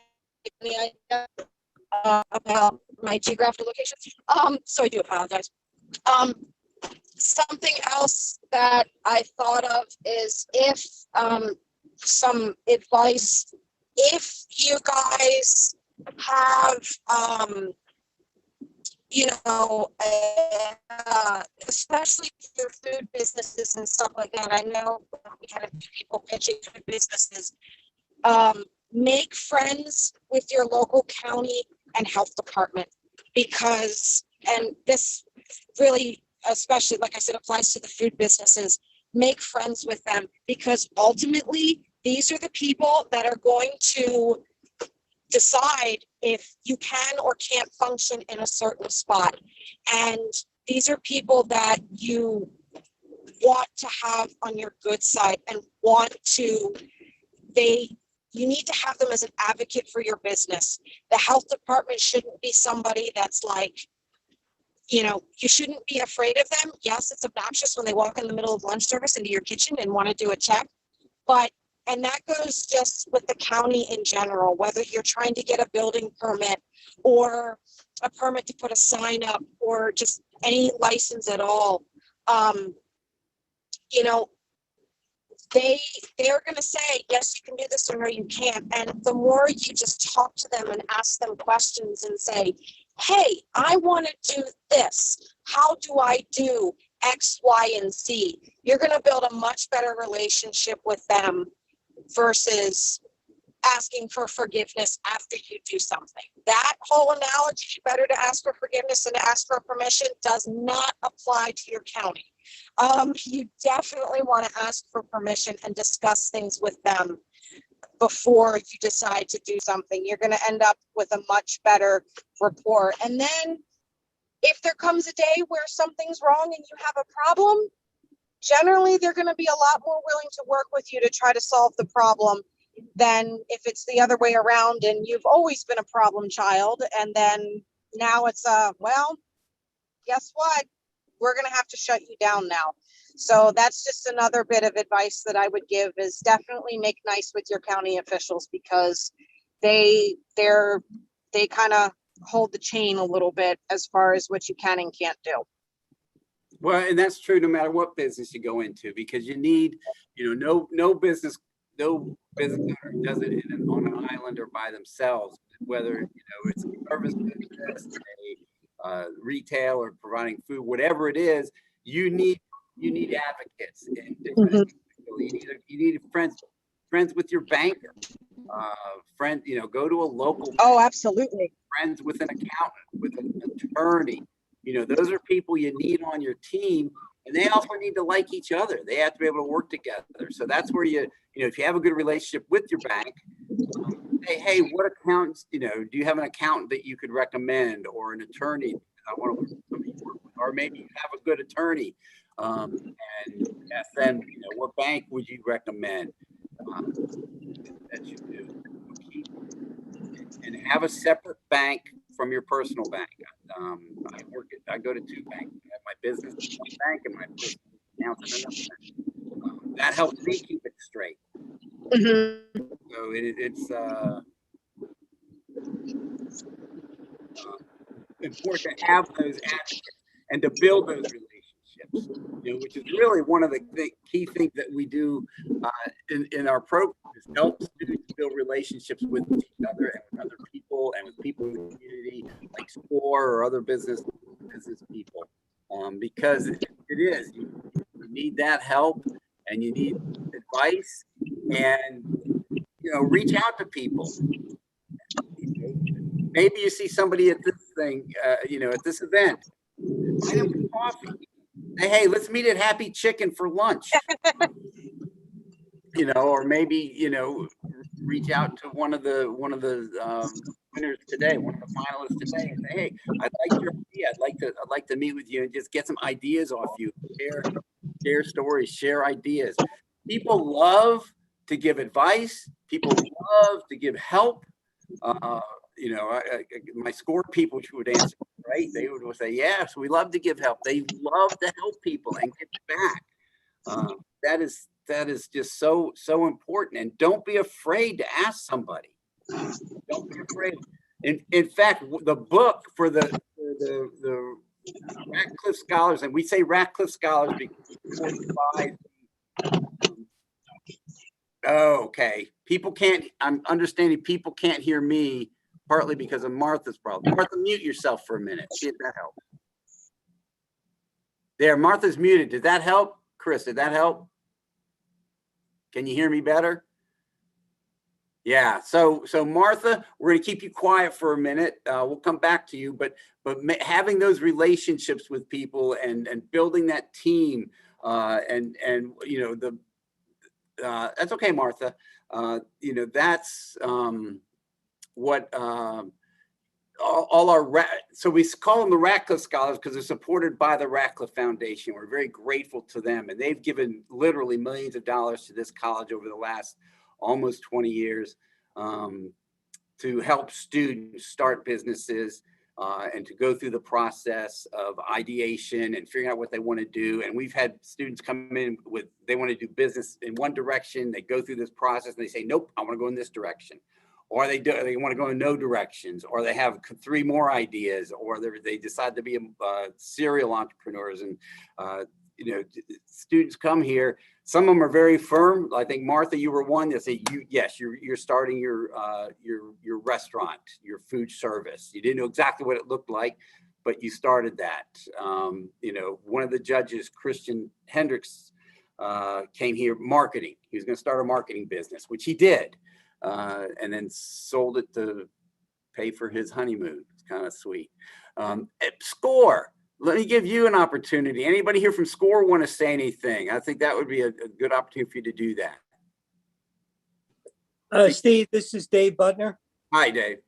idea about my geographical location? So I do apologize. Something else that I thought of is if some advice, if you guys have especially for food businesses and stuff like that. I know we had a few people pitching food businesses. Make friends with your local county and health department, because, and this really, especially, like I said, applies to the food businesses. Make friends with them, because ultimately These are the people that are going to decide if you can or can't function in a certain spot. And these are people that you want to have on your good side and you need to have them as an advocate for your business. The health department shouldn't be somebody that's like, you shouldn't be afraid of them. Yes, it's obnoxious when they walk in the middle of lunch service into your kitchen and want to do a check, and that goes just with the county in general, whether you're trying to get a building permit or a permit to put a sign up or just any license at all. They're going to say, yes, you can do this, or no, you can't. And the more you just talk to them and ask them questions and say, hey, I want to do this. How do I do X, Y, and Z? You're going to build a much better relationship with them versus asking for forgiveness after you do something. That whole analogy, better to ask for forgiveness than to ask for permission, does not apply to your county. You definitely want to ask for permission and discuss things with them before you decide to do something. You're going to end up with a much better rapport. And then if there comes a day where something's wrong and you have a problem, generally they're going to be a lot more willing to work with you to try to solve the problem than if it's the other way around and you've always been a problem child. And then now it's well, guess what? We're going to have to shut you down now. So that's just another bit of advice that I would give, is definitely make nice with your county officials, because they kind of hold the chain a little bit as far as what you can and can't do. Well, and that's true no matter what business you go into, because you need, no business owner does it on an island or by themselves, whether, it's a service business, retail, or providing food, whatever it is, you need advocates. And you need friends with your banker, go to a local bank, absolutely, friends with an accountant, with an attorney. Those are people you need on your team, and they also need to like each other. They have to be able to work together. So that's where if you have a good relationship with your bank, hey, what accountants, do you have an accountant that you could recommend, or an attorney? I want to work with somebody, or maybe you have a good attorney, and ask them, what bank would you recommend that you do? And have a separate bank from your personal bank. I go to two banks. I have my business bank and my personal account in another bank. That helps me keep it straight. Mm-hmm. So it's important to have those advocates and to build those relationships, which is really one of the key things that we do in our program, is help students build relationships with each other and with other people and with people in the community, like SCORE or other business people, because it is, you need that help and you need advice, and reach out to people. Maybe you see somebody at this thing, at this event, buy them some coffee. Hey, let's meet at Happy Chicken for lunch. Or maybe, reach out to one of the winners today, one of the finalists today, and say, hey, I like your idea. I'd like to meet with you and just get some ideas off you. Share stories, share ideas. People love to give advice. People love to give help. My SCORE people would answer, right? They would say, yes, we love to give help. They love to help people and give back. That is just so important. And don't be afraid to ask somebody. Don't be afraid. In fact, the book for the Ratcliffe Scholars, and we say Ratcliffe Scholars because 45. Okay, I'm understanding people can't hear me, partly because of Martha's problem. Martha, mute yourself for a minute. See if that helps. There, Martha's muted. Did that help? Chris, did that help? Can you hear me better? Yeah, so Martha, we're going to keep you quiet for a minute. We'll come back to you, but having those relationships with people and building that team, and that's okay, Martha. That's what all our, so we call them the Ratcliffe Scholars because they're supported by the Ratcliffe Foundation. We're very grateful to them, and they've given literally millions of dollars to this college over the last almost 20 years to help students start businesses and to go through the process of ideation and figuring out what they want to do. And we've had students come in with, they want to do business in one direction. They go through this process and they say, nope, I want to go in this direction. Or they want to go in no directions, or they have 3 more ideas, or they decide to be serial entrepreneurs. And students come here. Some of them are very firm. I think Martha, you were one that said, yes, you're starting your restaurant, your food service. You didn't know exactly what it looked like, but you started that. One of the judges, Christian Hendricks, came here marketing. He was going to start a marketing business, which he did. And then sold it to pay for his honeymoon. It's kind of sweet. SCORE, let me give you an opportunity. Anybody here from SCORE want to say anything? I think that would be a good opportunity for you to do that. Steve, this is Dave Butner. Hi, Dave.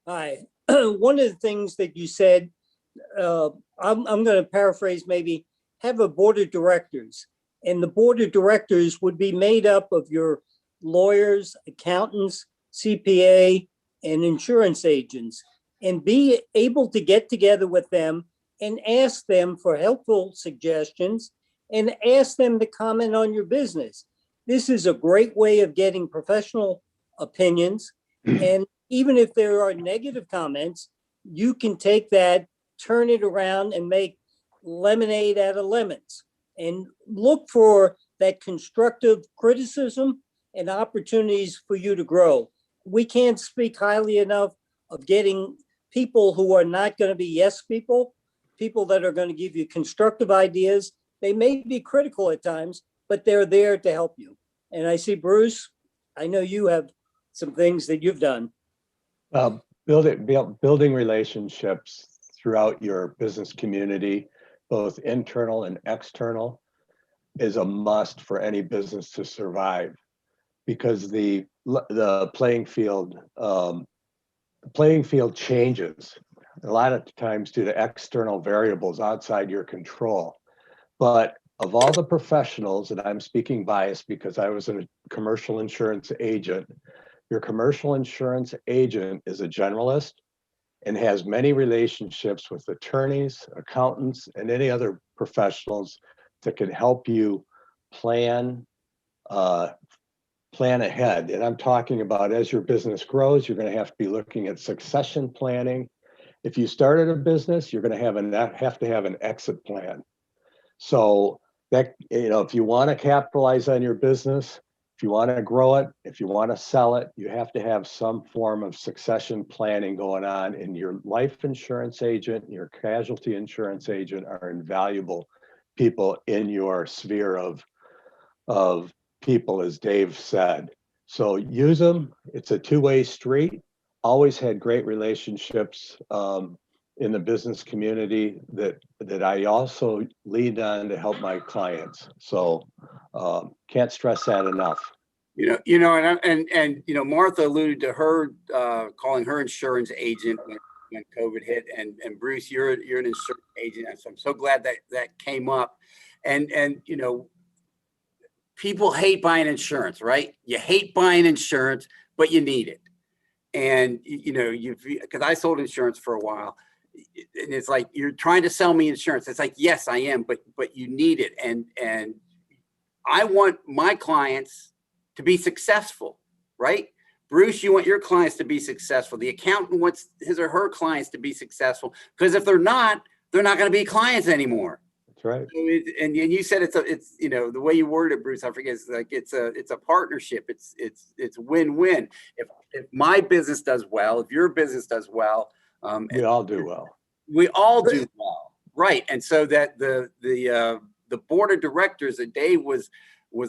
Hi. One of the things that you said, I'm going to paraphrase maybe, have a board of directors. And the board of directors would be made up of your lawyers, accountants, CPA, and insurance agents, and be able to get together with them and ask them for helpful suggestions and ask them to comment on your business. This is a great way of getting professional opinions. And even if there are negative comments, you can take that, turn it around, and make lemonade out of lemons. And look for that constructive criticism and opportunities for you to grow. We can't speak highly enough of getting people who are not going to be yes people, people that are going to give you constructive ideas. They may be critical at times, but they're there to help you. And I see, Bruce, I know you have some things that you've done. Building relationships throughout your business community, both internal and external, is a must for any business to survive. Because the playing field changes a lot of times due to external variables outside your control. But of all the professionals, and I'm speaking biased because I was a commercial insurance agent, your commercial insurance agent is a generalist and has many relationships with attorneys, accountants, and any other professionals that can help you plan ahead. And I'm talking about as your business grows, you're going to have to be looking at succession planning. If you started a business, you're going to have to have an exit plan. So that, if you want to capitalize on your business, if you want to grow it, if you want to sell it, you have to have some form of succession planning going on. And your life insurance agent, your casualty insurance agent are invaluable people in your sphere of people, as Dave said. So use them. It's a two-way street. Always had great relationships in the business community that I also lead on to help my clients. So can't stress that enough. Martha alluded to her calling her insurance agent when COVID hit, and Bruce, you're an insurance agent, and so I'm so glad that came up. And people hate buying insurance, right? You hate buying insurance, but you need it. And because I sold insurance for a while, and it's like, you're trying to sell me insurance. It's like, yes, I am, but you need it. And I want my clients to be successful, right? Bruce, you want your clients to be successful. The accountant wants his or her clients to be successful, because if they're not going to be clients anymore. That's right. And you said it's the way you worded it, Bruce, I forget, it's a partnership. It's win-win. If my business does well, if your business does well, we all do well. We all do well, right? And so that the board of directors that Dave was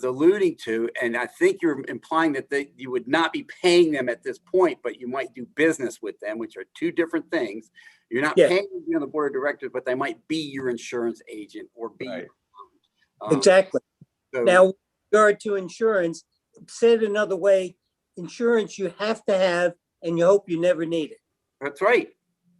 alluding to, and I think you're implying that you would not be paying them at this point, but you might do business with them, which are two different things. You're not paying them on the board of directors, but they might be your insurance agent or be exactly. So, now, regard to insurance, said another way, insurance you have to have and you hope you never need it. That's right.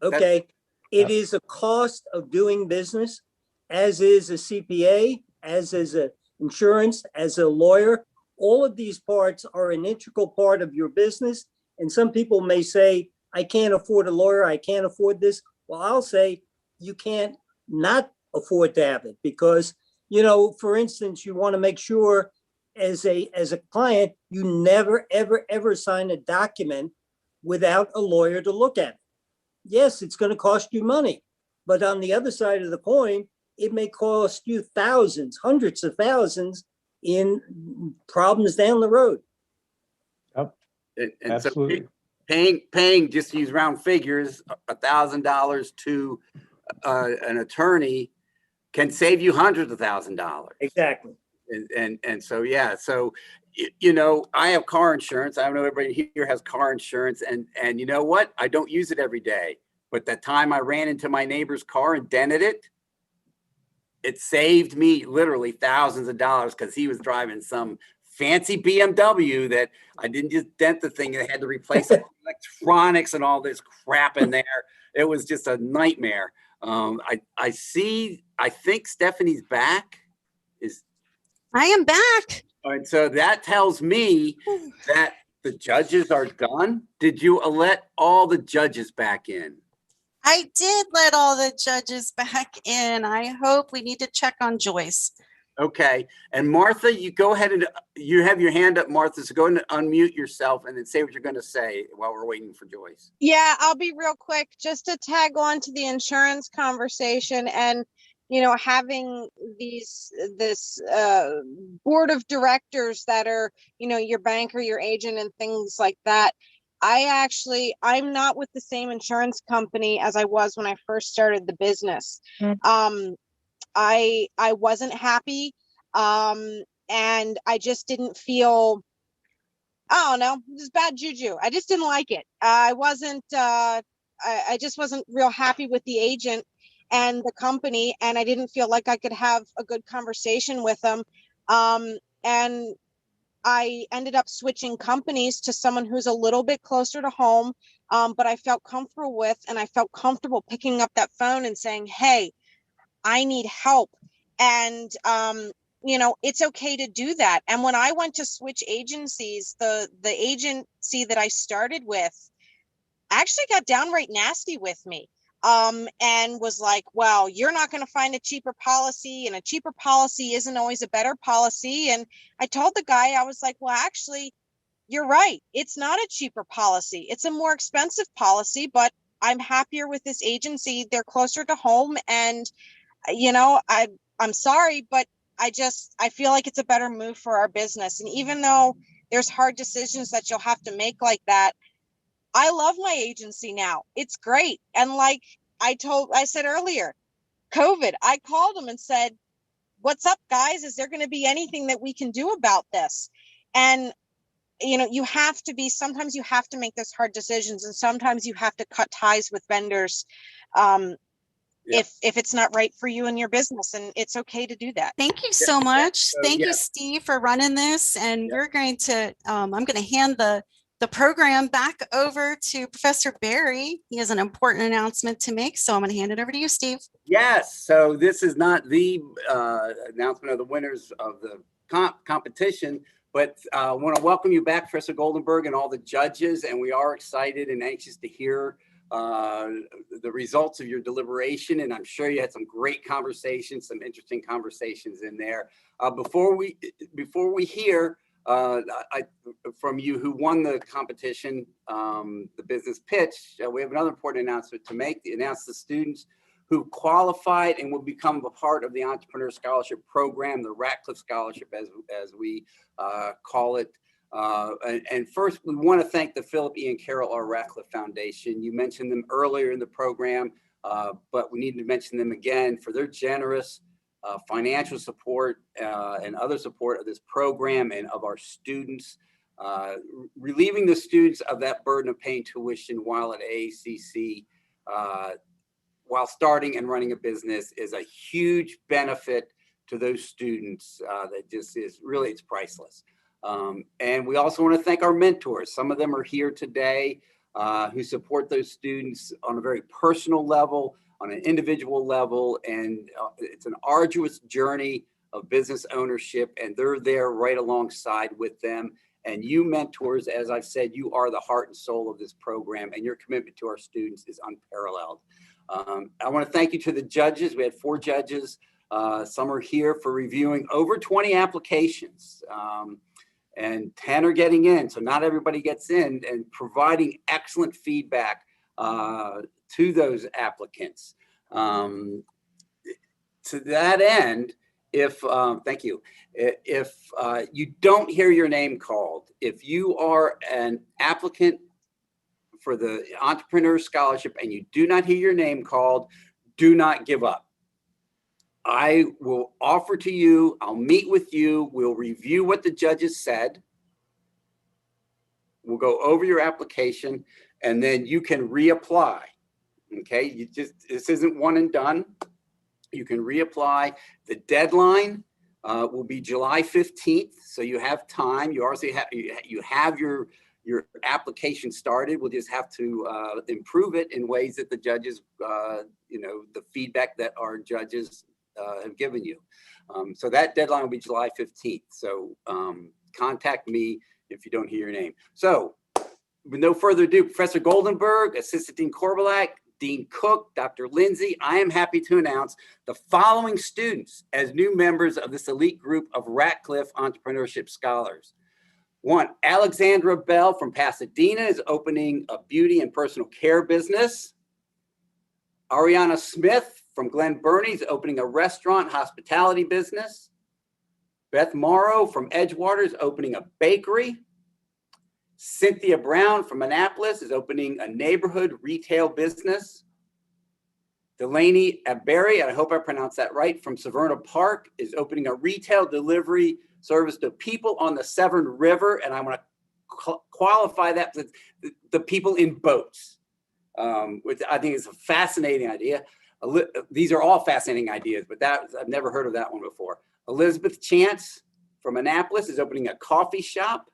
Okay. It is a cost of doing business, as is a CPA, as is a insurance, as a lawyer. All of these parts are an integral part of your business. And some people may say, I can't afford a lawyer, I can't afford this. Well, I'll say you can't not afford to have it because, you know, for instance, you want to make sure as a client, you never, ever, ever sign a document without a lawyer to look at it. Yes, it's going to cost you money, but on the other side of the coin, it may cost you thousands, hundreds of thousands in problems down the road. And Absolutely. so paying, just to use round figures, $1,000 to an attorney can save you hundreds of thousands of dollars. Exactly. And so, yeah, so, you know, I have car insurance. I know everybody here has car insurance, and you know what? I don't use it every day, but the time I ran into my neighbor's car and dented it, it saved me literally thousands of dollars because he was driving some fancy BMW that I didn't just dent the thing. I had to replace electronics and all this crap in there. It was just a nightmare. I think Stephanie's back. I am back. All right, so that tells me that the judges are done. Did you let all the judges back in? I did let all the judges back in. I hope we need to check on Joyce. Okay, and Martha, you go ahead and you have your hand up, Martha, so go ahead and unmute yourself and then say what you're going to say while we're waiting for Joyce. Yeah, I'll be real quick, just to tag on to the insurance conversation and, you know, having this board of directors that are, you know, your banker, your agent and things like that. I'm not with the same insurance company as I was when I first started the business. I wasn't happy. And I just didn't feel, I don't know, this is bad juju. I just didn't like it. I just wasn't real happy with the agent and the company, and I didn't feel like I could have a good conversation with them. And I ended up switching companies to someone who's a little bit closer to home, but I felt comfortable with, and I felt comfortable picking up that phone and saying, hey, I need help. And, you know, it's okay to do that. And when I went to switch agencies, the agency that I started with actually got downright nasty with me. And was like, well, you're not going to find a cheaper policy, and a cheaper policy isn't always a better policy. And I told the guy, I was like, well, actually, you're right. It's not a cheaper policy. It's a more expensive policy, but I'm happier with this agency. They're closer to home. And, you know, I'm sorry, but I feel like it's a better move for our business. And even though there's hard decisions that you'll have to make like that, I love my agency now. It's great. And like I said earlier, COVID, I called them and said, what's up, guys? Is there going to be anything that we can do about this? And, you know, sometimes you have to make those hard decisions, and sometimes you have to cut ties with vendors if it's not right for you and your business, and it's okay to do that. Thank you so much. Thank you, Steve, for running this. And we're going to, I'm going to hand the program back over to Professor Barry. He has an important announcement to make, so I'm going to hand it over to you, Steve. Yes, so this is not the announcement of the winners of the competition, but I want to welcome you back, Professor Goldenberg, and all the judges, and we are excited and anxious to hear the results of your deliberation, and I'm sure you had some great conversations, some interesting conversations in there. Before we hear from you who won the competition, the business pitch, we have another important announcement to make. Announce the students who qualified and will become a part of the Entrepreneur Scholarship Program, the Ratcliffe Scholarship, as we call it. And first, we want to thank the Philip E. and Carol R. Ratcliffe Foundation. You mentioned them earlier in the program, but we need to mention them again for their generous financial support and other support of this program and of our students. Relieving the students of that burden of paying tuition while at AACC, while starting and running a business, is a huge benefit to those students that just is really, it's priceless. And we also want to thank our mentors. Some of them are here today who support those students on a very personal level, on an individual level, and it's an arduous journey of business ownership, and they're there right alongside with them. And you mentors, as I've said, you are the heart and soul of this program, and your commitment to our students is unparalleled. I want to thank you to the judges. We had 4 judges. Some are here for reviewing over 20 applications, and 10 are getting in. So not everybody gets in, and providing excellent feedback to those applicants. To that end, thank you. If you don't hear your name called, if you are an applicant for the Entrepreneur Scholarship and you do not hear your name called, do not give up. I will offer to you, I'll meet with you, we'll review what the judges said. We'll go over your application, and then you can reapply. Okay, this isn't one and done. You can reapply. The deadline will be July 15th, so you have time. You also have your application started. We'll just have to improve it in ways that the judges, the feedback that our judges have given you. So that deadline will be July 15th. So contact me if you don't hear your name. So with no further ado, Professor Goldenberg, Assistant Dean Korbelak, Dean Cook, Dr. Lindsay, I am happy to announce the following students as new members of this elite group of Ratcliffe Entrepreneurship Scholars. 1, Alexandra Bell from Pasadena is opening a beauty and personal care business. Ariana Smith from Glen Burnie is opening a restaurant hospitality business. Beth Morrow from Edgewater is opening a bakery. Cynthia Brown from Annapolis is opening a neighborhood retail business. Delaney Aberry, I hope I pronounced that right, from Severna Park is opening a retail delivery service to people on the Severn River. And I want to qualify that with the people in boats, which I think is a fascinating idea. These are all fascinating ideas, but I've never heard of that one before. Elizabeth Chance from Annapolis is opening a coffee shop.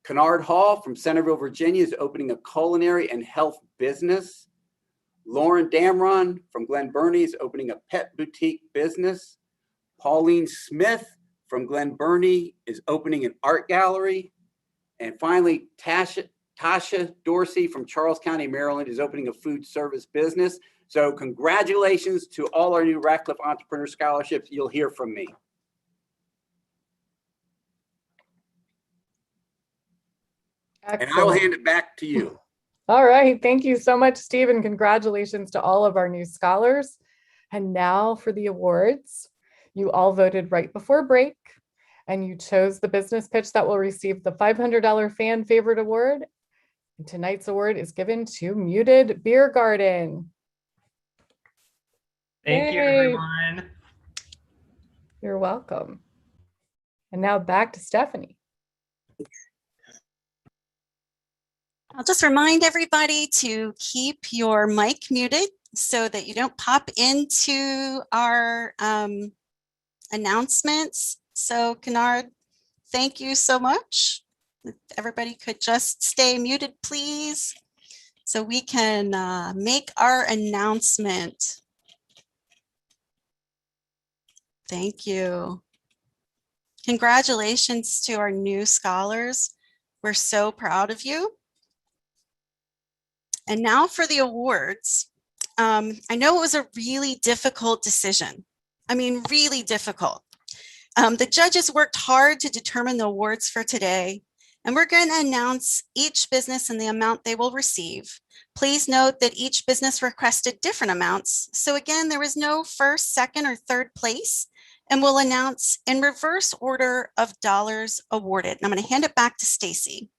Kennard Hall from Centerville, Virginia is opening a culinary and health business. Lauren Damron from Glen Burnie is opening a pet boutique business. Pauline Smith from Glen Burnie is opening an art gallery. And finally, Tasha Dorsey from Charles County, Maryland is opening a food service business. So congratulations to all our new Ratcliffe Entrepreneur Scholarships. You'll hear from me. Excellent. And I will hand it back to you. All right. Thank you so much, Steve, and congratulations to all of our new scholars. And now for the awards. You all voted right before break, and you chose the business pitch that will receive the $500 Fan Favorite Award. And tonight's award is given to Muted Beer Garden. Thank you, Yay. everyone. You're welcome. And now back to Stephanie. I'll just remind everybody to keep your mic muted so that you don't pop into our announcements. So Kennard, thank you so much. If everybody could just stay muted, please, so we can make our announcement. Thank you. Congratulations to our new scholars. We're so proud of you. And now for the awards. I know it was a really difficult decision. I mean, really difficult. The judges worked hard to determine the awards for today, and we're going to announce each business and the amount they will receive. Please note that each business requested different amounts. So again, there was no first, second, or third place, and we'll announce in reverse order of dollars awarded. And I'm going to hand it back to Stacy.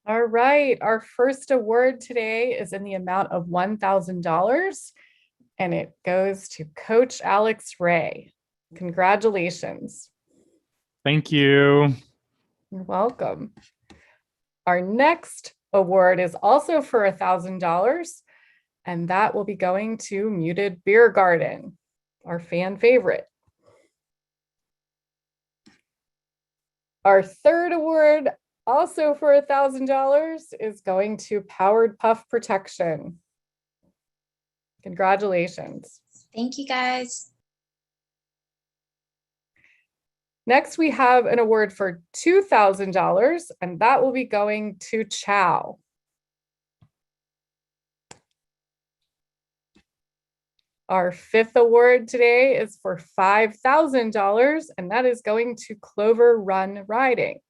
All right, our first award today is in the amount of $1,000, and it goes to Coach Alex Ray. Congratulations. Thank you. You're welcome. Our next award is also for $1,000, and that will be going to Muted Beer Garden. our fan favorite. Our third award, also for $1,000, is going to Powered Puff Protection. Congratulations. Thank you, guys. Next, we have an award for $2,000, and that will be going to Chow. Our fifth award today is for $5,000, and that is going to Clover Run Riding.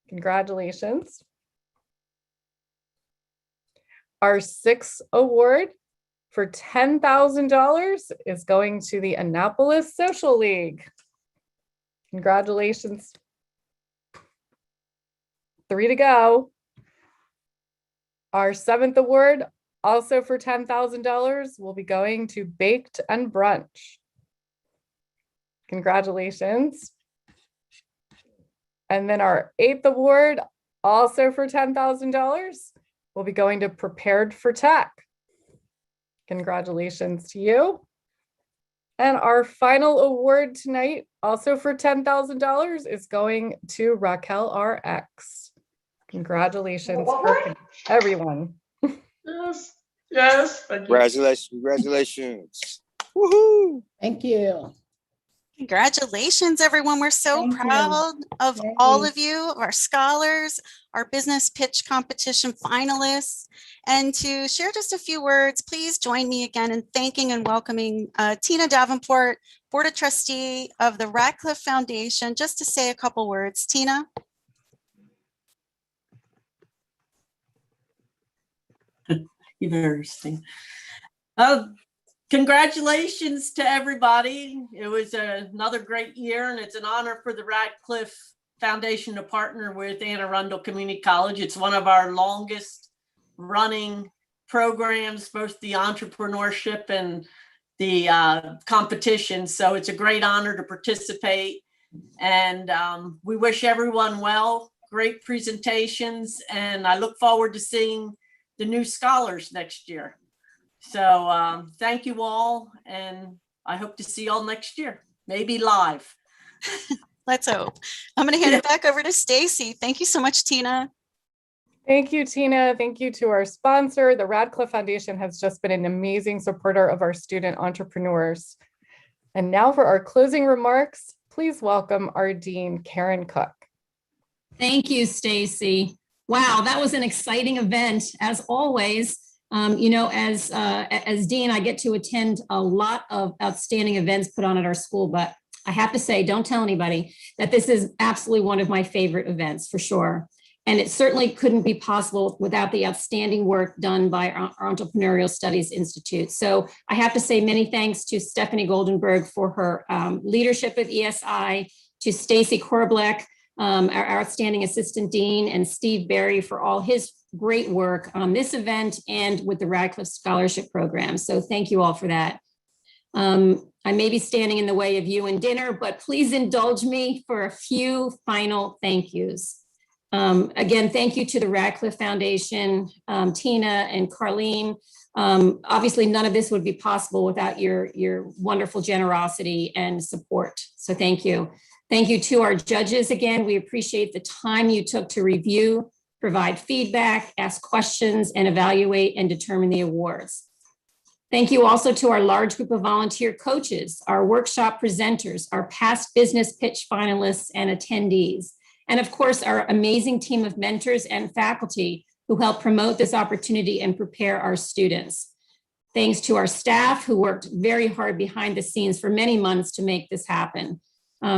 Congratulations. Our sixth award for $10,000 is going to the Annapolis Social League. Congratulations. 3 to go. Our seventh award, also for $10,000, will be going to Baked and Brunch. Congratulations. And then our eighth award, also for $10,000, will be going to Prepared for Tech. Congratulations to you. And our final award tonight, also for $10,000, is going to Raquel RX. Congratulations, Kirk, everyone. Yes, yes. Thank you. Congratulations, congratulations. Woohoo! Thank you. Congratulations, everyone. We're so proud of all of you, of our scholars, our business pitch competition finalists. And to share just a few words, please join me again in thanking and welcoming Tina Davenport, Board of Trustee of the Radcliffe Foundation, just to say a couple words. Tina? You better sing. Congratulations to everybody. It was another great year, and it's an honor for the Radcliffe Foundation to partner with Arundel Community College. It's one of our longest running programs, both the entrepreneurship and the competition. So it's a great honor to participate. And we wish everyone well, great presentations, and I look forward to seeing the new scholars next year. So thank you all, and I hope to see you all next year, maybe live. Let's hope. I'm going to hand it back over to Stacy. Thank you so much, Tina. Thank you, Tina. Thank you to our sponsor. The Radcliffe Foundation has just been an amazing supporter of our student entrepreneurs. And now for our closing remarks, please welcome our Dean, Karen Cook. Thank you, Stacy. Wow, that was an exciting event, as always. You know, as Dean, I get to attend a lot of outstanding events put on at our school, but I have to say, don't tell anybody, that this is absolutely one of my favorite events for sure. And it certainly couldn't be possible without the outstanding work done by our Entrepreneurial Studies Institute. So I have to say many thanks to Stephanie Goldenberg for her leadership of ESI, to Stacy Korbleck, our outstanding assistant dean, and Steve Berry for all his great work on this event and with the Radcliffe Scholarship Program. So thank you all for that. I may be standing in the way of you and dinner, but please indulge me for a few final thank yous. Again, thank you to the Radcliffe Foundation, Tina and Carlene. Obviously, none of this would be possible without your wonderful generosity and support. So thank you. Thank you to our judges. Again, we appreciate the time you took to review, provide feedback, ask questions, and evaluate and determine the awards. Thank you also to our large group of volunteer coaches, our workshop presenters, our past business pitch finalists and attendees, and of course, our amazing team of mentors and faculty who help promote this opportunity and prepare our students. Thanks to our staff who worked very hard behind the scenes for many months to make this happen.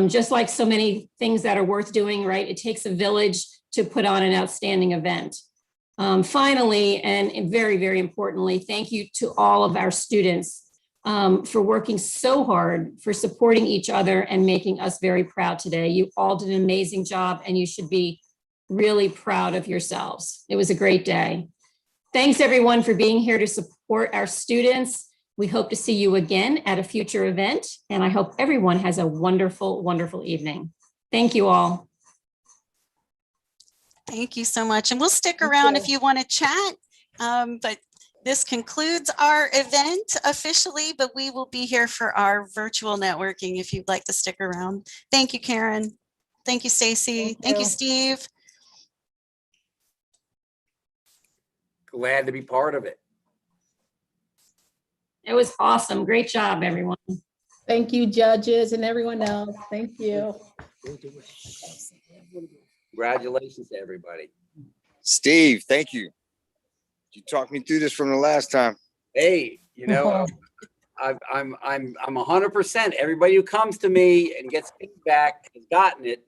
Just like so many things that are worth doing, right? It takes a village to put on an outstanding event. Finally, and very, very importantly, thank you to all of our students for working so hard, for supporting each other and making us very proud today. You all did an amazing job, and you should be really proud of yourselves. It was a great day. Thanks everyone for being here to support our students. We hope to see you again at a future event, and I hope everyone has a wonderful, wonderful evening. Thank you all. Thank you so much. And we'll stick around if you want to chat. But This concludes our event officially, but we will be here for our virtual networking if you'd like to stick around. Thank you, Karen. Thank you, Stacy. Thank you, Steve. Glad to be part of it. It was awesome. Great job, everyone. Thank you, judges and everyone else. Thank you. Congratulations to everybody. Steve, thank you. You talked me through this from the last time. Hey, you know, I'm 100%. Everybody who comes to me and gets feedback has gotten it.